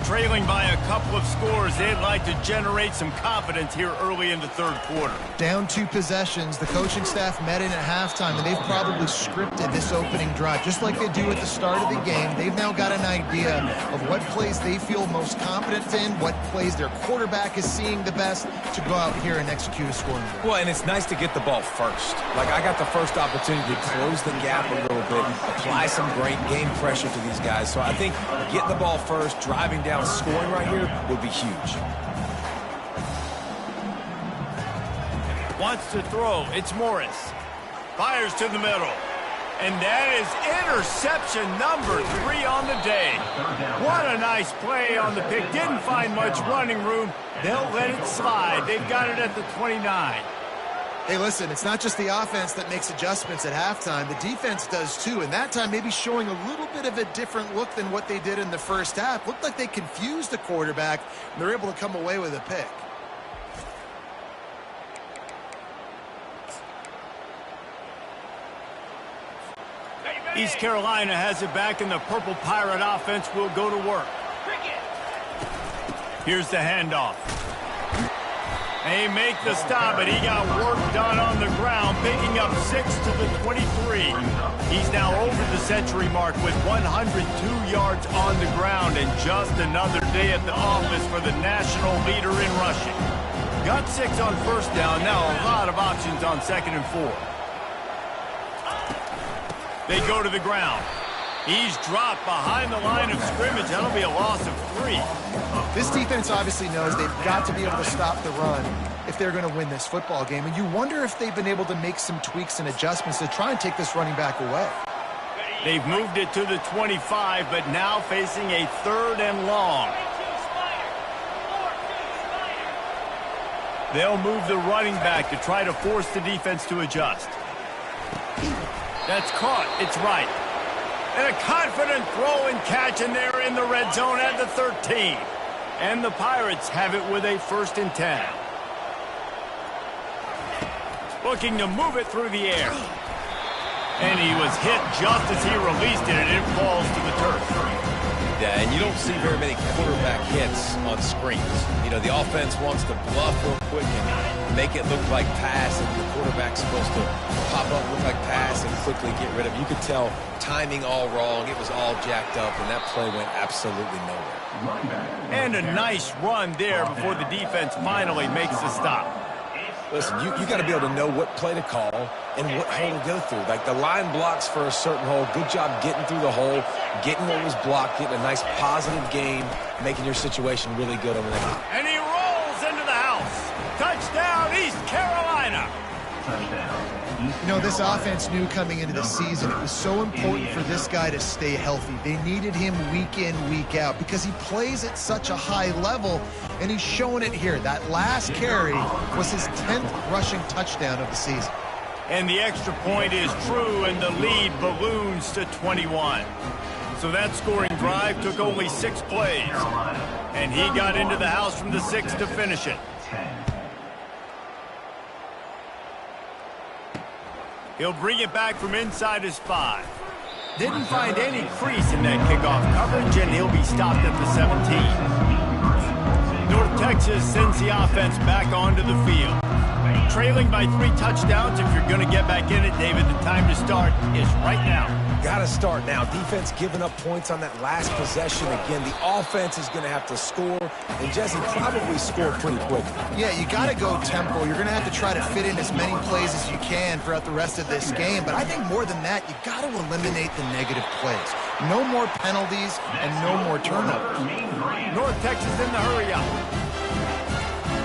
Trailing by a couple of scores, they'd like to generate some confidence here early in the third quarter. Down 2 possessions. The coaching staff met in at halftime, and they've probably scripted this opening drive. Just like they do at the start of the game, they've now got an idea of what plays they feel most confident in, what plays their quarterback is seeing the best to go out here and execute a scoring drive. Well, and it's nice to get the ball first. Like, I got the first opportunity to close the gap a little bit, apply some great game pressure to these guys. So I think getting the ball first, driving down, scoring right here would be huge. Wants to throw. It's Morris. Fires to the middle. And that is interception number 3 on the day. What a nice play on the pick. Didn't find much running room. They'll let it slide. They've got it at the 29. Hey, listen, it's not just the offense that makes adjustments at halftime. The defense does too, and that time maybe showing a little bit of a different look than what they did in the first half. Looked like they confused the quarterback, and they're able to come away with a pick. East Carolina has it back, and the Purple Pirate offense will go to work. Here's the handoff. They make the stop, but he got work done on the ground, picking up 6 to the 23. He's now over the century mark with 102 yards on the ground, and just another day at the office for the national leader in rushing. Got 6 on first down, now a lot of options on 2nd and 4. They go to the ground. He's dropped behind the line of scrimmage. That'll be a loss of 3. This defense obviously knows they've got to be able to stop the run. if they're going to win this football game. And you wonder if they've been able to make some tweaks and adjustments to try and take this running back away. They've moved it to the 25, but now facing a 3rd and long. They'll move the running back to try to force the defense to adjust. That's caught. It's right. And a confident throw and catch, and they're in the red zone at the 13. And the Pirates have it with a 1st and 10. Looking to move it through the air. And he was hit just as he released it, and it falls to the turf. Yeah, and you don't see very many quarterback hits on screens. You know, the offense wants to bluff real quick and make it look like pass, and the quarterback's supposed to pop up, look like pass, and quickly get rid of it. You could tell timing all wrong. It was all jacked up, and that play went absolutely nowhere. And a nice run there before the defense finally makes the stop. Listen, you got to be able to know what play to call and what hole to go through. Like the line blocks for a certain hole. Good job getting through the hole, getting what was blocked, getting a nice positive game, making your situation really good over there. And he rolls into the house. Touchdown, East Carolina. You know, this offense knew coming into the season it was so important for this guy to stay healthy. They needed him week in, week out because he plays at such a high level, and he's showing it here. That last carry was his 10th rushing touchdown of the season. And the extra point is true, and the lead balloons to 21. So that scoring drive took only 6 plays. And he got into the house from the 6 to finish it. He'll bring it back from inside his 5. Didn't find any crease in that kickoff coverage, and he'll be stopped at the 17. North Texas sends the offense back onto the field. Trailing by 3 touchdowns. If you're going to get back in it, David, the time to start is right now. Got to start now. Defense giving up points on that last possession. Again, the offense is going to have to score, and Jesse probably score pretty quick. Yeah, you got to go tempo. You're going to have to try to fit in as many plays as you can throughout the rest of this game. But I think more than that, you got to eliminate the negative plays. No more penalties and no more turnovers. North Texas in the hurry up.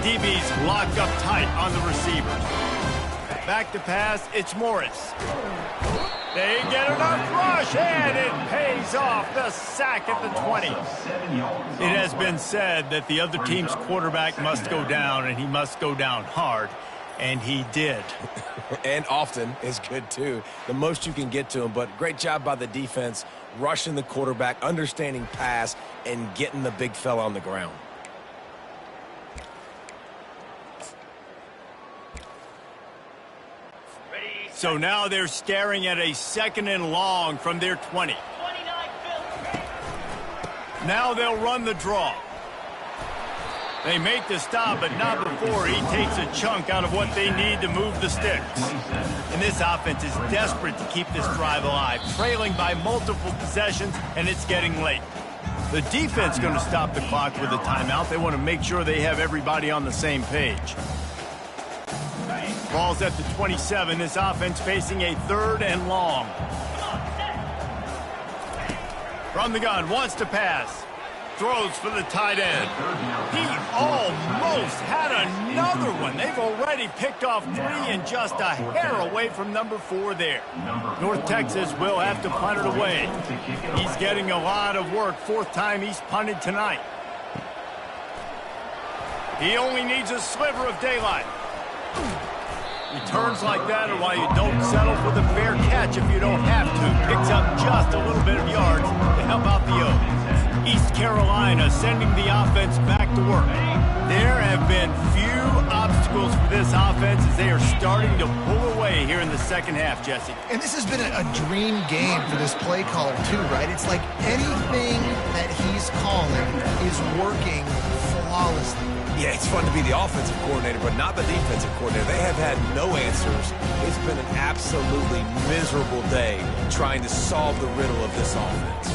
DB's locked up tight on the receivers. Back to pass, it's Morris. They get enough rush, and it pays off the sack at the 20. It has been said that the other team's quarterback must go down, and he must go down hard, and he did. And often is good, too. The most you can get to him, but great job by the defense, rushing the quarterback, understanding pass, and getting the big fella on the ground. So now they're staring at a 2nd and long from their 20. Now they'll run the draw. They make the stop, but not before he takes a chunk out of what they need to move the sticks. And this offense is desperate to keep this drive alive, trailing by multiple possessions, and it's getting late. The defense going to stop the clock with a timeout. They want to make sure they have everybody on the same page. Ball's at the 27. This offense facing a 3rd and long. From the gun, wants to pass. Throws for the tight end. He almost had another one. They've already picked off 3 and just a hair away from number 4 there. North Texas will have to punt it away. He's getting a lot of work. 4th time he's punted tonight. He only needs a sliver of daylight. Returns like that are why you don't settle for the fair catch if you don't have to. Picks up just a little bit of yards to help out the Oaks. East Carolina sending the offense back to work. There have been few obstacles for this offense as they are starting to pull away here in the 2nd half, Jesse. And this has been a dream game for this play caller, too, right? It's like anything that he's calling is working flawlessly. Yeah, it's fun to be the offensive coordinator, but not the defensive coordinator. They have had no answers. It's been an absolutely miserable day trying to solve the riddle of this offense.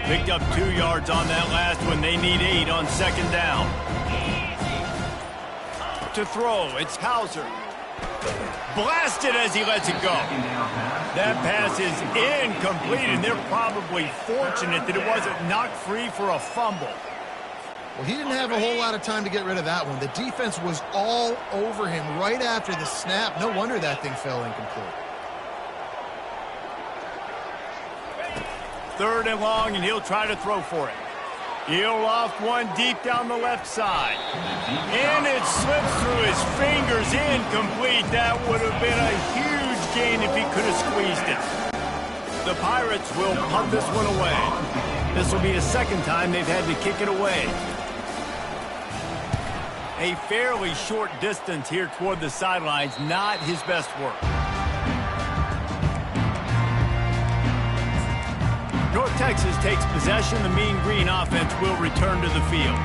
Picked up 2 yards on that last one. They need 8 on 2nd down. To throw, it's Hauser. Blasted as he lets it go. That pass is incomplete, and they're probably fortunate that it wasn't knocked free for a fumble. Well, he didn't have a whole lot of time to get rid of that one. The defense was all over him right after the snap. No wonder that thing fell incomplete. 3rd and long, and he'll try to throw for it. He'll loft one deep down the left side. And it slips through his fingers, incomplete. That would have been a huge gain if he could have squeezed it. The Pirates will punt this one away. This will be the 2nd time they've had to kick it away. A fairly short distance here toward the sidelines, not his best work. North Texas takes possession. The Mean Green offense will return to the field.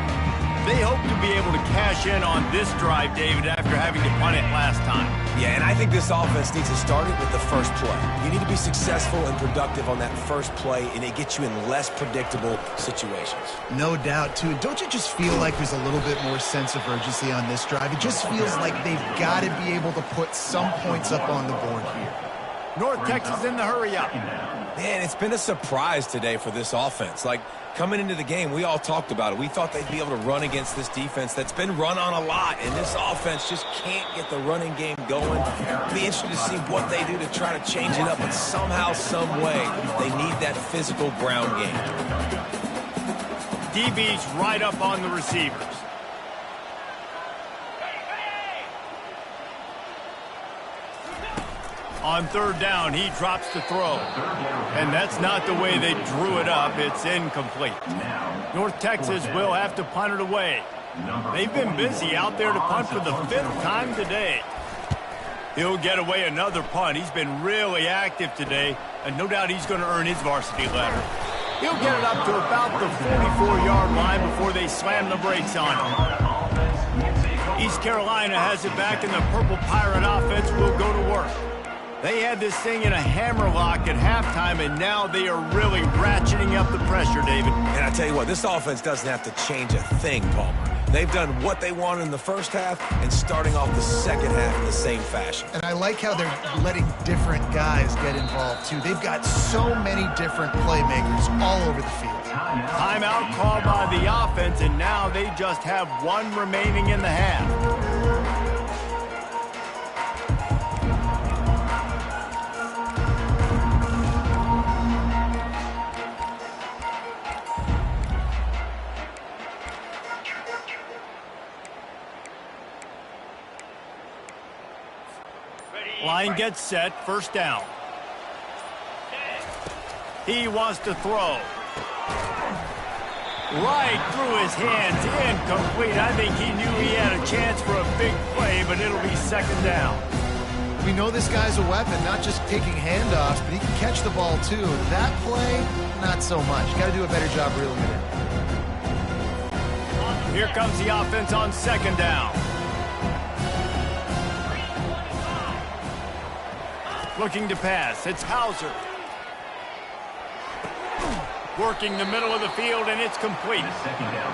They hope to be able to cash in on this drive, David, after having to punt it last time. Yeah, and I think this offense needs to start it with the first play. You need to be successful and productive on that first play, and it gets you in less predictable situations. No doubt, too. Don't you just feel like there's a little bit more sense of urgency on this drive? It just feels like they've got to be able to put some points up on the board here. North Texas in the hurry-up. Man, it's been a surprise today for this offense. Like, coming into the game, we all talked about it. We thought they'd be able to run against this defense that's been run on a lot, and this offense just can't get the running game going. It'll be interesting to see what they do to try to change it up, but somehow, some way, they need that physical ground game. DB's right up on the receivers. On 3rd down, he drops the throw. And that's not the way they drew it up. It's incomplete. North Texas will have to punt it away. They've been busy out there to punt for the 5th time today. He'll get away another punt. He's been really active today, and no doubt he's going to earn his varsity letter. He'll get it up to about the 44-yard line before they slam the brakes on him. East Carolina has it back, and the Purple Pirate offense will go to work. They had this thing in a hammerlock at halftime, and now they are really ratcheting up the pressure, David. And I tell you what, this offense doesn't have to change a thing, Palmer. They've done what they wanted in the first half and starting off the second half in the same fashion. And I like how they're letting different guys get involved, too. They've got so many different playmakers all over the field. Timeout called by the offense, and now they just have one remaining in the half. Line gets set, 1st down. He wants to throw. Right through his hands, incomplete. I think he knew he had a chance for a big play, but it'll be 2nd down. We know this guy's a weapon, not just taking handoffs, but he can catch the ball, too. That play, not so much. Got to do a better job reeling it in. Here comes the offense on 2nd down. Looking to pass. It's Hauser. Working the middle of the field, and it's complete.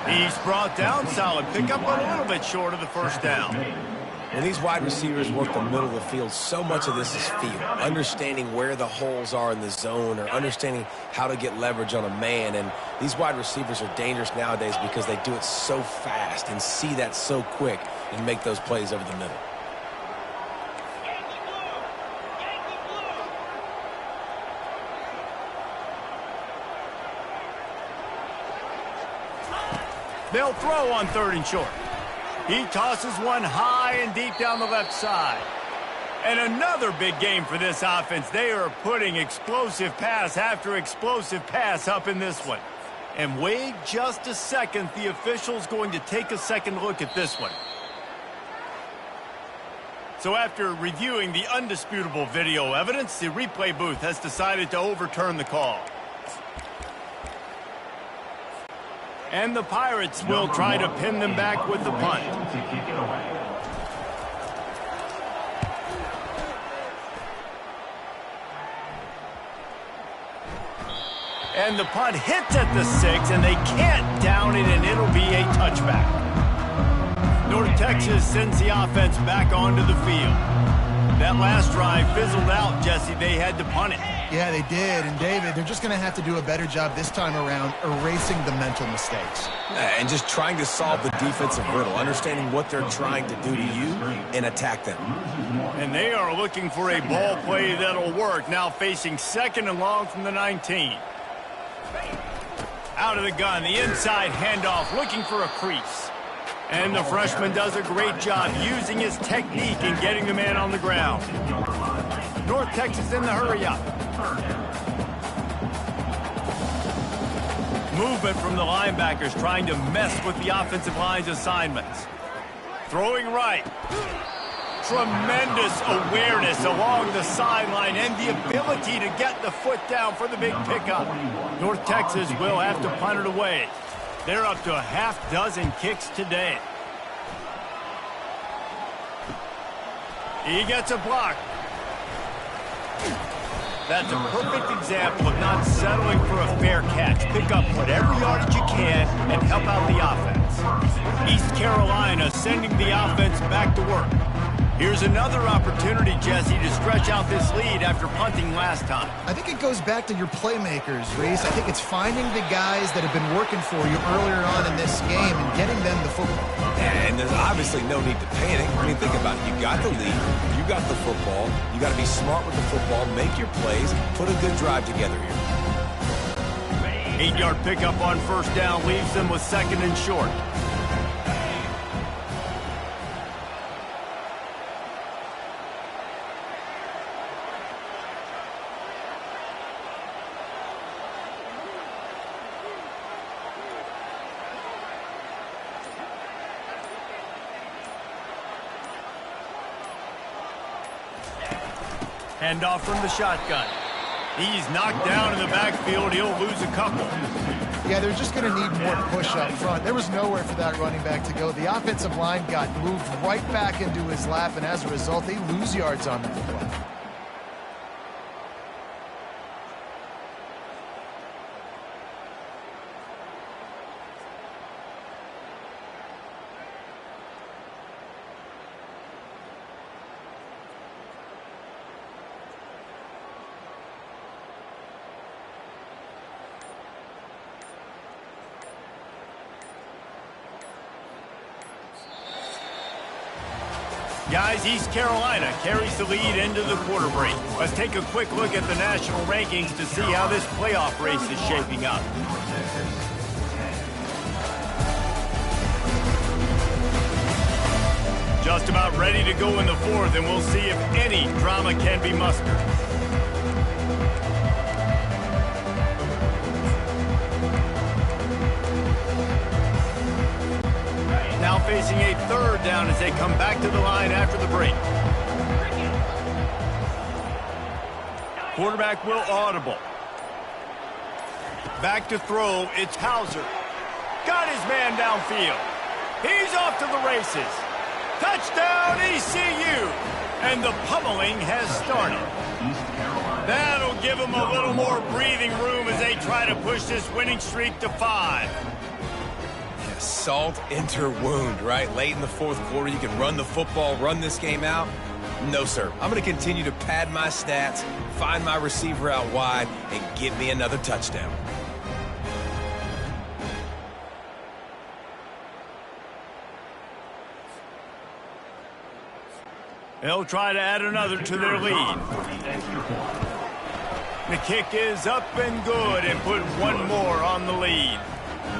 He's brought down. Solid pickup, but a little bit short of the 1st down. When these wide receivers work the middle of the field, so much of this is feel. Understanding where the holes are in the zone or understanding how to get leverage on a man. And these wide receivers are dangerous nowadays because they do it so fast and see that so quick and make those plays over the middle. They'll throw on 3rd and short. He tosses one high and deep down the left side. And another big game for this offense. They are putting explosive pass after explosive pass up in this one. And wait just a second. The official's going to take a second look at this one. So after reviewing the undisputable video evidence, the replay booth has decided to overturn the call. And the Pirates will try to pin them back with the punt. And the punt hits at the 6, and they can't down it, and it'll be a touchback. North Texas sends the offense back onto the field. That last drive fizzled out, Jesse. They had to punt it. Yeah, they did. And, David, they're just going to have to do a better job this time around erasing the mental mistakes. And just trying to solve the defensive riddle, understanding what they're trying to do to you and attack them. And they are looking for a ball play that'll work, now facing 2nd and long from the 19. Out of the gun, the inside handoff, looking for a crease. And the freshman does a great job using his technique and getting the man on the ground. North Texas in the hurry-up. Movement from the linebackers trying to mess with the offensive line's assignments. Throwing right. Tremendous awareness along the sideline and the ability to get the foot down for the big pickup. North Texas will have to punt it away. They're up to a half-dozen kicks today. He gets a block. That's a perfect example of not settling for a fair catch. Pick up whatever yardage you can and help out the offense. East Carolina sending the offense back to work. Here's another opportunity, Jesse, to stretch out this lead after punting last time. I think it goes back to your playmakers, Reese. I think it's finding the guys that have been working for you earlier on in this game and getting them the football. And there's obviously no need to panic. I mean, think about it. You got the lead. You got the football. You got to be smart with the football, make your plays, put a good drive together here. 8-yard pickup on 1st down leaves them with 2nd and short. Handoff from the shotgun. He's knocked down in the backfield. He'll lose a couple. Yeah, they're just going to need more push up front. There was nowhere for that running back to go. The offensive line got moved right back into his lap, and as a result, they lose yards on that play. Guys, East Carolina carries the lead into the quarter break. Let's take a quick look at the national rankings to see how this playoff race is shaping up. Just about ready to go in the 4th, and we'll see if any drama can be mustered. Now facing a 3rd down as they come back to the line after the break. Quarterback will audible. Back to throw, it's Hauser. Got his man downfield. He's off to the races. Touchdown ECU! And the pummeling has started. That'll give them a little more breathing room as they try to push this winning streak to 5. Salt enter wound, right? Late in the 4th quarter, you can run the football, run this game out. No, sir. I'm going to continue to pad my stats, find my receiver out wide, and get me another touchdown. They'll try to add another to their lead. The kick is up and good and put one more on the lead.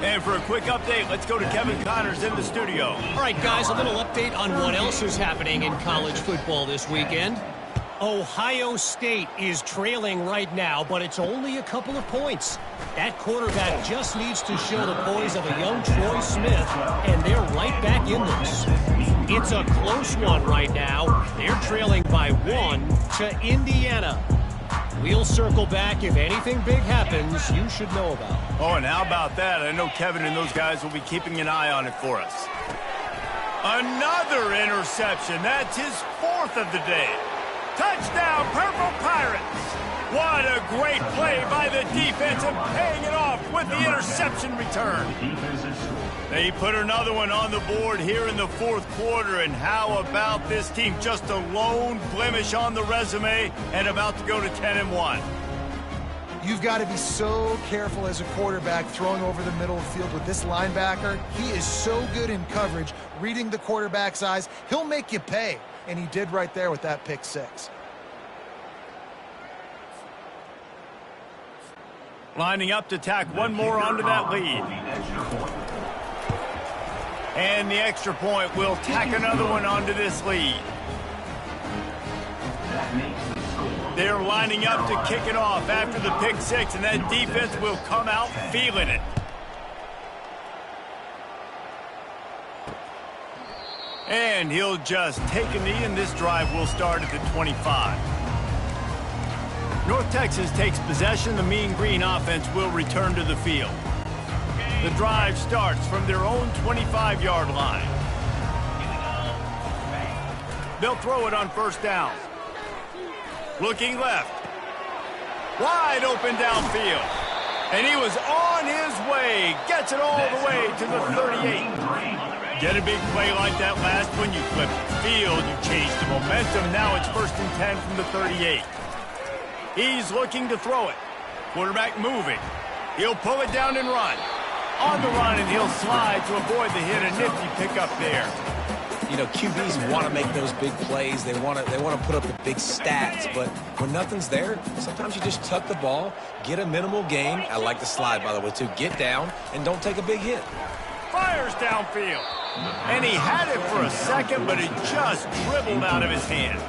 And for a quick update, let's go to Kevin Connors in the studio. All right, guys, a little update on what else is happening in college football this weekend. Ohio State is trailing right now, but it's only a couple of points. That quarterback just needs to show the poise of a young Troy Smith, and they're right back in this. It's a close one right now. They're trailing by 1 to Indiana. We'll circle back if anything big happens you should know about. Oh, and how about that? I know Kevin and those guys will be keeping an eye on it for us. Another interception. That's his 4th of the day. Touchdown, Purple Pirates! What a great play by the defense and paying it off with the interception return. They put another one on the board here in the fourth quarter, and how about this team? Just a lone blemish on the resume and about to go to 10-1. You've got to be so careful as a quarterback throwing over the middle of the field with this linebacker. He is so good in coverage, reading the quarterback's eyes. He'll make you pay, and he did right there with that pick six. Lining up to tack one more onto that lead. And the extra point will tack another one onto this lead. They're lining up to kick it off after the pick six, and that defense will come out feeling it. And he'll just take a knee, and this drive will start at the 25. North Texas takes possession. The Mean Green offense will return to the field. The drive starts from their own 25-yard line. They'll throw it on first down. Looking left. Wide open downfield. And he was on his way. Gets it all the way to the 38. Get a big play like that last one. You flip the field. You change the momentum. Now it's 1st and 10 from the 38. He's looking to throw it. Quarterback moving. He'll pull it down and run. On the run, and he'll slide to avoid the hit. A nifty pickup there. You know, QBs want to make those big plays. They want to put up the big stats. But when nothing's there, sometimes you just tuck the ball, get a minimal gain. I like the slide, by the way, too. Get down and don't take a big hit. Fires downfield. And he had it for a second, but it just dribbled out of his hands.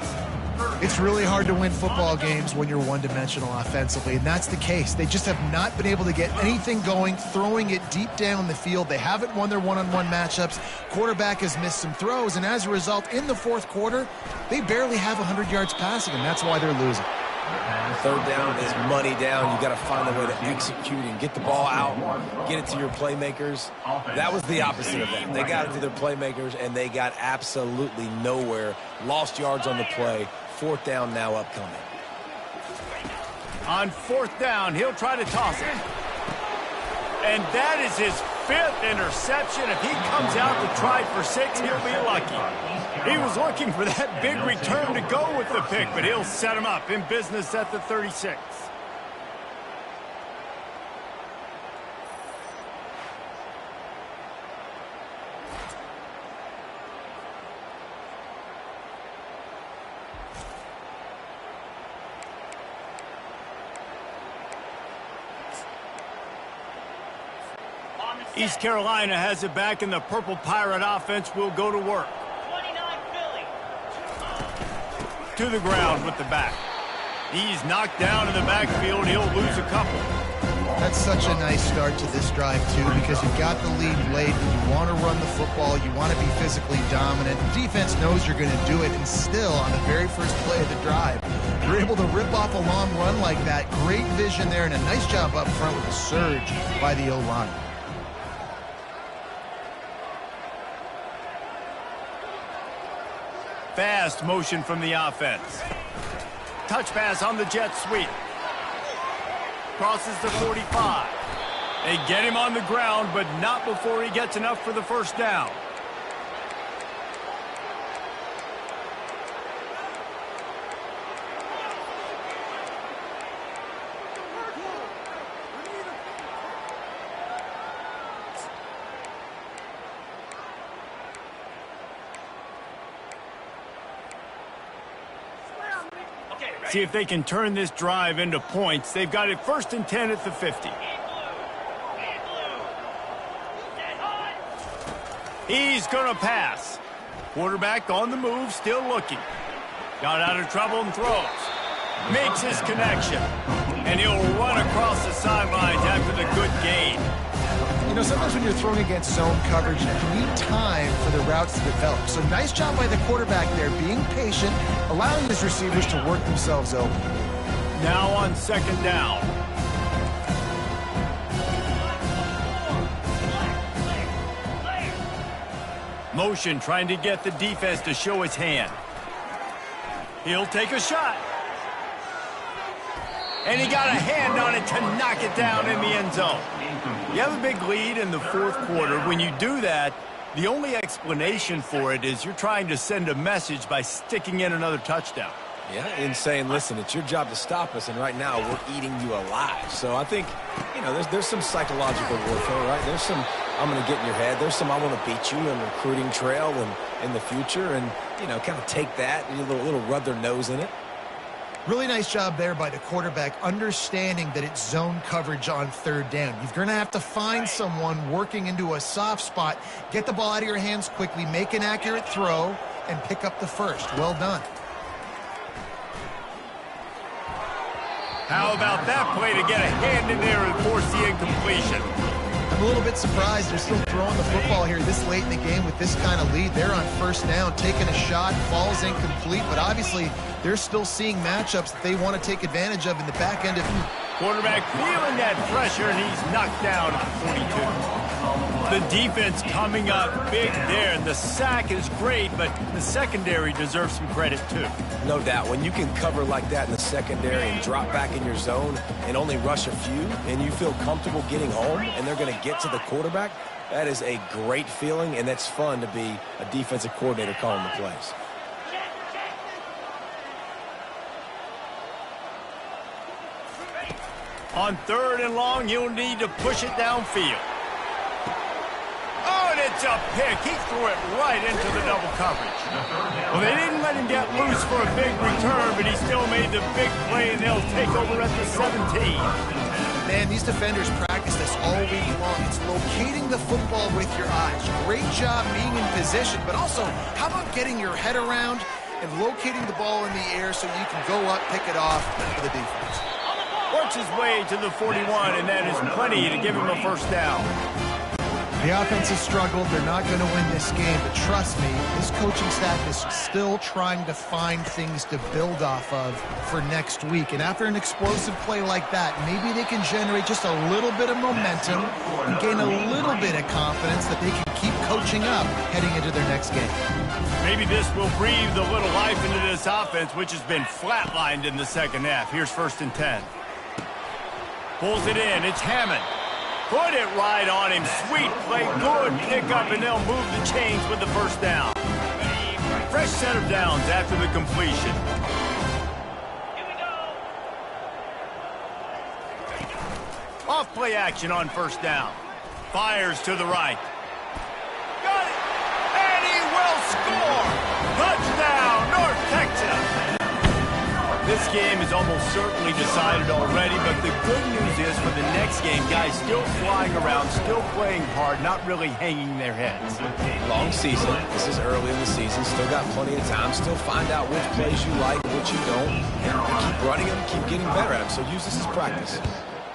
It's really hard to win football games when you're one-dimensional offensively, and that's the case. They just have not been able to get anything going, throwing it deep down the field. They haven't won their one-on-one matchups. Quarterback has missed some throws, and as a result, in the fourth quarter, they barely have 100 yards passing, and that's why they're losing. Third down is money down. You got to find a way to execute and get the ball out, get it to your playmakers. That was the opposite of that. They got it to their playmakers, and they got absolutely nowhere. Lost yards on the play. Fourth down now upcoming. On fourth down, he'll try to toss it. And that is his 5th interception. If he comes out to try for 6, he'll be lucky. He was looking for that big return to go with the pick, but he'll set him up in business at the 36. East Carolina has it back, and the Purple Pirate offense will go to work. 29 Philly. To the ground with the back. He's knocked down in the backfield. He'll lose a couple. That's such a nice start to this drive, too, because you've got the lead late. You want to run the football. You want to be physically dominant. The defense knows you're going to do it, and still, on the very first play of the drive, you're able to rip off a long run like that. Great vision there, and a nice job up front with a surge by the O-line. Fast motion from the offense. Touch pass on the jet sweep. Crosses the 45. They get him on the ground, but not before he gets enough for the first down. See if they can turn this drive into points. They've got it 1st and 10 at the 50. He's going to pass. Quarterback on the move, still looking. Got out of trouble and throws. Makes his connection. And he'll run across the sidelines after the good gain. You know, sometimes when you're throwing against zone coverage, you need time for the routes to develop. So nice job by the quarterback there, being patient, allowing his receivers to work themselves open. Now on 2nd down. Motion trying to get the defense to show his hand. He'll take a shot. And he got a hand on it to knock it down in the end zone. You have a big lead in the fourth quarter. When you do that, the only explanation for it is you're trying to send a message by sticking in another touchdown. Yeah, and saying, listen, it's your job to stop us, and right now we're eating you alive. So I think, you know, there's some psychological warfare, right? There's some, I'm going to get in your head. There's some, I want to beat you in recruiting trail and in the future, and, you know, kind of take that and a little rub their nose in it. Really nice job there by the quarterback, understanding that it's zone coverage on third down. You're going to have to find someone working into a soft spot, get the ball out of your hands quickly, make an accurate throw, and pick up the first. Well done. How about that play to get a hand in there and force the incompletion? I'm a little bit surprised they're still throwing the football here this late in the game with this kind of lead. They're on first down, taking a shot, falls incomplete, but obviously they're still seeing matchups that they want to take advantage of in the back end of the quarterback feeling that pressure, and he's knocked down at the 42. The defense coming up big there, and the sack is great, but the secondary deserves some credit too. No doubt. When you can cover like that in the secondary and drop back in your zone and only rush a few, and you feel comfortable getting home, and they're going to get to the quarterback, that is a great feeling, and that's fun to be a defensive coordinator calling the plays. On third and long, you'll need to push it downfield. Oh, and it's a pick. He threw it right into the double coverage. Well, they didn't let him get loose for a big return, but he still made the big play, and they'll take over at the 17. Man, these defenders practice this all week long. It's locating the football with your eyes. Great job being in position, but also, how about getting your head around and locating the ball in the air so you can go up, pick it off for the defense. Works his way to the 41, and that is plenty to give him a first down. The offense has struggled. They're not going to win this game, but trust me, this coaching staff is still trying to find things to build off of for next week. And after an explosive play like that, maybe they can generate just a little bit of momentum and gain a little bit of confidence that they can keep coaching up heading into their next game. Maybe this will breathe a little life into this offense, which has been flatlined in the second half. Here's 1st and 10. Pulls it in. It's Hammond. Put it right on him. Sweet play. Good pickup, and they'll move the chains with the first down. Fresh set of downs after the completion. Off play action on first down. Fires to the right. Got it. And he will score. Touchdown, North Texas. This game is almost certainly decided already, but the good news is for the next game, guys still flying around, still playing hard, not really hanging their heads. Long season. This is early in the season. Still got plenty of time. Still find out which plays you like, which you don't. And keep running them, keep getting better at them. So use this as practice.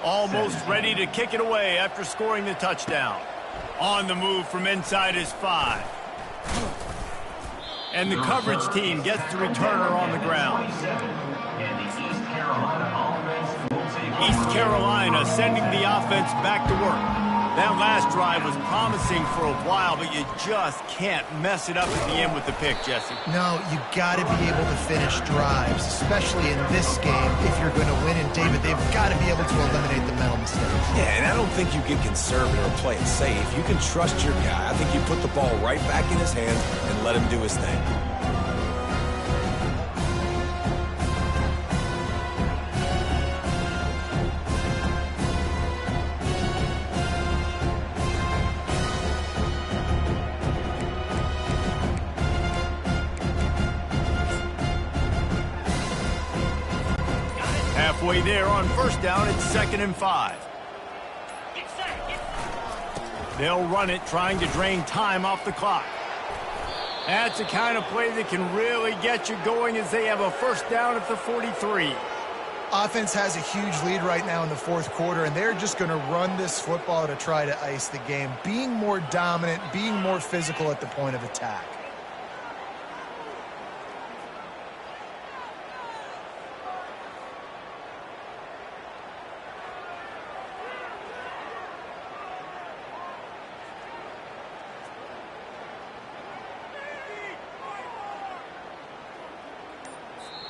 Almost ready to kick it away after scoring the touchdown. On the move from inside his 5. And the coverage team gets the returner on the ground. East Carolina sending the offense back to work. That last drive was promising for a while, but you just can't mess it up at the end with the pick, Jesse. No, you got to be able to finish drives, especially in this game if you're going to win. And, David, they've got to be able to eliminate the mental mistakes. Yeah, and I don't think you get conservative or play it safe. You can trust your guy. I think you put the ball right back in his hands and let him do his thing. Halfway there on first down, it's 2nd and 5. They'll run it, trying to drain time off the clock. That's the kind of play that can really get you going as they have a first down at the 43. Offense has a huge lead right now in the fourth quarter, and they're just going to run this football to try to ice the game, being more dominant, being more physical at the point of attack.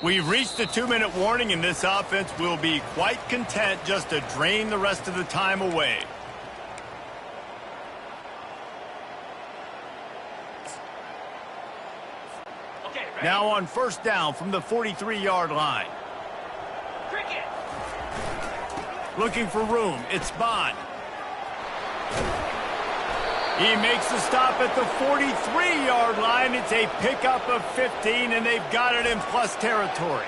We've reached the 2-minute warning, and this offense will be quite content just to drain the rest of the time away. Now on first down from the 43-yard line. Looking for room. It's Bond. He makes the stop at the 43-yard line. It's a pickup of 15, and they've got it in plus territory.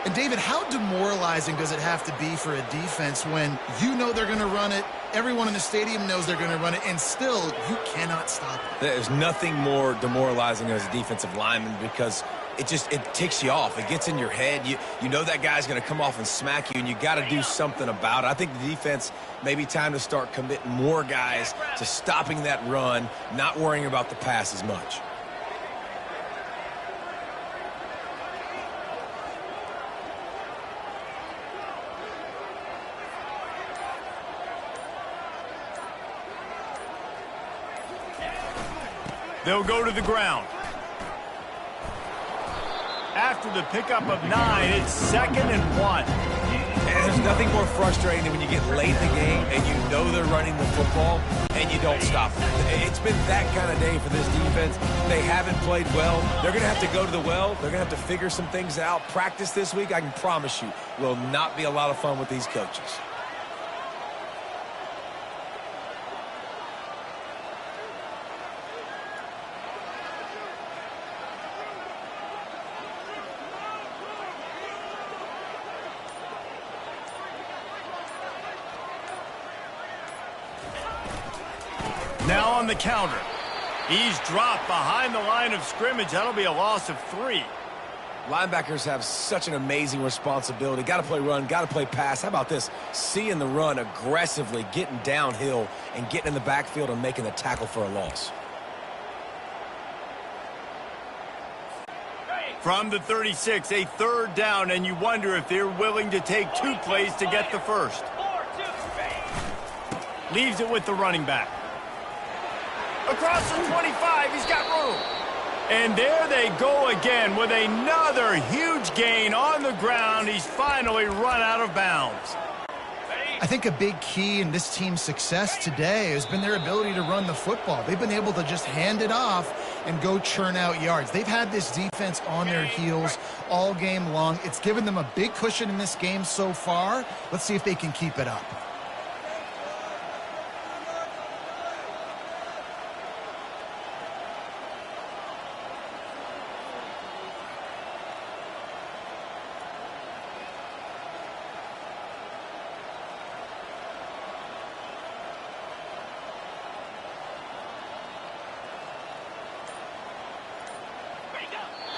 And, David, how demoralizing does it have to be for a defense when you know they're going to run it, everyone in the stadium knows they're going to run it, and still you cannot stop it? There's nothing more demoralizing as a defensive lineman because it ticks you off. It gets in your head. You know that guy's going to come off and smack you, and you got to do something about it. I think the defense may be time to start committing more guys to stopping that run, not worrying about the pass as much. They'll go to the ground. After the pickup of 9, it's 2nd and 1. And there's nothing more frustrating than when you get late in the game and you know they're running the football and you don't stop them. It's been that kind of day for this defense. They haven't played well. They're going to have to go to the well. They're going to have to figure some things out. Practice this week, I can promise you, will not be a lot of fun with these coaches. Now on the counter. He's dropped behind the line of scrimmage. That'll be a loss of 3. Linebackers have such an amazing responsibility. Got to play run, got to play pass. How about this? Seeing the run aggressively, getting downhill, and getting in the backfield and making the tackle for a loss. From the 36, a 3rd down, and you wonder if they're willing to take 2 plays to get the first. Leaves it with the running back. Across the 25, he's got room. And there they go again with another huge gain on the ground. He's finally run out of bounds. I think a big key in this team's success today has been their ability to run the football. They've been able to just hand it off and go churn out yards. They've had this defense on their heels all game long. It's given them a big cushion in this game so far. Let's see if they can keep it up.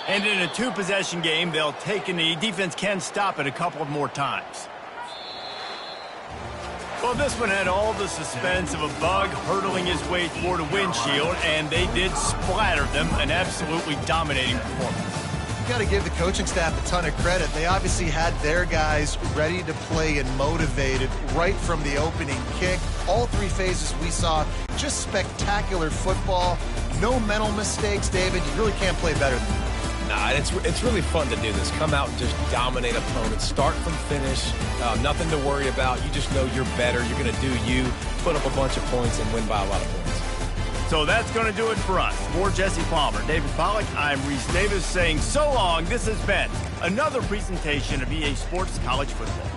And in a 2-possession game, they'll take a knee. Defense can stop it a couple of more times. Well, this one had all the suspense of a bug hurtling his way toward a windshield, and they did splatter them. An absolutely dominating performance. You got to give the coaching staff a ton of credit. They obviously had their guys ready to play and motivated right from the opening kick. All 3 phases we saw, just spectacular football. No mental mistakes, David. You really can't play better than that. Nah, it's really fun to do this. Come out and just dominate opponents. Start from finish. Nothing to worry about. You just know you're better. You're going to do you, put up a bunch of points, and win by a lot of points. So that's going to do it for us. For Jesse Palmer, David Pollack, I'm Reese Davis saying so long. This has been another presentation of EA Sports College Football.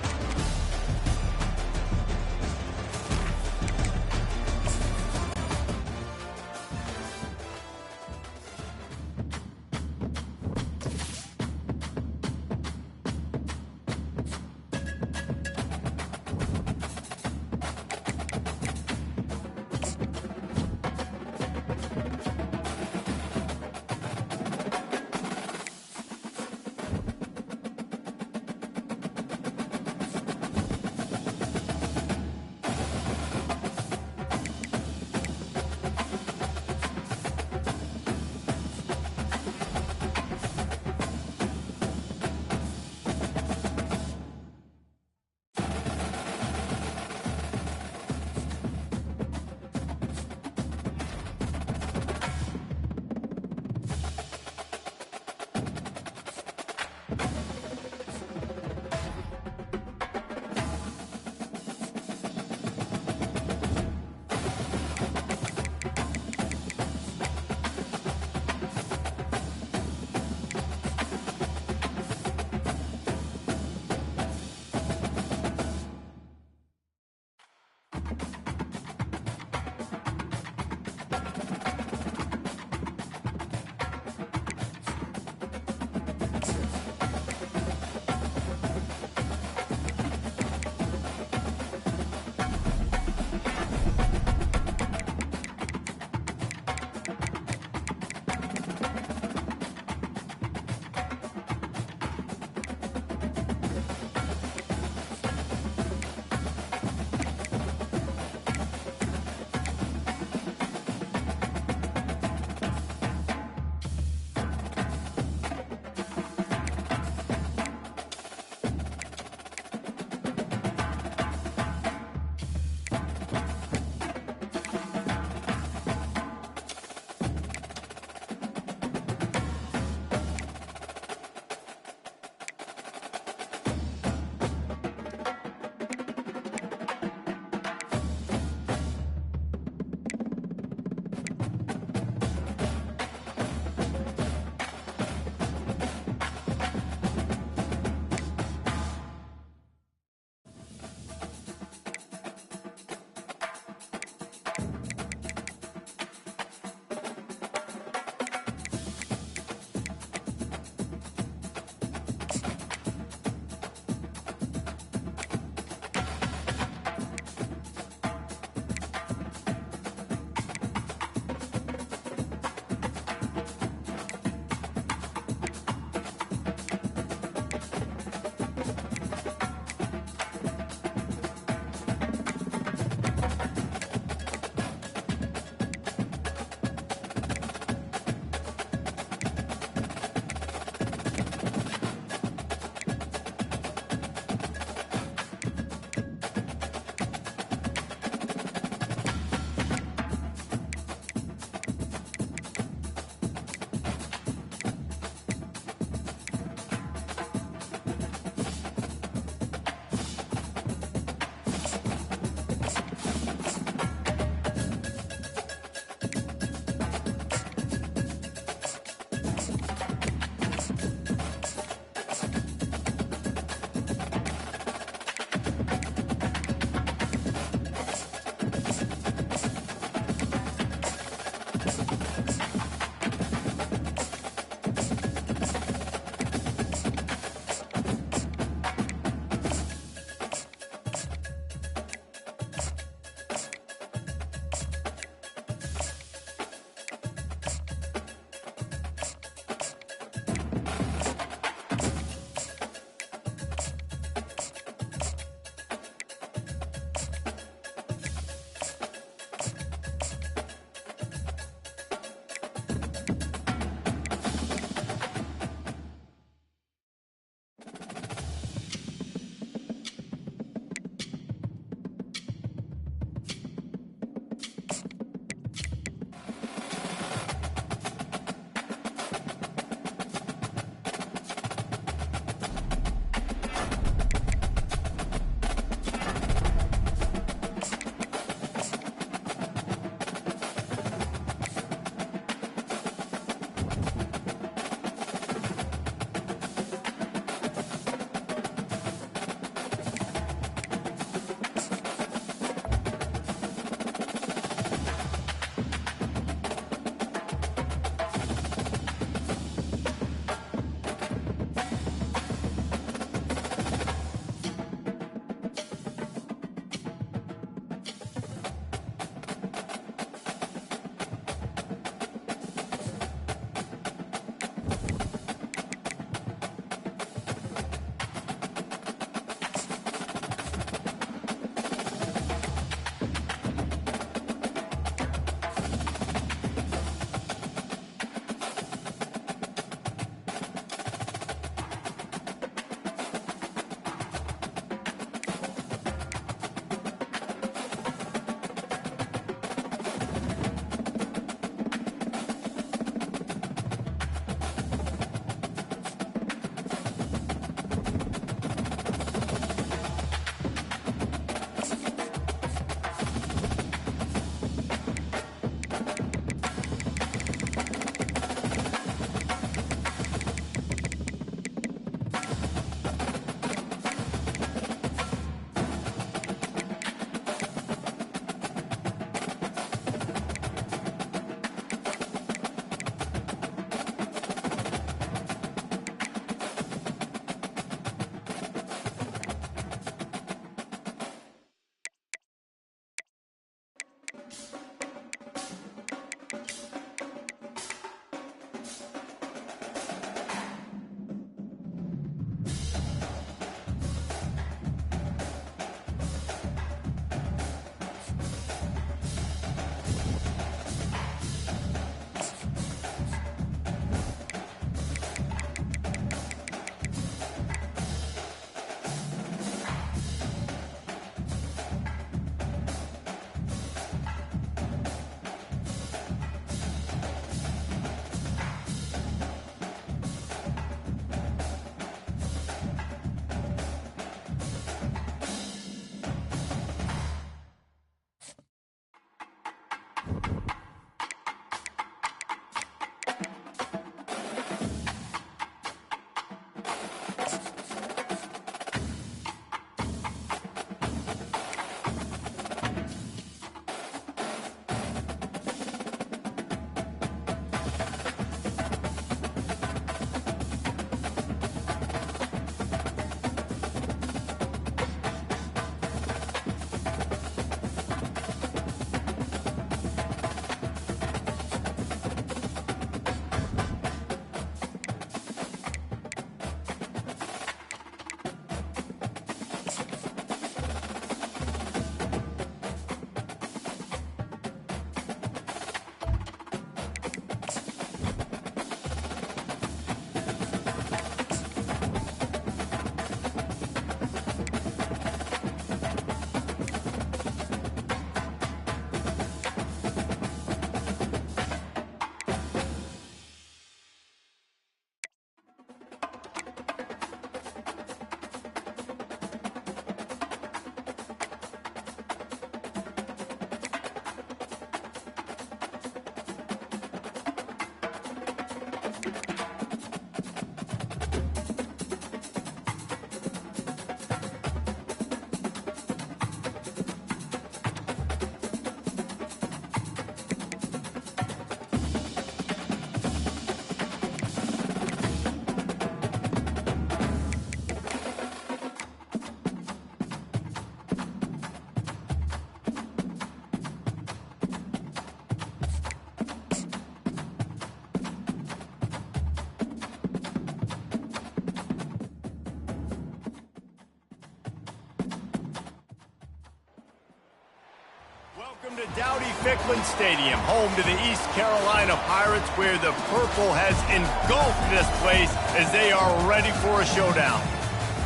Welcome to Dowdy-Ficklin Stadium, home to the East Carolina Pirates, where the purple has engulfed this place as they are ready for a showdown.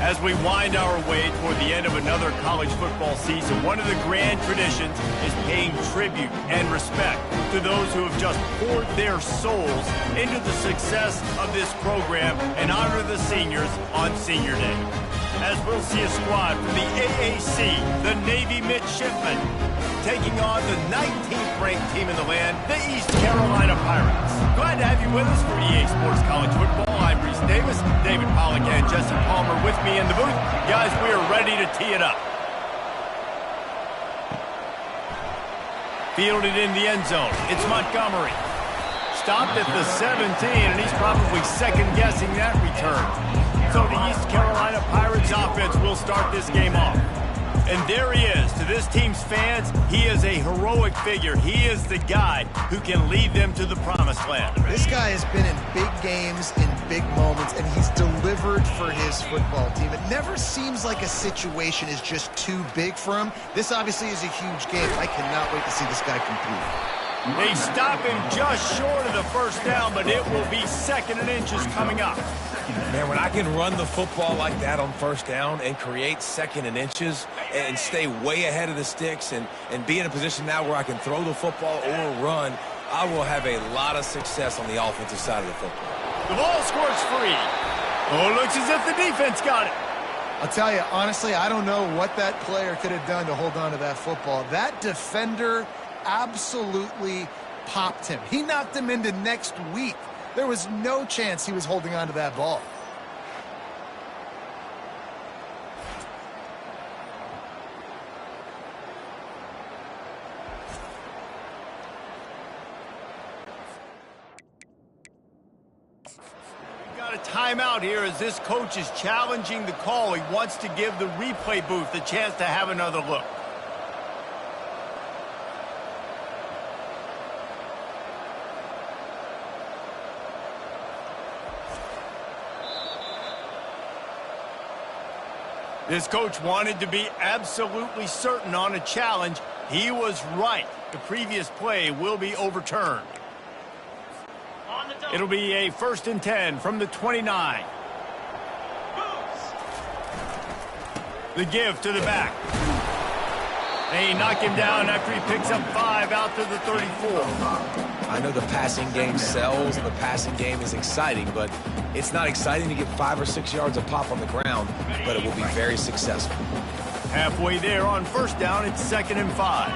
As we wind our way toward the end of another college football season, one of the grand traditions is paying tribute and respect to those who have just poured their souls into the success of this program and honor the seniors on Senior Day. As we'll see a squad from the AAC, the Navy Midshipmen, taking on the 19th ranked team in the land, the East Carolina Pirates. Glad to have you with us for EA Sports College Football. I'm Reese Davis, David Pollack and Jesse Palmer with me in the booth. Guys, we are ready to tee it up. Fielded in the end zone. It's Montgomery. Stopped at the 17, and he's probably second-guessing that return. So the East Carolina Pirates offense will start this game off. And there he is. To this team's fans, he is a heroic figure. He is the guy who can lead them to the promised land. This guy has been in big games, in big moments, and he's delivered for his football team. It never seems like a situation is just too big for him. This obviously is a huge game. I cannot wait to see this guy compete. They stop him just short of the first down, but it will be second and inches coming up. Man, when I can run the football like that on first down and create second and inches and stay way ahead of the sticks and be in a position now where I can throw the football or run, I will have a lot of success on the offensive side of the football. The ball squirts free. Oh, it looks as if the defense got it. I'll tell you, honestly, I don't know what that player could have done to hold on to that football. That defender absolutely popped him. He knocked him into next week. There was no chance he was holding on to that ball. We've got a timeout here as this coach is challenging the call. He wants to give the replay booth a chance to have another look. This coach wanted to be absolutely certain on a challenge. He was right. The previous play will be overturned. It'll be a 1st and 10 from the 29. The give to the back. They knock him down after he picks up 5 out to the 34. I know the passing game sells and the passing game is exciting, but it's not exciting to get 5 or 6 yards of pop on the ground, but it will be very successful. Halfway there on 1st down, it's 2nd and 5.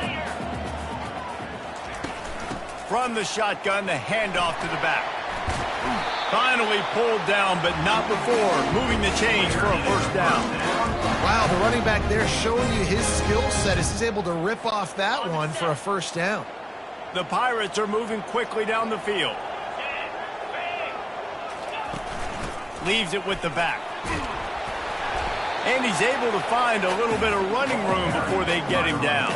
From the shotgun, the handoff to the back. Finally pulled down, but not before moving the chains for a 1st down. Wow, the running back there showing you his skill set as he's able to rip off that one for a 1st down. The Pirates are moving quickly down the field. Leaves it with the back. And he's able to find a little bit of running room before they get him down.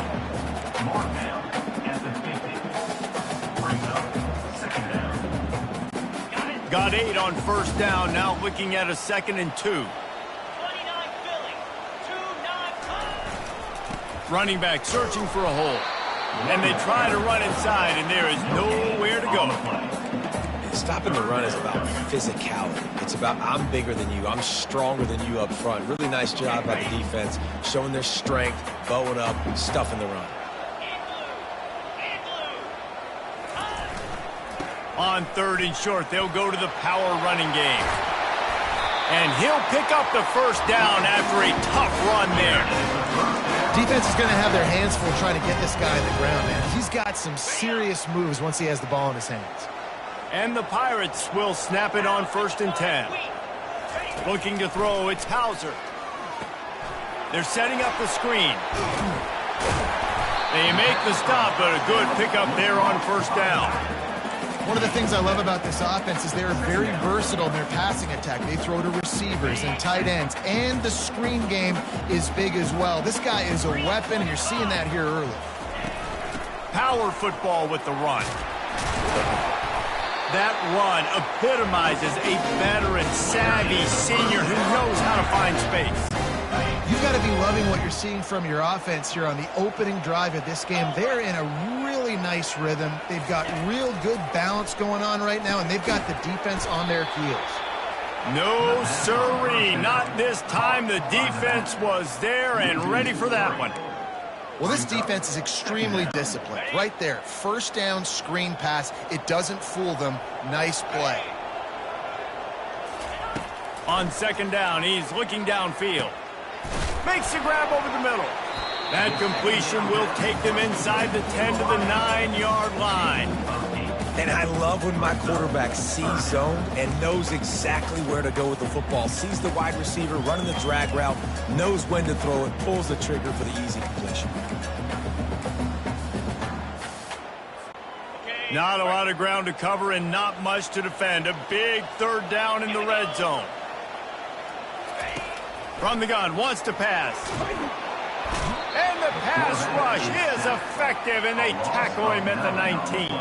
Got 8 on 1st down, now looking at a 2nd and 2. Running back searching for a hole. And they try to run inside, and there is nowhere to go. Stopping the run is about physicality. It's about I'm bigger than you, I'm stronger than you up front. Really nice job by the defense, showing their strength, bowing up, stuffing the run. On 3rd and short, they'll go to the power running game. And he'll pick up the 1st down after a tough run there. Defense is going to have their hands full trying to get this guy on the ground, man. He's got some serious moves once he has the ball in his hands. And the Pirates will snap it on 1st and 10. Looking to throw, it's Hauser. They're setting up the screen. They make the stop, but a good pickup there on 1st down. One of the things I love about this offense is they're very versatile in their passing attack. They throw to receivers and tight ends, and the screen game is big as well. This guy is a weapon, and you're seeing that here early. Power football with the run. That run epitomizes a veteran, savvy senior who knows how to find space. You've got to be loving what you're seeing from your offense here on the opening drive of this game. They're in a really nice rhythm. They've got real good balance going on right now, and they've got the defense on their heels. No siree, not this time. The defense was there and ready for that one. Well, this defense is extremely disciplined. Right there, 1st down screen pass. It doesn't fool them. Nice play. On 2nd down, he's looking downfield. Makes the grab over the middle. That completion will take them inside the 10 to the 9-yard line. And I love when my quarterback sees zone and knows exactly where to go with the football. Sees the wide receiver running the drag route, knows when to throw it, pulls the trigger for the easy completion. Not a lot of ground to cover and not much to defend. A big 3rd down in the red zone. From the gun, wants to pass. And the pass rush is effective, and they tackle him at the 19.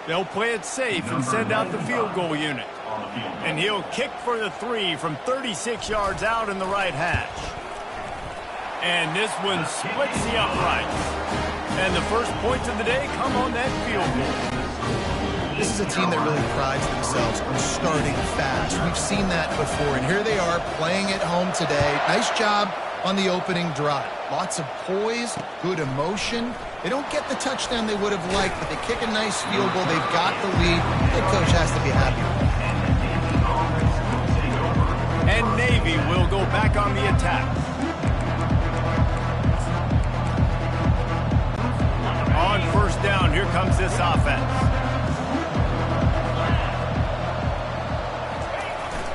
They'll play it safe and send out the field goal unit. And he'll kick for the 3 from 36 yards out in the right hash. And this one splits the uprights. And the first points of the day come on that field goal. This is a team that really prides themselves on starting fast. We've seen that before, and here they are playing at home today. Nice job on the opening drive. Lots of poise, good emotion. They don't get the touchdown they would have liked, but they kick a nice field goal. They've got the lead. The coach has to be happy. And Navy will go back on the attack. On 1st down, here comes this offense.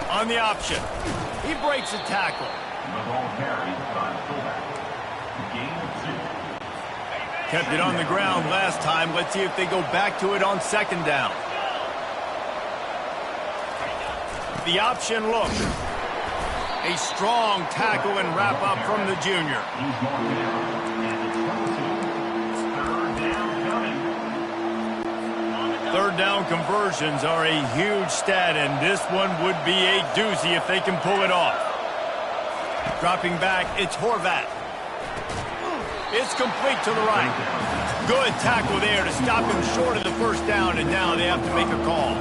On the option, he breaks a tackle. The ball carried by fullback. Game 2. Kept it on the ground last time. Let's see if they go back to it on 2nd down. The option look. A strong tackle and wrap up from the junior. He's marked down. Third down conversions are a huge stat, and this one would be a doozy if they can pull it off. Dropping back, it's Horvat. It's complete to the right. Good tackle there to stop him short of the first down, and now they have to make a call.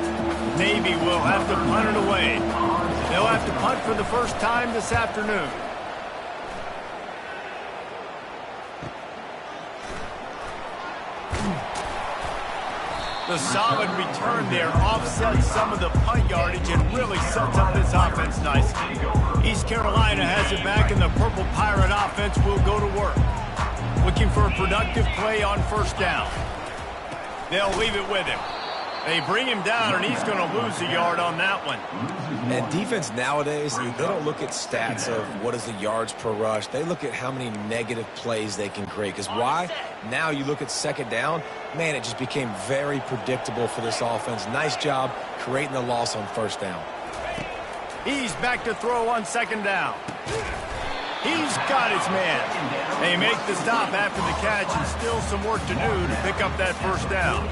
Navy will have to punt it away. They'll have to punt for the first time this afternoon. The solid return there offsets some of the punt yardage and really sets up this offense nicely. East Carolina has it back, and the Purple Pirate offense will go to work. Looking for a productive play on first down. They'll leave it with him. They bring him down, and he's going to lose a yard on that one. And defense nowadays, they don't look at stats of what is the yards per rush. They look at how many negative plays they can create. Because why? Now you look at second down, man, it just became very predictable for this offense. Nice job creating the loss on first down. He's back to throw on second down. He's got his man. They make the stop after the catch, and still some work to do to pick up that first down.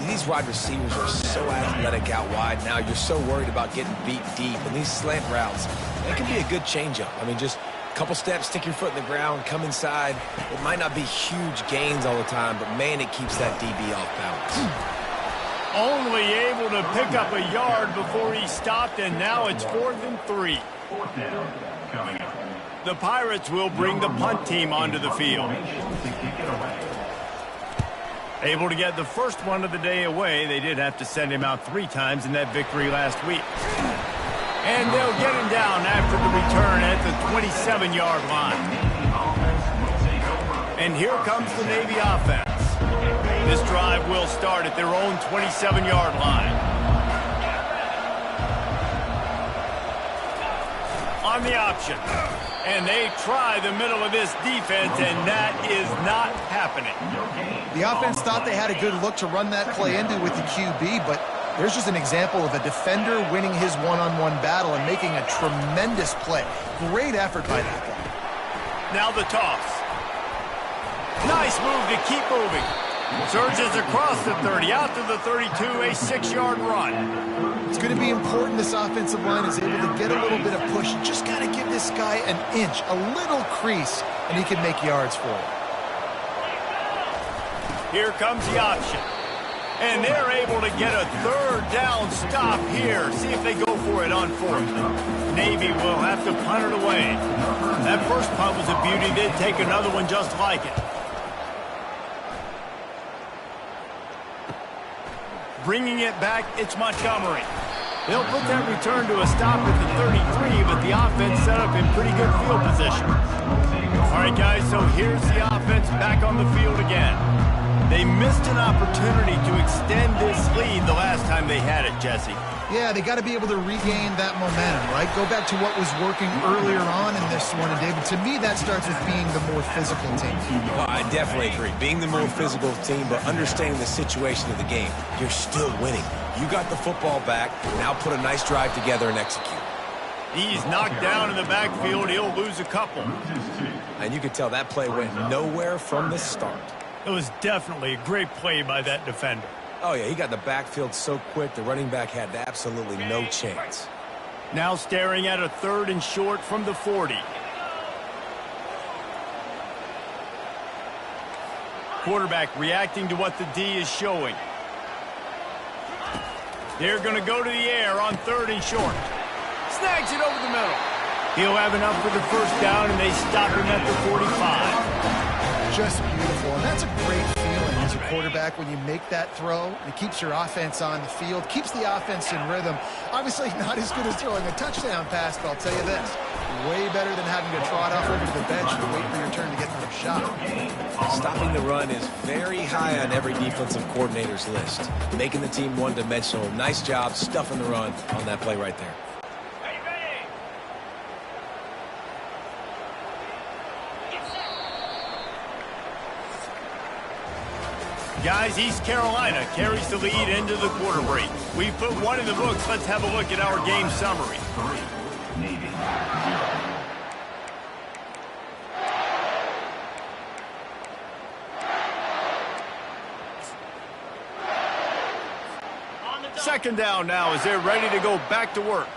These wide receivers are so athletic out wide now. You're so worried about getting beat deep. And these slant routes, that can be a good changeup. I mean, just a couple steps, stick your foot in the ground, come inside. It might not be huge gains all the time, but, man, it keeps that DB off balance. Only able to pick up a yard before he stopped, and now it's 4th and 3. Fourth down coming up. The Pirates will bring the punt team onto the field. Able to get the first one of the day away. They did have to send him out 3 times in that victory last week. And they'll get him down after the return at the 27-yard line. And here comes the Navy offense. This drive will start at their own 27-yard line. On the option. And they try the middle of this defense, and that is not happening. The offense thought they had a good look to run that play into with the QB, but there's just an example of a defender winning his one-on-one battle and making a tremendous play. Great effort by that guy. Now the toss. Nice move to keep moving. Surges across the 30, out to the 32, a 6-yard run. It's going to be important this offensive line is able to get a little bit of push. You just got to give this guy an inch, a little crease, and he can make yards for it. Here comes the option. And they're able to get a 3rd down stop here. See if they go for it on 4th. Navy will have to punt it away. That first punt was a beauty. They'd take another one just like it. Bringing it back, it's Montgomery. They'll put that return to a stop at the 33, but the offense set up in pretty good field position. All right, guys, so here's the offense back on the field again. They missed an opportunity to extend this lead the last time they had it, Jesse. Yeah, they got to be able to regain that momentum, right? Go back to what was working earlier on in this one, and David, to me, that starts with being the more physical team. Well, I definitely agree. Being the more physical team, but understanding the situation of the game. You're still winning. You got the football back. Now put a nice drive together and execute. He's knocked down in the backfield. He'll lose a couple. And you can tell that play went nowhere from the start. It was definitely a great play by that defender. Oh, yeah, he got in the backfield so quick, the running back had absolutely no chance. Now staring at a 3rd and short from the 40. Quarterback reacting to what the D is showing. They're going to go to the air on 3rd and short. Snags it over the middle. He'll have enough for the first down, and they stop him at the 45. Just beautiful, and that's a great feeling as a quarterback when you make that throw. It keeps your offense on the field, keeps the offense in rhythm. Obviously not as good as throwing a touchdown pass, but I'll tell you this, way better than having to trot off over to the bench and wait for your turn to get another shot. Stopping the run is very high on every defensive coordinator's list. Making the team one-dimensional. Nice job stuffing the run on that play right there. Guys, East Carolina carries the lead into the quarter break. We put one in the books. Let's have a look at our game summary. 3, Navy 0. 2nd down now as they're ready to go back to work.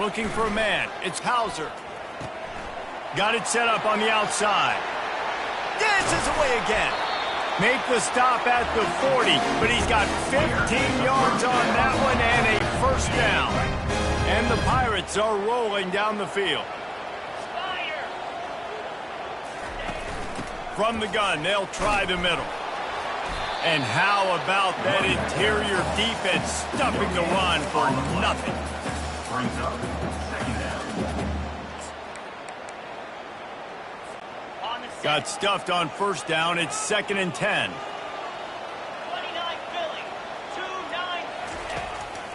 Looking for a man. It's Hauser. Got it set up on the outside. Dances away again. Make the stop at the 40, but he's got 15 yards on that one and a first down. And the Pirates are rolling down the field. From the gun, they'll try the middle. And how about that interior defense stuffing the run for nothing? Brings up second down. Got stuffed on first down. It's 2nd and 10. 29 Philly,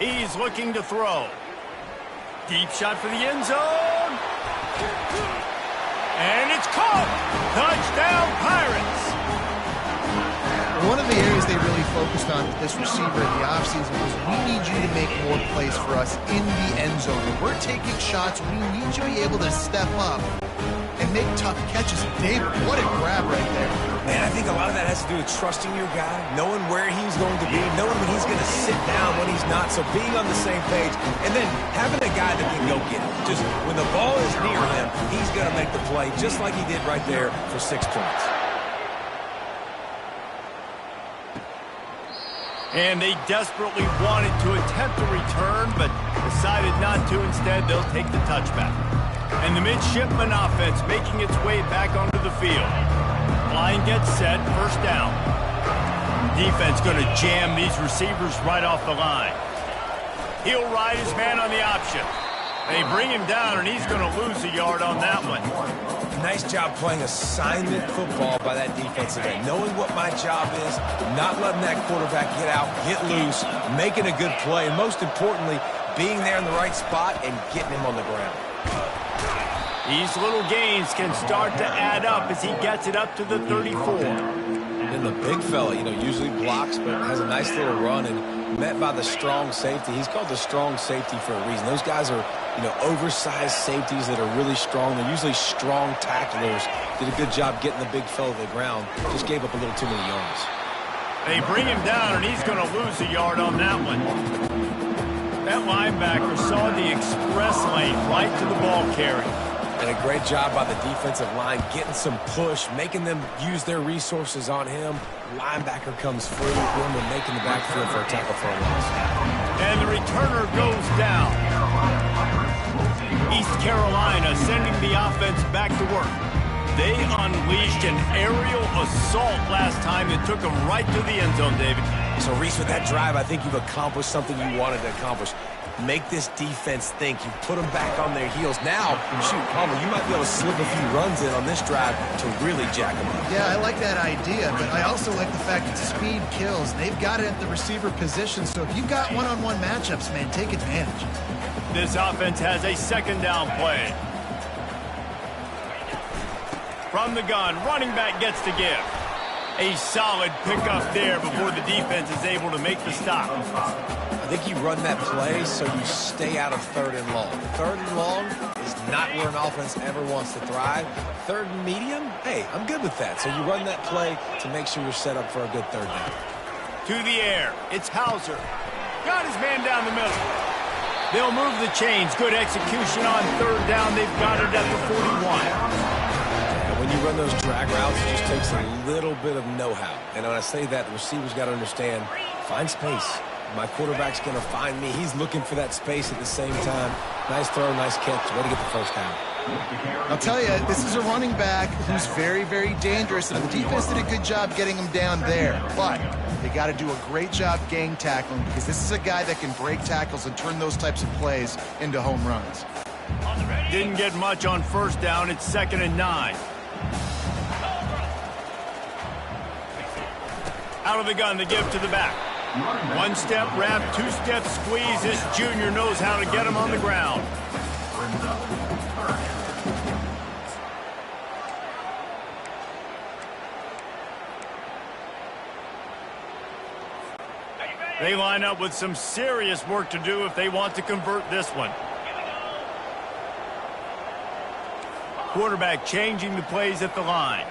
2-9. He's looking to throw. Deep shot for the end zone. And it's caught. Touchdown, Pirates. One of the areas they really focused on with this receiver in the offseason was we need you to make more plays for us in the end zone. When we're taking shots, we need you to be able to step up and make tough catches. David, what a grab right there. Man, I think a lot of that has to do with trusting your guy, knowing where he's going to be, knowing when he's going to sit down, when he's not, so being on the same page, and then having a guy that can go get it. Just when the ball is near him, he's going to make the play, just like he did right there for 6 points. And they desperately wanted to attempt a return, but decided not to. Instead, they'll take the touchback. And the midshipman offense making its way back onto the field. Line gets set, first down. Defense going to jam these receivers right off the line. He'll ride his man on the option. They bring him down, and he's going to lose a yard on that one. Nice job playing assignment football by that defensive end. Knowing what my job is, not letting that quarterback get out, get loose, making a good play, and most importantly, being there in the right spot and getting him on the ground. These little gains can start to add up as he gets it up to the 34. And the big fella, usually blocks, but has a nice little run and met by the strong safety. He's called the strong safety for a reason. Those guys are, oversized safeties that are really strong. They're usually strong tacklers. Did a good job getting the big fella to the ground. Just gave up a little too many yards. They bring him down, and he's going to lose a yard on that one. That linebacker saw the express lane right to the ball carrier. And a great job by the defensive line, getting some push, making them use their resources on him. Linebacker comes free, boom, and making the backfield for a tackle for a loss. And the returner goes down. East Carolina sending the offense back to work. They unleashed an aerial assault last time that took them right to the end zone, David. So, Reese, with that drive, I think you've accomplished something you wanted to accomplish. Make this defense think. You put them back on their heels. Now, shoot, Palmer, you might be able to slip a few runs in on this drive to really jack them up. Yeah, I like that idea, but I also like the fact that speed kills. They've got it at the receiver position, so if you've got one-on-one matchups, man, take advantage. This offense has a second down play. From the gun, running back gets to give. A solid pickup there before the defense is able to make the stop. I think you run that play so you stay out of 3rd and long. 3rd and long is not where an offense ever wants to thrive. 3rd and medium, hey, I'm good with that. So you run that play to make sure you're set up for a good 3rd down. To the air, it's Hauser. Got his man down the middle. They'll move the chains. Good execution on 3rd down. They've got it at the 41. When you run those drag routes, it just takes a little bit of know-how. And when I say that, the receiver's got to understand, find space. My quarterback's going to find me. He's looking for that space at the same time. Nice throw, nice catch. Way to get the first down. I'll tell you, this is a running back who's very, very dangerous, and the defense did a good job getting him down there. But they got to do a great job gang tackling because this is a guy that can break tackles and turn those types of plays into home runs. Didn't get much on first down. It's 2nd and 9. Out of the gun, the give to the back. One step wrap, 2-step squeeze. This junior knows how to get him on the ground. They line up with some serious work to do if they want to convert this one. Quarterback changing the plays at the line.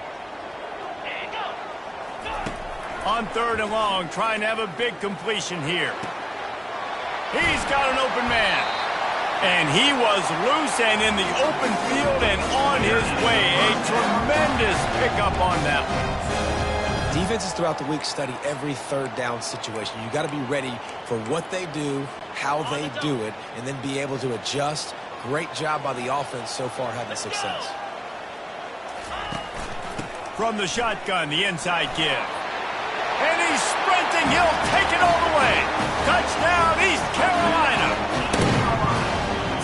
On 3rd and long, trying to have a big completion here. He's got an open man. And he was loose and in the open field and on his way. A tremendous pickup on that one. Defenses throughout the week study every third down situation. You got to be ready for what they do, how they do it, and then be able to adjust. Great job by the offense so far having success. From the shotgun, the inside give. And he's sprinting. He'll take it all the way. Touchdown, East Carolina.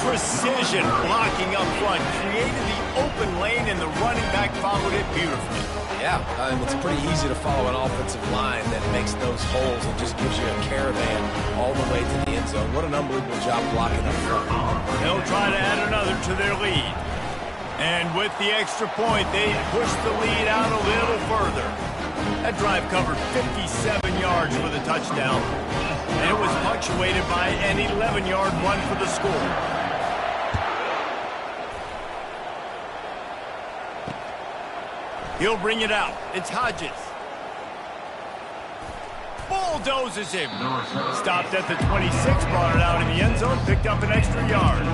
Precision blocking up front. Created the open lane, and the running back followed it beautifully. Yeah, it's pretty easy to follow an offensive line that makes those holes and just gives you a caravan all the way to the end zone. What an unbelievable job blocking up front. They'll try to add another to their lead. And with the extra point, they push the lead out a little further. That drive covered 57 yards for the touchdown. And it was punctuated by an 11-yard run for the score. He'll bring it out. It's Hodges. Bulldozes him. Stopped at the 26, brought it out in the end zone, picked up an extra yard.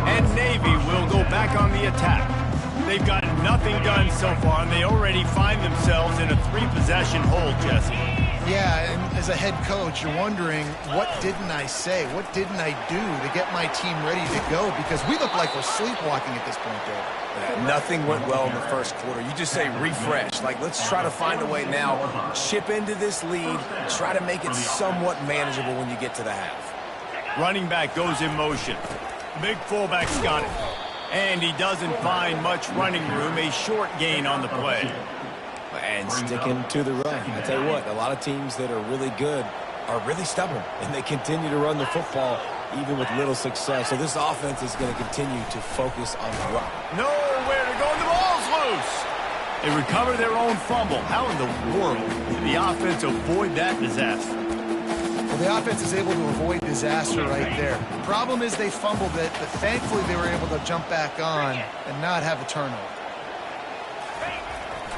And Navy will go back on the attack. They've got nothing done so far, and they already find themselves in a 3-possession hole, Jesse. Yeah, and as a head coach, you're wondering, what didn't I say? What didn't I do to get my team ready to go? Because we look like we're sleepwalking at this point, Dave. Nothing went well in the first quarter. You just say refresh. Like, let's try to find a way now, chip into this lead, try to make it somewhat manageable when you get to the half. Running back goes in motion. Big fullback's got it. And he doesn't find much running room. A short gain on the play. And sticking to the run. I tell you what, a lot of teams that are really good are really stubborn, and they continue to run the football even with little success. So this offense is going to continue to focus on the run. Nowhere to go, and the ball's loose. They recover their own fumble. How in the world did the offense avoid that disaster? Well, the offense is able to avoid disaster right there. The problem is they fumbled it, but thankfully they were able to jump back on and not have a turnover.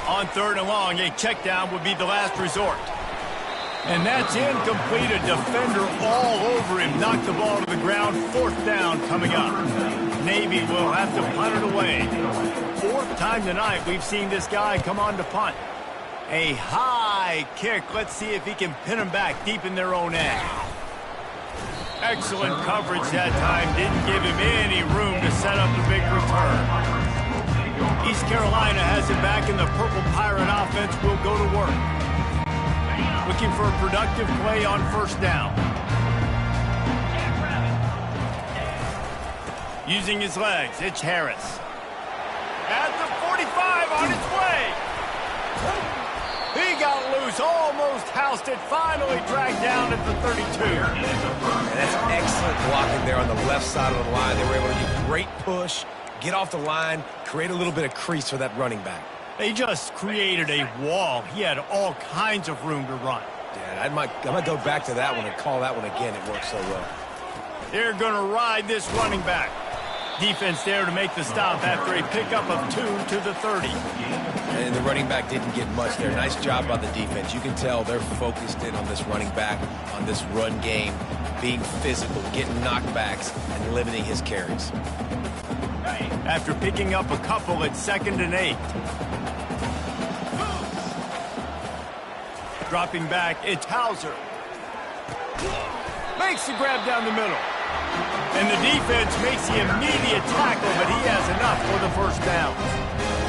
On 3rd and long, a check down would be the last resort. And that's incomplete. A defender all over him. Knocked the ball to the ground. 4th down coming up. Navy will have to punt it away. 4th time tonight we've seen this guy come on to punt. A high kick. Let's see if he can pin him back deep in their own end. Excellent coverage that time. Didn't give him any room to set up the big return. East Carolina has it back, and the Purple Pirate offense will go to work. Looking for a productive play on 1st down. Using his legs, it's Harris. At the 45, on its way. He got loose, almost housed it, finally dragged down at the 32. And that's excellent blocking there on the left side of the line. They were able to get great push, get off the line, create a little bit of crease for that running back. They just created a wall. He had all kinds of room to run. Yeah, I might go back to that one and call that one again. It worked so well. They're going to ride this running back. Defense there to make the stop after a pickup of 2 to the 30. And the running back didn't get much there. Nice job by the defense. You can tell they're focused in on this running back, on this run game, being physical, getting knockbacks, and limiting his carries. After picking up a couple at 2nd and 8. Dropping back, it's Hauser. Makes the grab down the middle. And the defense makes the immediate tackle, but he has enough for the 1st down.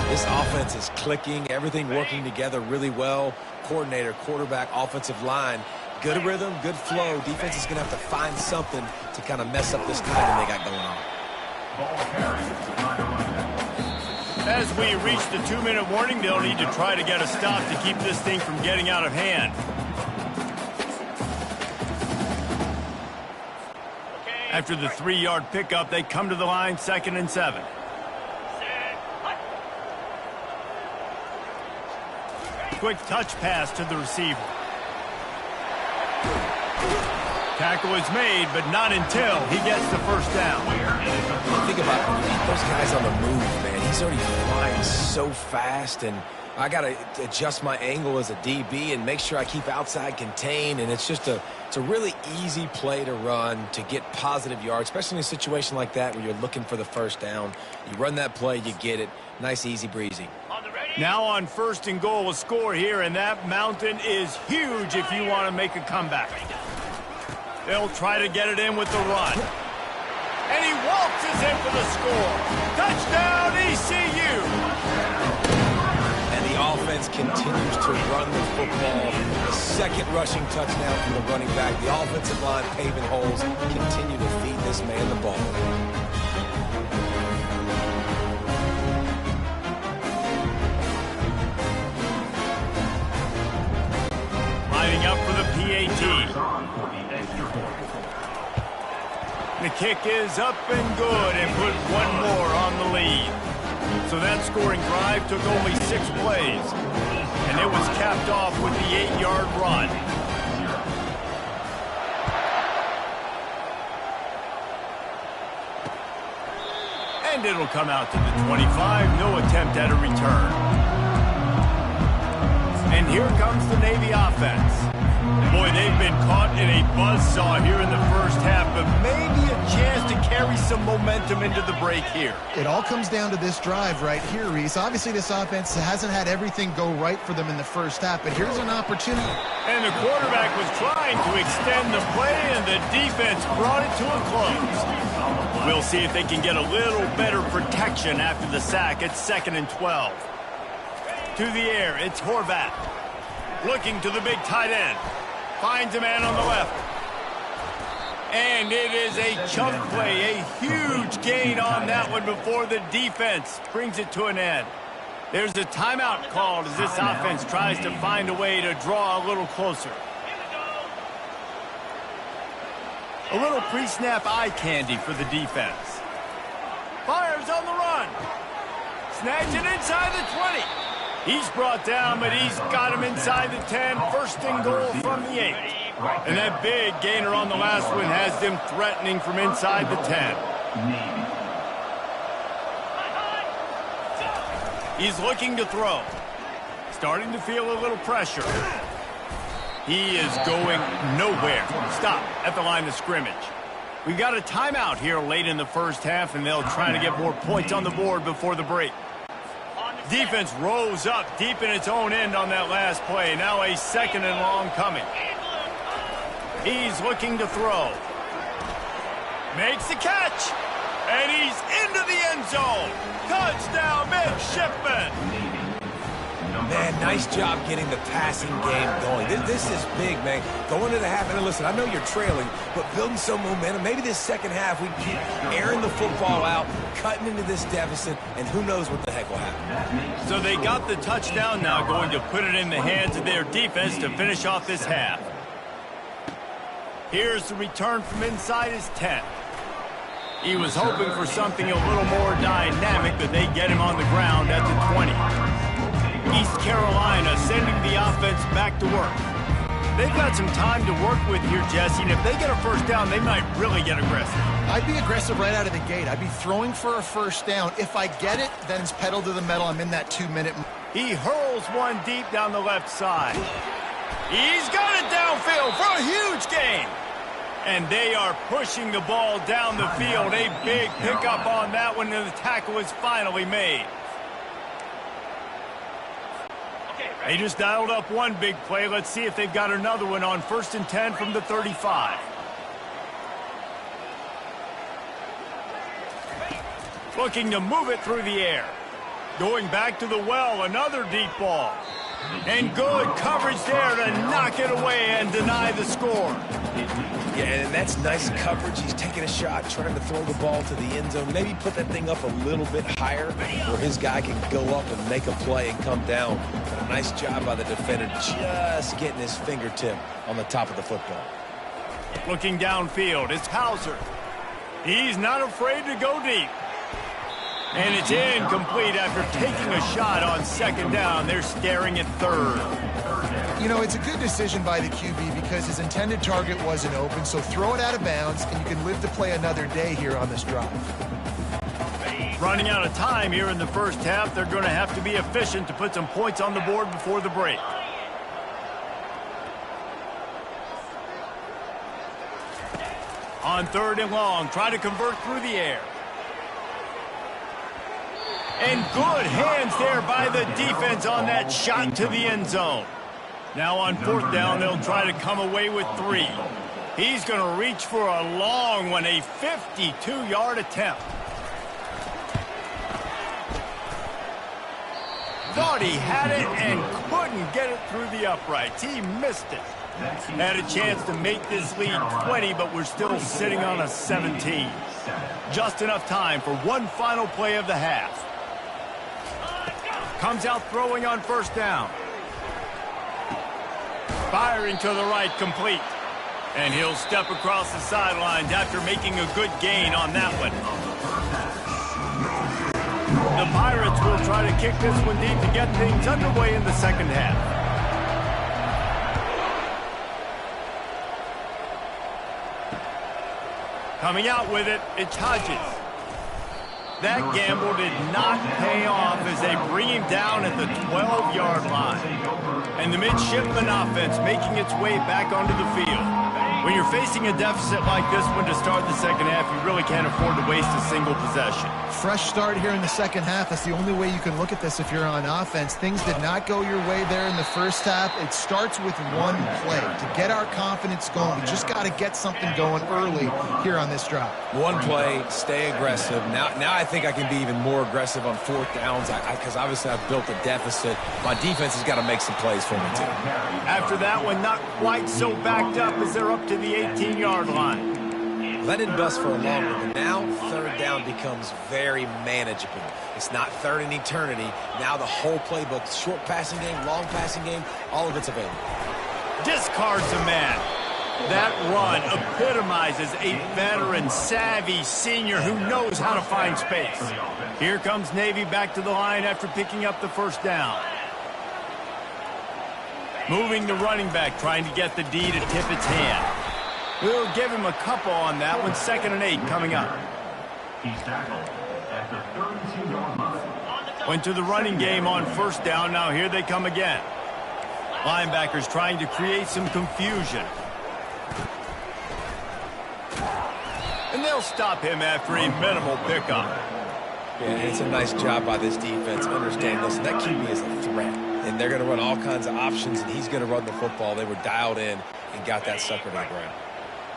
This offense is clicking, everything working together really well. Coordinator, quarterback, offensive line. Good rhythm, good flow. Defense is going to have to find something to kind of mess up this timing they got going on. As we reach the 2-minute warning, they'll need to try to get a stop to keep this thing from getting out of hand. After the 3-yard pickup, they come to the line, 2nd and 7. Quick touch pass to the receiver. Tackle is made, but not until he gets the 1st down. Think about it. Those guys on the move, man. He's already flying so fast, and I got to adjust my angle as a DB and make sure I keep outside contained, and it's a really easy play to run to get positive yards, especially in a situation like that where you're looking for the first down. You run that play, you get it. Nice, easy breezy. Now on 1st and goal, a score here, and that mountain is huge if you want to make a comeback. They'll try to get it in with the run. And he waltzes in for the score. Touchdown, ECU! And the offense continues to run the football. A second rushing touchdown from the running back. The offensive line paving holes. Continue to feed this man the ball. Lining up for the PAT. The kick is up and good and put one more on the lead. So that scoring drive took only 6 plays. And it was capped off with the 8-yard run. And it'll come out to the 25. No attempt at a return. And here comes the Navy offense. Boy, they've been caught in a buzzsaw here in the first half, but maybe a chance to carry some momentum into the break here. It all comes down to this drive right here, Reese. Obviously, this offense hasn't had everything go right for them in the first half, but here's an opportunity. And the quarterback was trying to extend the play, and the defense brought it to a close. We'll see if they can get a little better protection after the sack. It's 2nd and 12. To the air, it's Horvat. Looking to the big tight end. Finds a man on the left. And it is a chunk play, a huge gain on that one before the defense brings it to an end. There's a timeout called as this offense tries to find a way to draw a little closer. A little pre-snap eye candy for the defense. Fires on the run. Snags it inside the 20. He's brought down, but he's got him inside the 10. 1st and goal from the 8. And that big gainer on the last one has them threatening from inside the 10. He's looking to throw. Starting to feel a little pressure. He is going nowhere. Stop at the line of scrimmage. We've got a timeout here late in the first half, and they'll try to get more points on the board before the break. Defense rose up deep in its own end on that last play. Now a 2nd and long coming. He's looking to throw. Makes the catch. And he's into the end zone. Touchdown, midshipman. Man, nice job getting the passing game going. This is big, man. Going to the half, and listen, I know you're trailing, but building some momentum. Maybe this second half we keep airing the football out, cutting into this deficit, and who knows what the heck will happen. So they got the touchdown now, going to put it in the hands of their defense to finish off this half. Here's the return from inside his 10. He was hoping for something a little more dynamic, but they get him on the ground at the 20. East Carolina sending the offense back to work. They've got some time to work with here, Jesse, and if they get a first down, they might really get aggressive. I'd be aggressive right out of the gate. I'd be throwing for a first down. If I get it, then it's pedal to the metal. I'm in that 2-minute. He hurls one deep down the left side. He's got it downfield for a huge gain. And they are pushing the ball down the field. A big pickup on that one, and the tackle is finally made. They just dialed up one big play. Let's see if they've got another one on 1st and 10 from the 35. Looking to move it through the air. Going back to the well, another deep ball. And good coverage there to knock it away and deny the score. Yeah, and that's nice coverage. He's taking a shot, trying to throw the ball to the end zone. Maybe put that thing up a little bit higher where his guy can go up and make a play and come down. But a nice job by the defender just getting his fingertip on the top of the football. Looking downfield, it's Hauser. He's not afraid to go deep. And it's incomplete after taking a shot on 2nd down. They're staring at 3rd. You know, it's a good decision by the QB because his intended target wasn't open, so throw it out of bounds, and you can live to play another day here on this drive. Running out of time here in the first half, they're going to have to be efficient to put some points on the board before the break. On 3rd and long, try to convert through the air. And good hands there by the defense on that shot to the end zone. Now on 4th down, they'll try to come away with 3. He's going to reach for a long one, a 52-yard attempt. Thought he had it and couldn't get it through the uprights. He missed it. Had a chance to make this lead 20, but we're still sitting on a 17. Just enough time for one final play of the half. Comes out throwing on 1st down. Firing to the right, complete. And he'll step across the sidelines after making a good gain on that one. The Pirates will try to kick this one deep to get things underway in the second half. Coming out with it, it's Hodges. That gamble did not pay off as they bring him down at the 12-yard line. And the midshipman offense making its way back onto the field. When you're facing a deficit like this one to start the second half, you really can't afford to waste a single possession. Fresh start here in the second half. That's the only way you can look at this if you're on offense. Things did not go your way there in the first half. It starts with one play. To get our confidence going, we just got to get something going early here on this drive. One play, stay aggressive. Now I think I can be even more aggressive on 4th downs because obviously I've built a deficit. My defense has got to make some plays for me too. After that one, not quite so backed up as they're up to the 18-yard line. Well, that didn't bust for a long one, but now 3rd down becomes very manageable. It's not 3rd and eternity. Now the whole playbook, short passing game, long passing game, all of it's available. Discards a man. That run epitomizes a veteran, savvy senior who knows how to find space. Here comes Navy back to the line after picking up the 1st down. Moving the running back, trying to get the D to tip its hand. We'll give him a couple on that one. 2nd and 8 coming up. He's tackled at the 32-yard line. Went to the running game on 1st down. Now here they come again. Linebackers trying to create some confusion. And they'll stop him after a minimal pickup. Yeah, it's a nice job by this defense. Understand, listen, that QB is a threat. And they're going to run all kinds of options, and he's going to run the football. They were dialed in and got that sucker to the ground.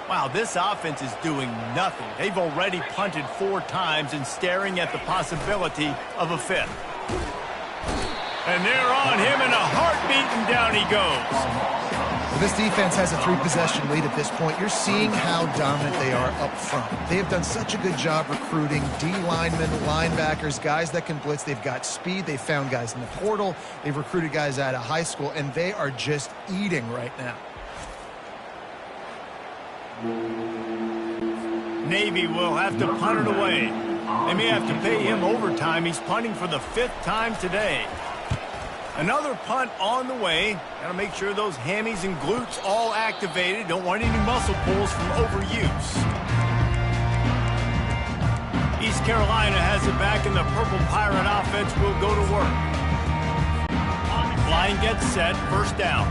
Wow, this offense is doing nothing. They've already punted 4 times and staring at the possibility of a 5th. And they're on him in a heartbeat, and down he goes. Well, this defense has a 3-possession lead at this point. You're seeing how dominant they are up front. They have done such a good job recruiting D linemen, linebackers, guys that can blitz. They've got speed. They've found guys in the portal. They've recruited guys out of high school, and they are just eating right now. Navy will have to punt it away. They may have to pay him overtime. He's punting for the 5th time today. Another punt on the way. Got to make sure those hammies and glutes all activated. Don't want any muscle pulls from overuse. East Carolina has it back, and the Purple Pirate offense will go to work. Line gets set. 1st down.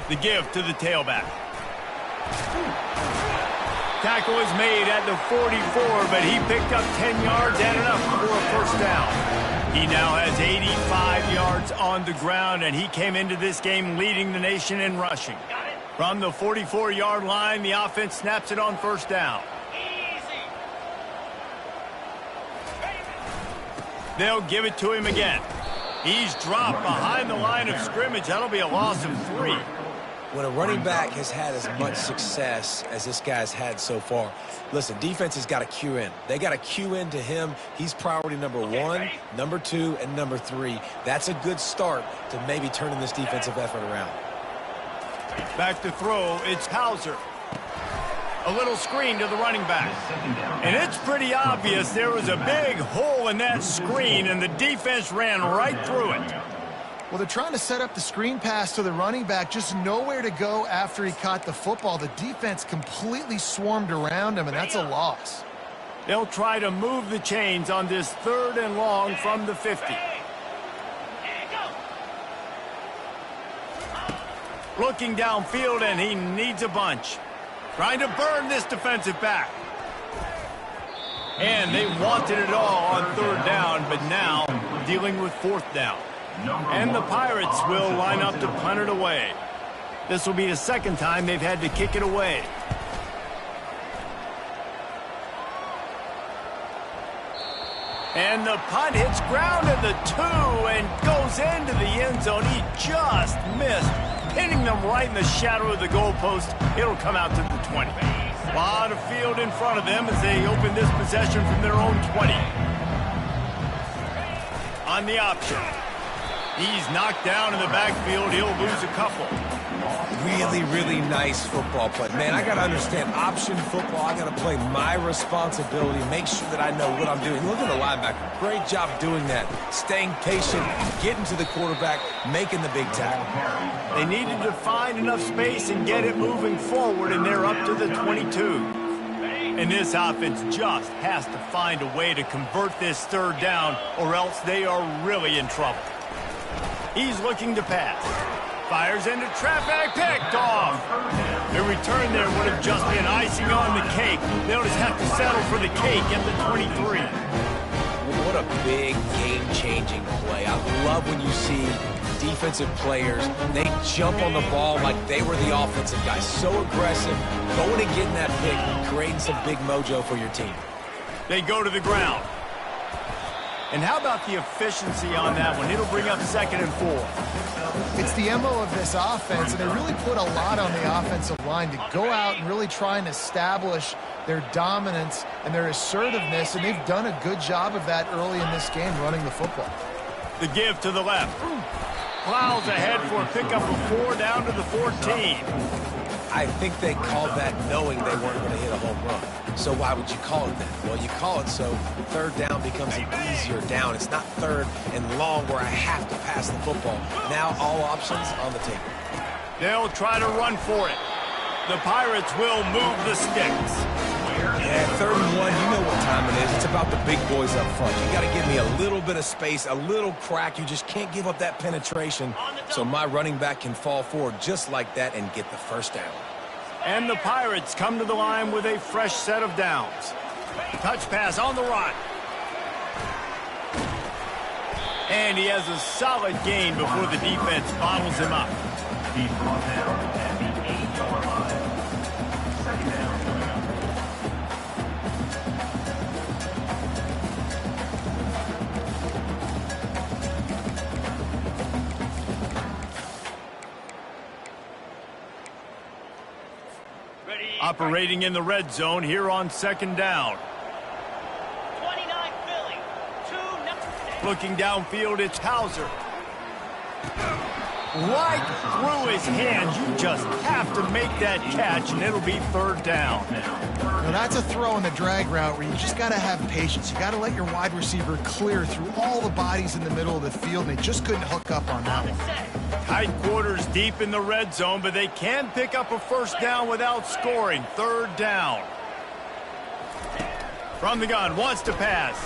The give to the tailback. Tackle is made at the 44, but he picked up 10 yards and enough for a 1st down. He now has 85 yards on the ground, and he came into this game leading the nation in rushing. From the 44-yard line, the offense snaps it on 1st down. They'll give it to him again. He's dropped behind the line of scrimmage. That'll be a loss of 3. When a running back has had as much success as this guy's had so far, listen, defense has got to cue in. They got to cue in to him. He's priority number 1, number 2, and number 3. That's a good start to maybe turning this defensive effort around. Back to throw, it's Hauser. A little screen to the running back. And it's pretty obvious there was a big hole in that screen, and the defense ran right through it. Well, they're trying to set up the screen pass to the running back, just nowhere to go after he caught the football. The defense completely swarmed around him, and that's a loss. They'll try to move the chains on this 3rd and long from the 50. Looking downfield, and he needs a bunch. Trying to burn this defensive back. And they wanted it all on 3rd down, but now dealing with 4th down. And the Pirates will line up to punt it away. This will be the 2nd time they've had to kick it away. And the punt hits ground at the 2 and goes into the end zone. He just missed, hitting them right in the shadow of the goalpost. It'll come out to the 20. A lot of field in front of them as they open this possession from their own 20. On the option. He's knocked down in the backfield. He'll lose a couple. Really, really nice football play. Man, I got to understand option football. I got to play my responsibility, make sure that I know what I'm doing. Look at the linebacker. Great job doing that. Staying patient, getting to the quarterback, making the big tackle. They needed to find enough space and get it moving forward, and they're up to the 22. And this offense just has to find a way to convert this 3rd down, or else they are really in trouble. He's looking to pass. Fires into traffic, picked off. The return there would have just been icing on the cake. They'll just have to settle for the cake at the 23. What a big game-changing play. I love when you see defensive players, they jump on the ball like they were the offensive guys. So aggressive, going and getting that pick, creating some big mojo for your team. They go to the ground. And how about the efficiency on that one? It'll bring up 2nd and 4. It's the MO of this offense, and they really put a lot on the offensive line to go out and really try and establish their dominance and their assertiveness, and they've done a good job of that early in this game, running the football. The give to the left. Plows ahead for a pickup of 4 down to the 14. I think they called that knowing they weren't going to hit a home run. So why would you call it that? Well, you call it so 3rd down becomes an easier down. It's not 3rd and long where I have to pass the football. Now all options on the table. They'll try to run for it. The Pirates will move the sticks. Yeah, 3rd and 1, you know what time it is. It's about the big boys up front. You got to give me a little bit of space, a little crack. You just can't give up that penetration so my running back can fall forward just like that and get the 1st down. And the Pirates come to the line with a fresh set of downs. Touch pass on the run. And he has a solid gain before the defense bottles him up. He's brought down at the 8-yard line. 2nd down. Operating in the red zone here on 2nd down. 29 Philly. 2-0. Looking downfield, it's Hauser. Right through his hands. You just have to make that catch, and it'll be 3rd down. Now that's a throw in the drag route where you just got to have patience. You got to let your wide receiver clear through all the bodies in the middle of the field, and they just couldn't hook up on that one. Tight quarters deep in the red zone, but they can pick up a 1st down without scoring. 3rd down. From the gun, wants to pass.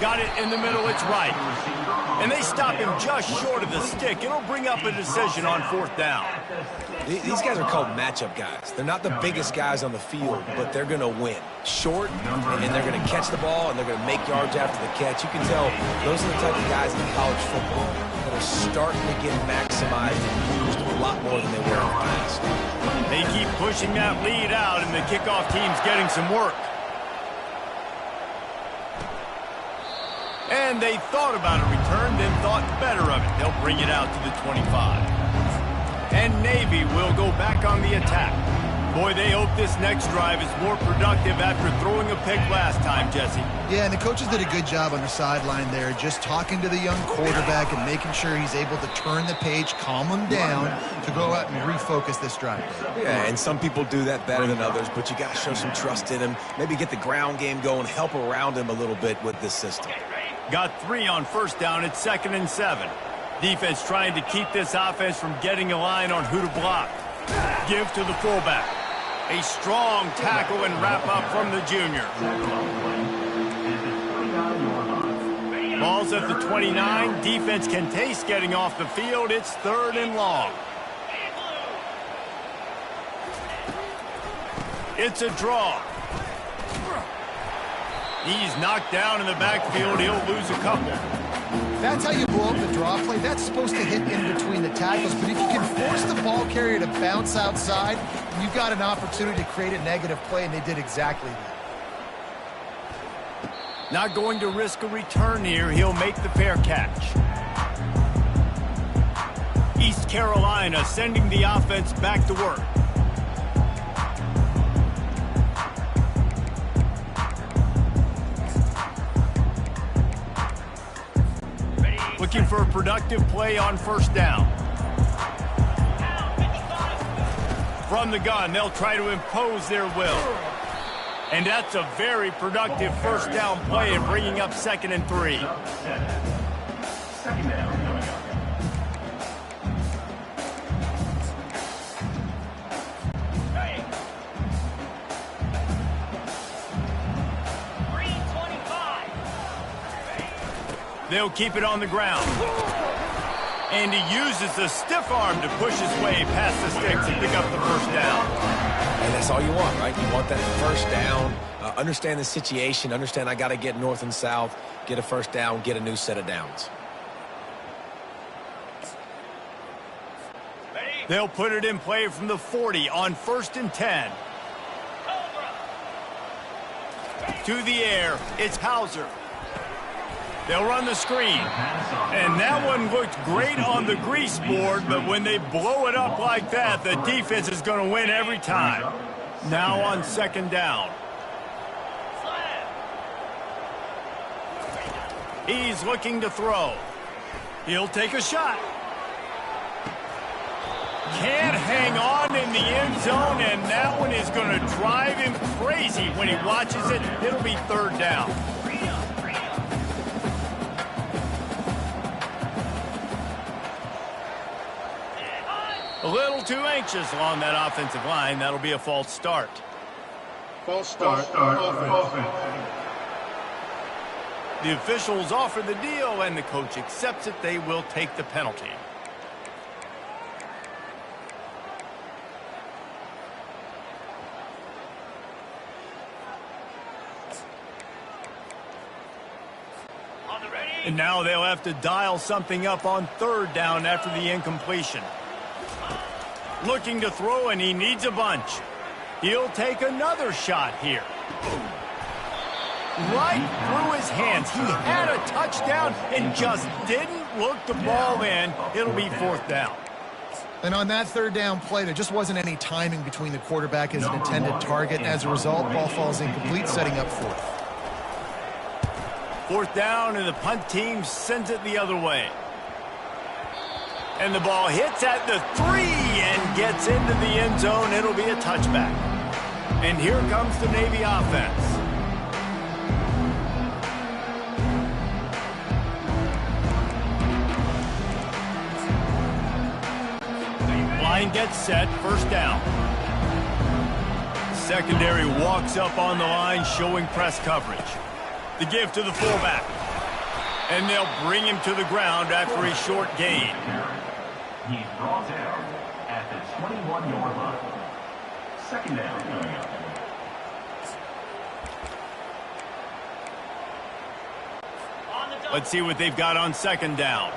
Got it in the middle, it's right. And they stop him just short of the stick. It'll bring up a decision on 4th down. These guys are called matchup guys. They're not the biggest guys on the field, but they're going to win. Short, and then they're going to catch the ball, and they're going to make yards after the catch. You can tell those are the type of guys in college football that are starting to get maximized and used a lot more than they were in the past. They keep pushing that lead out, and the kickoff team's getting some work. And they thought about a return, then thought better of it. They'll bring it out to the 25. And Navy will go back on the attack. Boy, they hope this next drive is more productive after throwing a pick last time, Jesse. Yeah, and the coaches did a good job on the sideline there, just talking to the young quarterback and making sure he's able to turn the page, calm him down to go out and refocus this drive. Yeah, and some people do that better than others, but you got to show some trust in him, maybe get the ground game going, help around him a little bit with this system. Got 3 on 1st down. It's 2nd and 7. Defense trying to keep this offense from getting a line on who to block. Give to the fullback. A strong tackle and wrap up from the junior. Ball's at the 29. Defense can taste getting off the field. It's 3rd and long. It's a draw. He's knocked down in the backfield. He'll lose a couple. That's how you blow up the draw play. That's supposed to hit in between the tackles. But if you can force the ball carrier to bounce outside, you've got an opportunity to create a negative play, and they did exactly that. Not going to risk a return here. He'll make the fair catch. East Carolina sending the offense back to work. Looking for a productive play on 1st down. From the gun, they'll try to impose their will. And that's a very productive 1st down play and bringing up 2nd and 3. 2nd down coming up. They'll keep it on the ground. And he uses the stiff arm to push his way past the sticks and pick up the 1st down. And that's all you want, right? You want that 1st down. Understand the situation. Understand I got to get north and south, get a 1st down, get a new set of downs. They'll put it in play from the 40 on 1st and 10. To the air, it's Hauser. They'll run the screen. And that one looked great on the grease board, but when they blow it up like that, the defense is going to win every time. Now on 2nd down. He's looking to throw. He'll take a shot. Can't hang on in the end zone, and that one is going to drive him crazy when he watches it. It'll be 3rd down. A little too anxious along that offensive line. That'll be a false start. False start. Offense. The officials offer the deal, and the coach accepts it. They will take the penalty. And now they'll have to dial something up on 3rd down after the incompletion. Looking to throw, and he needs a bunch. He'll take another shot here. Right through his hands. He had a touchdown and just didn't look the ball in. It'll be 4th down. And on that 3rd down play, there just wasn't any timing between the quarterback and his intended target. And as a result, ball falls incomplete, setting up 4th. 4th down, and the punt team sends it the other way. And the ball hits at the 3 and gets into the end zone. It'll be a touchback. And here comes the Navy offense. Line gets set, 1st down. Secondary walks up on the line, showing press coverage. The give to the fullback. And they'll bring him to the ground after a short gain. He's brought down at the 21-yard line. 2nd down coming up. Let's see what they've got on 2nd down.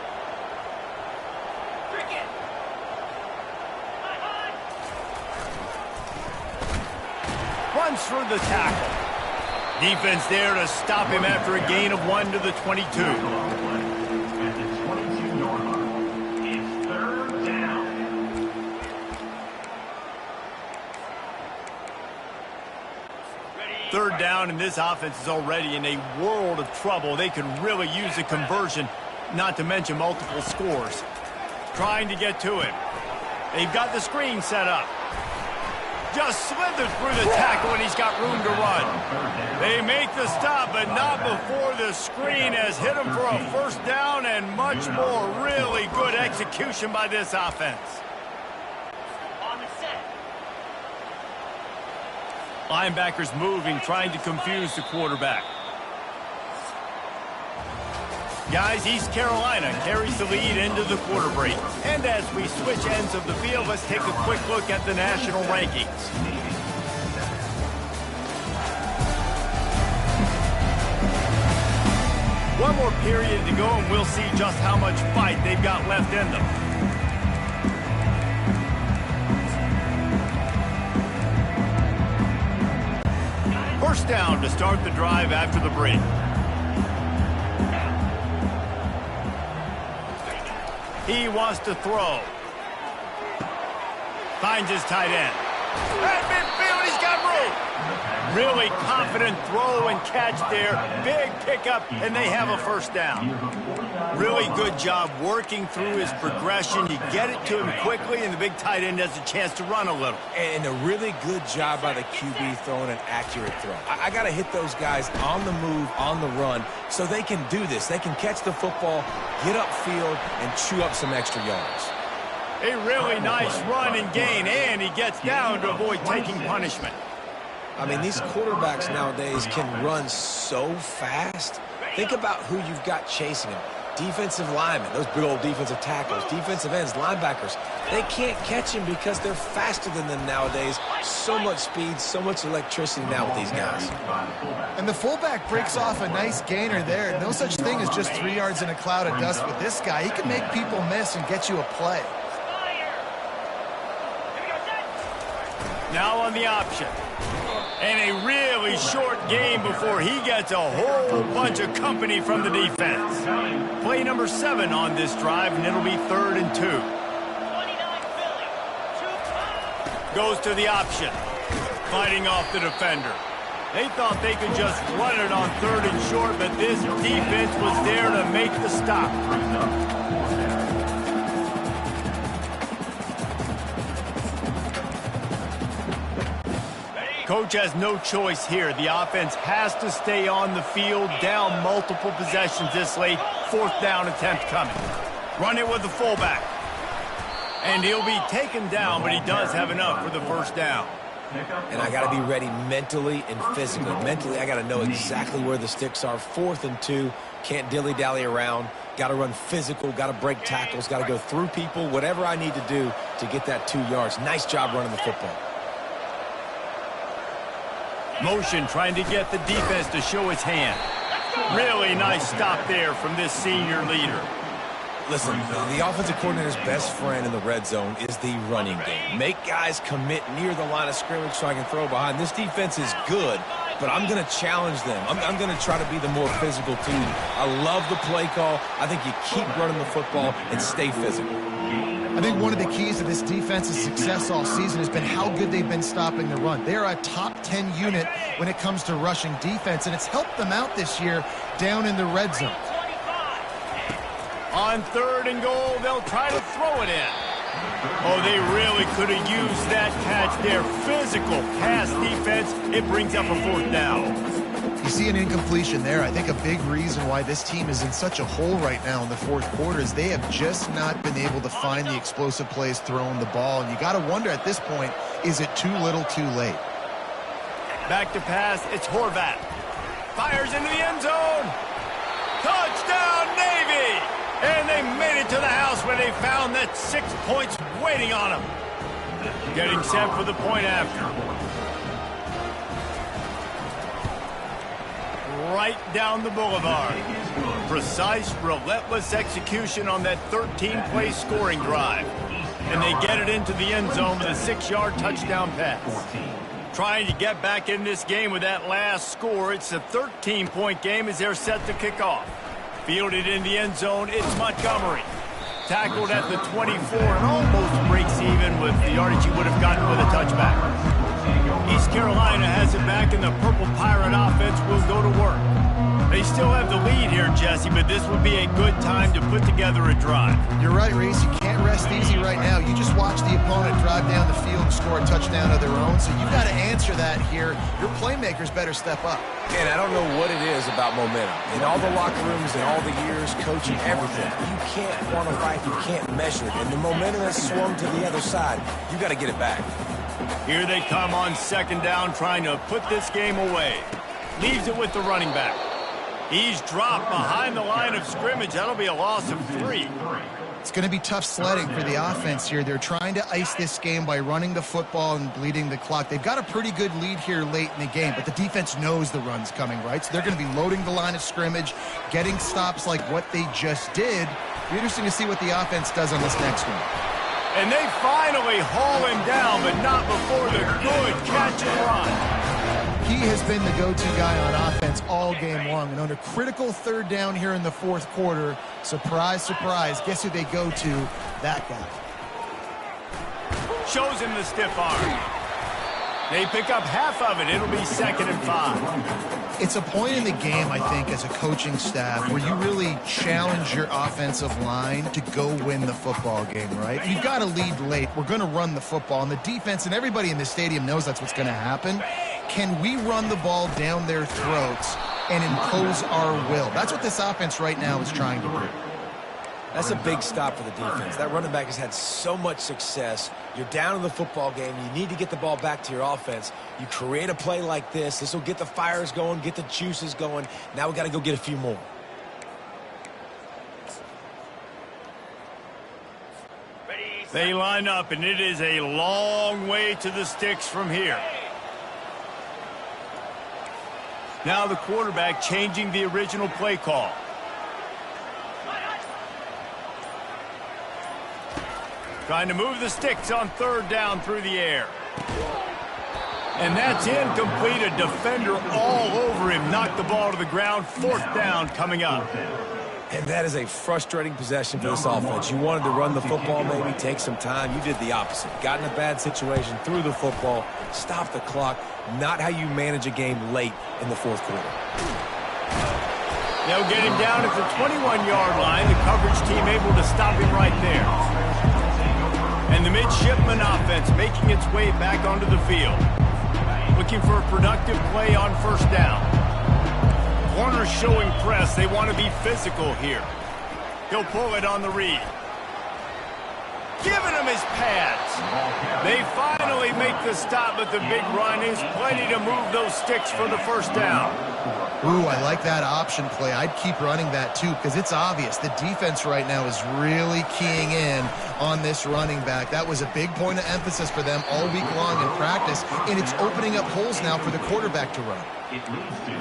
Runs through the tackle. Defense there to stop him after a gain of 1 to the 22. At the 22-yard line. It's 3rd down. Third down, and this offense is already in a world of trouble. They could really use a conversion, not to mention multiple scores. Trying to get to him. They've got the screen set up. Just slithers through the tackle, and he's got room to run. They make the stop, but not before the screen has hit him for a first down and much more. Really good execution by this offense. On the set. Linebackers moving, trying to confuse the quarterback. Guys, East Carolina carries the lead into the quarter break. And as we switch ends of the field, let's take a quick look at the national rankings. One more period to go, and we'll see just how much fight they've got left in them. First down to start the drive after the break. He wants to throw. Finds his tight end. At midfield, he's got room. Really confident throw and catch there. Big pickup, and they have a first down. Really good job working through his progression. You get it to him quickly, and the big tight end has a chance to run a little. And a really good job by the QB throwing an accurate throw. I got to hit those guys on the move, on the run, so they can do this. They can catch the football, get upfield, and chew up some extra yards. A really nice run and gain, and he gets down to avoid taking punishment. I mean, these quarterbacks nowadays can run so fast. Think about who you've got chasing them. Defensive linemen, those big old defensive tackles, defensive ends, linebackers. They can't catch him because they're faster than them nowadays. So much speed, so much electricity now with these guys. And the fullback breaks off a nice gainer there. No such thing as just 3 yards in a cloud of dust with this guy. He can make people miss and get you a play. Now on the option. And a really short game before he gets a whole bunch of company from the defense. Play number 7 on this drive, and it'll be 3rd and 2. 29 Philly. Goes to the option. Fighting off the defender. They thought they could just run it on 3rd and short, but this defense was there to make the stop. Coach has no choice here. The offense has to stay on the field, down multiple possessions this late. 4th down attempt coming. Run it with the fullback. And he'll be taken down, but he does have enough for the first down. And I got to be ready mentally and physically. Mentally, I got to know exactly where the sticks are. 4th and 2. Can't dilly-dally around. Got to run physical. Got to break tackles. Got to go through people. Whatever I need to do to get that 2 yards. Nice job running the football. Motion trying to get the defense to show its hand. Really nice stop there from this senior leader. Listen, the offensive coordinator's best friend in the red zone is the running game. Make guys commit near the line of scrimmage so I can throw behind. This defense is good, but I'm going to challenge them. I'm going to try to be the more physical team. I love the play call. I think you keep running the football and stay physical. I think one of the keys to this defense's success all season has been how good they've been stopping the run. They are a top 10 unit when it comes to rushing defense, and it's helped them out this year down in the red zone. On 3rd and goal, they'll try to throw it in. Oh, they really could have used that catch there. Physical pass defense. It brings up a 4th down. You see an incompletion there. I think a big reason why this team is in such a hole right now in the 4th quarter is they have just not been able to find the explosive plays throwing the ball. And you got to wonder at this point, is it too little too late? Back to pass. It's Horvat. Fires into the end zone. Touchdown, Navy! And they made it to the house where they found that 6 points waiting on them. Getting set for the point after. Right down the boulevard. Precise, relentless execution on that 13-play scoring drive. And they get it into the end zone with a 6-yard touchdown pass. Trying to get back in this game with that last score. It's a 13-point game as they're set to kick off. Fielded in the end zone, it's Montgomery. Tackled at the 24 and almost breaks even with the yardage he would have gotten with a touchback. East Carolina has it back, and the Purple Pirate offense will go to work. They still have the lead here, Jesse, but this would be a good time to put together a drive. You're right, Reese. You can't rest easy right now. You just watch the opponent drive down the field and score a touchdown of their own, so you've got to answer that here. Your playmakers better step up. And I don't know what it is about momentum. In all the locker rooms and all the years coaching everything, you can't quantify it, you can't measure it. And the momentum has swung to the other side. You got to get it back. Here they come on second down, trying to put this game away. Leaves it with the running back. He's dropped behind the line of scrimmage. That'll be a loss of 3. It's going to be tough sledding for the offense here. They're trying to ice this game by running the football and bleeding the clock. They've got a pretty good lead here late in the game, but the defense knows the run's coming, right? So they're going to be loading the line of scrimmage, getting stops like what they just did. It'll be interesting to see what the offense does on this next one. And they finally haul him down, but not before the good catch and run. He has been the go-to guy on offense all game long. And on a critical third down here in the fourth quarter, surprise, surprise, guess who they go to? That guy. Shows him the stiff arm. They pick up half of it. It'll be 2nd and 5. It's a point in the game, I think, as a coaching staff where you really challenge your offensive line to go win the football game, right? You've got to lead late. We're going to run the football. And the defense and everybody in the stadium knows that's what's going to happen. Can we run the ball down their throats and impose our will? That's what this offense right now is trying to do. That's a big stop for the defense. That running back has had so much success. You're down in the football game. You need to get the ball back to your offense. You create a play like this. This will get the fires going, get the juices going. Now we got to go get a few more. They line up, and it is a long way to the sticks from here. Now the quarterback changing the original play call. Trying to move the sticks on third down through the air. And that's incomplete. A defender all over him. Knocked the ball to the ground. 4th down coming up. And that is a frustrating possession for this offense. You wanted to run the football, maybe take some time. You did the opposite. Got in a bad situation, threw the football, stopped the clock. Not how you manage a game late in the fourth quarter. They'll get him down at the 21-yard line. The coverage team able to stop him right there. And the midshipman offense making its way back onto the field. Looking for a productive play on first down. Corner showing press. They want to be physical here. He'll pull it on the read. Giving him his pads. They finally make the stop, but the big run is plenty to move those sticks for the first down. Ooh, I like that option play. I'd keep running that too because it's obvious. The defense right now is really keying in on this running back. That was a big point of emphasis for them all week long in practice, and it's opening up holes now for the quarterback to run.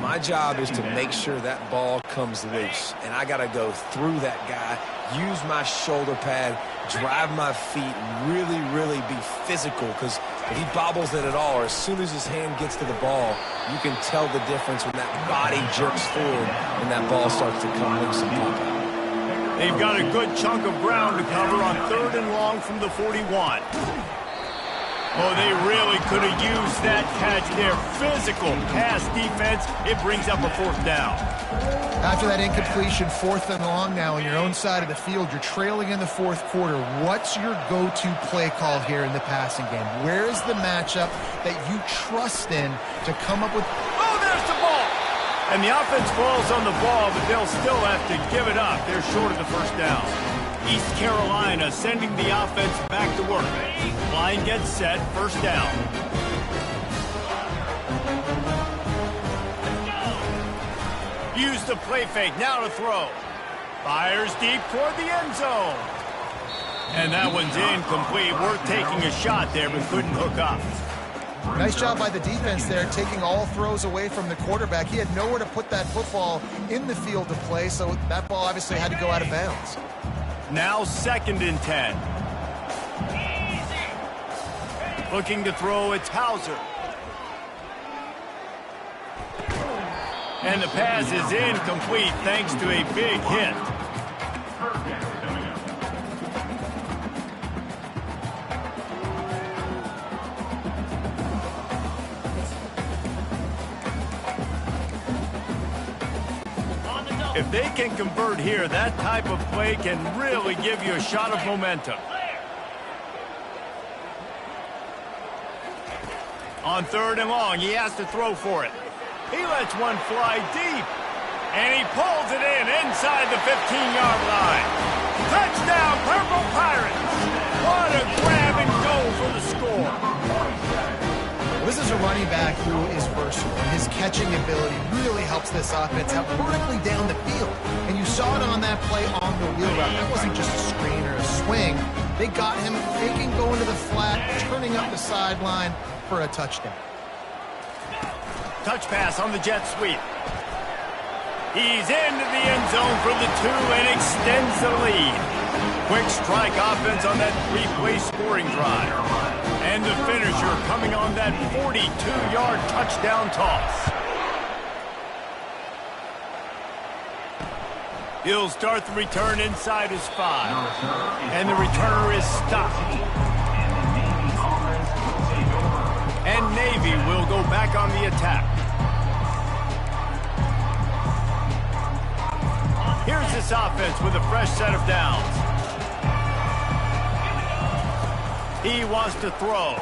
My job is to make sure that ball comes loose, and I got to go through that guy, use my shoulder pad, drive my feet, really, really be physical, because if he bobbles it at all, or as soon as his hand gets to the ball, you can tell the difference when that body jerks forward and that ball starts to come loose and pop out. They've got a good chunk of ground to cover on 3rd and long from the 41. Oh, they really could have used that catch there. Physical pass defense. It brings up a 4th down. After that incompletion, 4th and long now on your own side of the field, you're trailing in the fourth quarter. What's your go-to play call here in the passing game? Where is the matchup that you trust in to come up with? Oh, there's the ball. And the offense falls on the ball, but they'll still have to give it up. They're short of the first down. East Carolina sending the offense back to work. Line gets set, first down. Use the play fake, now to throw. Fires deep toward the end zone. And that one's incomplete. Worth taking a shot there, but couldn't hook up. Nice job by the defense there, taking all throws away from the quarterback. He had nowhere to put that football in the field to play, so that ball obviously had to go out of bounds. Now 2nd and 10. Looking to throw, it's Hauser. And the pass is incomplete thanks to a big hit. If they can convert here, that type of play can really give you a shot of momentum. On 3rd and long, he has to throw for it. He lets one fly deep. And he pulls it in inside the 15-yard line. Touchdown, Purple Pirates! What a grab and go for the score. This is a running back who is versatile. His catching ability really helps this offense out vertically down the field. And you saw it on that play on the wheel route. That wasn't just a screen or a swing. They got him faking, going to the flat, turning up the sideline for a touchdown. Touch pass on the jet sweep. He's into the end zone from the 2 and extends the lead. Quick strike offense on that 3-play scoring drive. And the finisher coming on that 42-yard touchdown toss. He'll start the return inside his 5. And the returner is stopped. And Navy will go back on the attack. Here's this offense with a fresh set of downs. He wants to throw.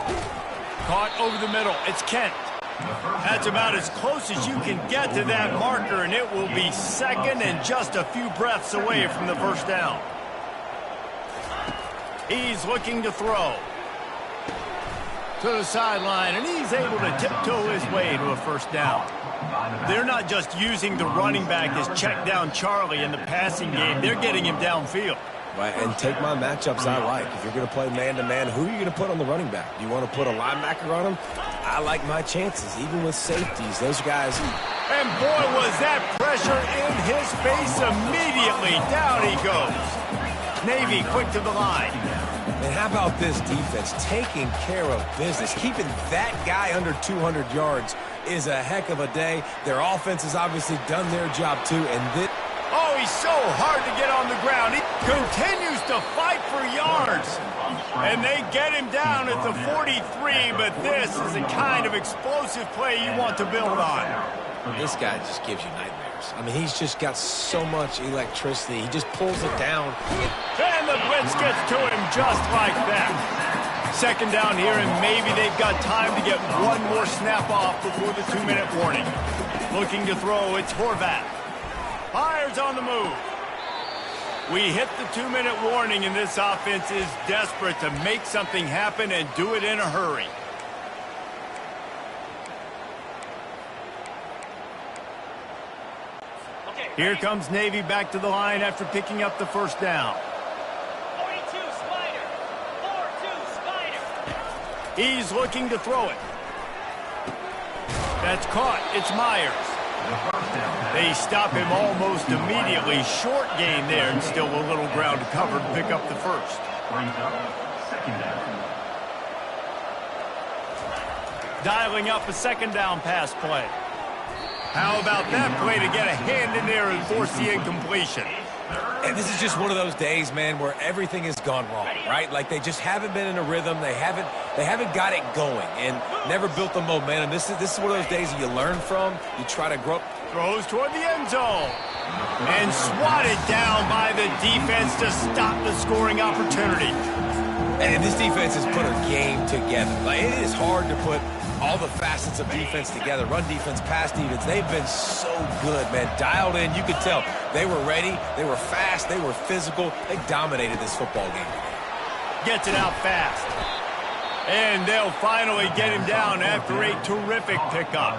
Caught over the middle. It's Kent. That's about as close as you can get to that marker, and it will be 2nd and just a few breaths away from the first down. He's looking to throw. To the sideline, and he's able to tiptoe his way to a first down. They're not just using the running back as check down Charlie in the passing game. They're getting him downfield. Right, and take my matchups I like. If you're going to play man-to-man, who are you going to put on the running back? Do you want to put a linebacker on him? I like my chances, even with safeties. Those guys... And boy, was that pressure in his face immediately. Down he goes. Navy quick to the line. And how about this defense taking care of business? Keeping that guy under 200 yards is a heck of a day. Their offense has obviously done their job too, and this... Oh, he's so hard to get on the ground. He continues to fight for yards. And they get him down at the 43, but this is the kind of explosive play you want to build on. This guy just gives you nightmares. I mean, he's just got so much electricity. He just pulls it down. And the blitz gets to him just like that. 2nd down here, and maybe they've got time to get one more snap off before the 2-minute warning. Looking to throw, it's Horvath. Fires on the move. We hit the 2-minute warning, and this offense is desperate to make something happen and do it in a hurry. Here comes Navy back to the line after picking up the first down. 42 Spider. 4-2 Spider. He's looking to throw it. That's caught. It's Myers. They stop him almost immediately. Short gain there, and still a little ground to cover to pick up the first. Dialing up a 2nd down pass play. How about that play to get a hand in there and force the incompletion? And this is just one of those days, man, where everything has gone wrong, right? Like they just haven't been in a rhythm. They haven't got it going and never built the momentum. This is one of those days that you learn from. You try to grow. Throws toward the end zone. And swatted down by the defense to stop the scoring opportunity. And this defense has put a game together. Like, it is hard to put all the facets of defense together. Run defense, pass defense. They've been so good, man. Dialed in. You could tell they were ready. They were fast. They were physical. They dominated this football game. Gets it out fast. And they'll finally get him down after a terrific pickup.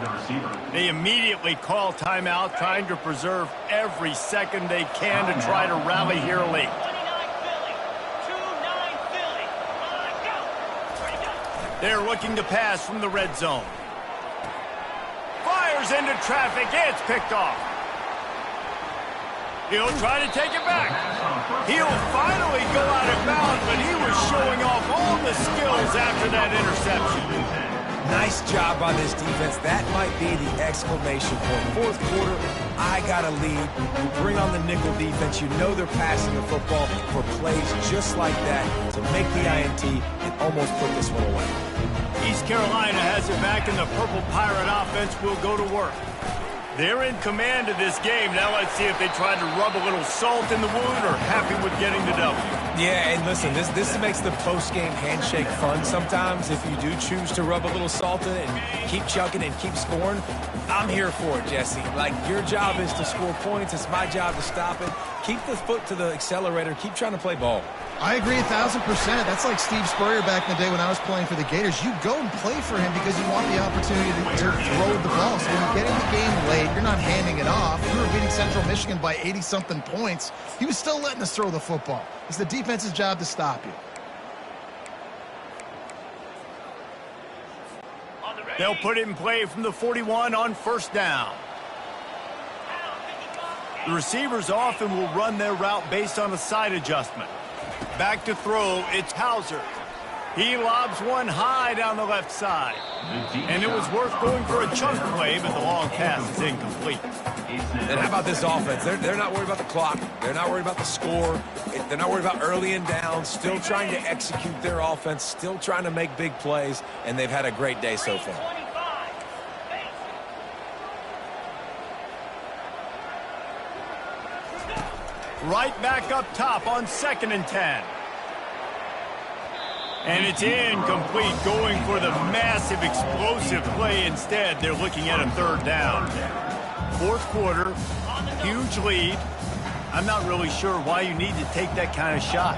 They immediately call timeout, trying to preserve every second they can to try to rally here late. 29 Philly. 2-9 Philly. Go. Ready, go. They're looking to pass from the red zone. Fires into traffic. It's picked off. He'll try to take it back. He'll finally go out of bounds, but he was showing off all the skills after that interception. Nice job by this defense. That might be the exclamation point. 4th quarter, I got a lead. You bring on the nickel defense. You know they're passing the football for plays just like that to make the INT and almost put this one away. East Carolina has it back, and the Purple Pirate offense will go to work. They're in command of this game. Now let's see if they try to rub a little salt in the wound or happy with getting the W. Yeah, and listen, this makes the post-game handshake fun sometimes. If you do choose to rub a little salt in it and keep chucking and keep scoring, I'm here for it, Jesse. Like, your job is to score points. It's my job to stop it. Keep the foot to the accelerator. Keep trying to play ball. I agree 1,000%. That's like Steve Spurrier back in the day when I was playing for the Gators. You go and play for him because you want the opportunity to throw the ball. So when you get in the game late, you're not handing it off. We were beating Central Michigan by 80-something points. He was still letting us throw the football. It's the defense's job to stop you. They'll put it in play from the 41 on first down. The receivers often will run their route based on a side adjustment. Back to throw, it's Hauser. He lobs one high down the left side. And it was worth going for a chunk play, but the long pass is incomplete. And how about this offense? They're not worried about the clock. They're not worried about the score. They're not worried about early and down. Still trying to execute their offense. Still trying to make big plays. And they've had a great day so far. Right back up top on 2nd and 10. And it's incomplete, going for the massive explosive play instead. They're looking at a 3rd down. 4th quarter, huge lead. I'm not really sure why you need to take that kind of shot.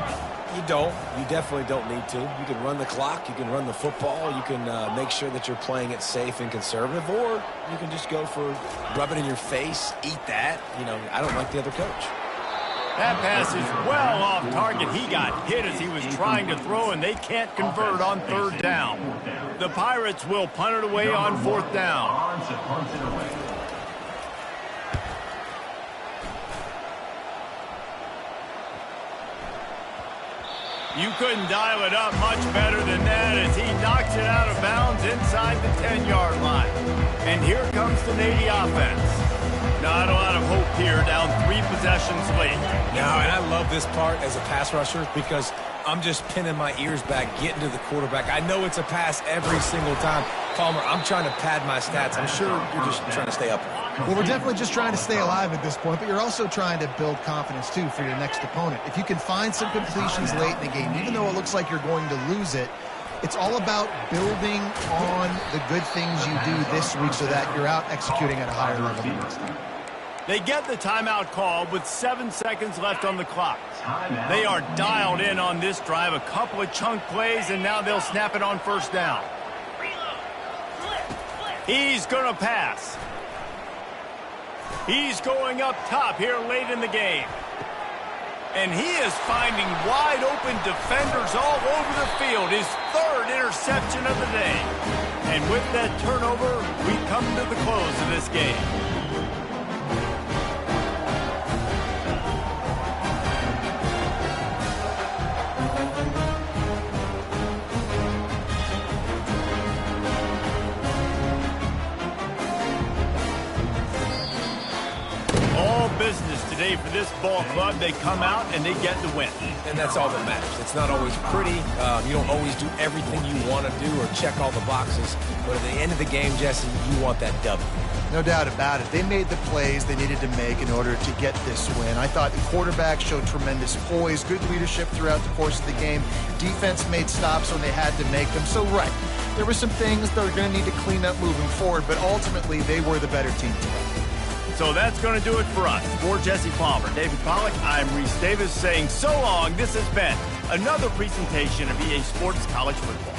You don't. You definitely don't need to. You can run the clock. You can run the football. You can make sure that you're playing it safe and conservative, or you can just go for rub it in your face, eat that. You know, I don't like the other coach. That pass is well off target. He got hit as he was trying to throw, and they can't convert on 3rd down. The Pirates will punt it away on 4th down. You couldn't dial it up much better than that as he knocks it out of bounds inside the 10-yard line. And here comes the Navy offense. Not a lot of hope here, down 3 possessions late. No, and I love this part as a pass rusher because I'm just pinning my ears back, getting to the quarterback. I know it's a pass every single time. Palmer, I'm trying to pad my stats. I'm sure you're just trying to stay up. Well, we're definitely just trying to stay alive at this point, but you're also trying to build confidence, too, for your next opponent. If you can find some completions late in the game, even though it looks like you're going to lose it, it's all about building on the good things you do this week so that you're out executing at a higher level next time. They get the timeout call with 7 seconds left on the clock. They are dialed in on this drive, a couple of chunk plays, and now they'll snap it on 1st down. He's going to pass. He's going up top here late in the game. And he is finding wide open defenders all over the field. His 3rd interception of the day. And with that turnover, we come to the close of this game. Business today for this ball club. They come out and they get the win. And that's all that matters. It's not always pretty. You don't always do everything you want to do or check all the boxes. But at the end of the game, Jesse, you want that W. No doubt about it. They made the plays they needed to make in order to get this win. I thought the quarterback showed tremendous poise, good leadership throughout the course of the game. Defense made stops when they had to make them. So, right, there were some things that were going to need to clean up moving forward, but ultimately they were the better team today. So that's going to do it for us. For Jesse Palmer, David Pollack, I'm Reese Davis saying so long. This has been another presentation of EA Sports College Football.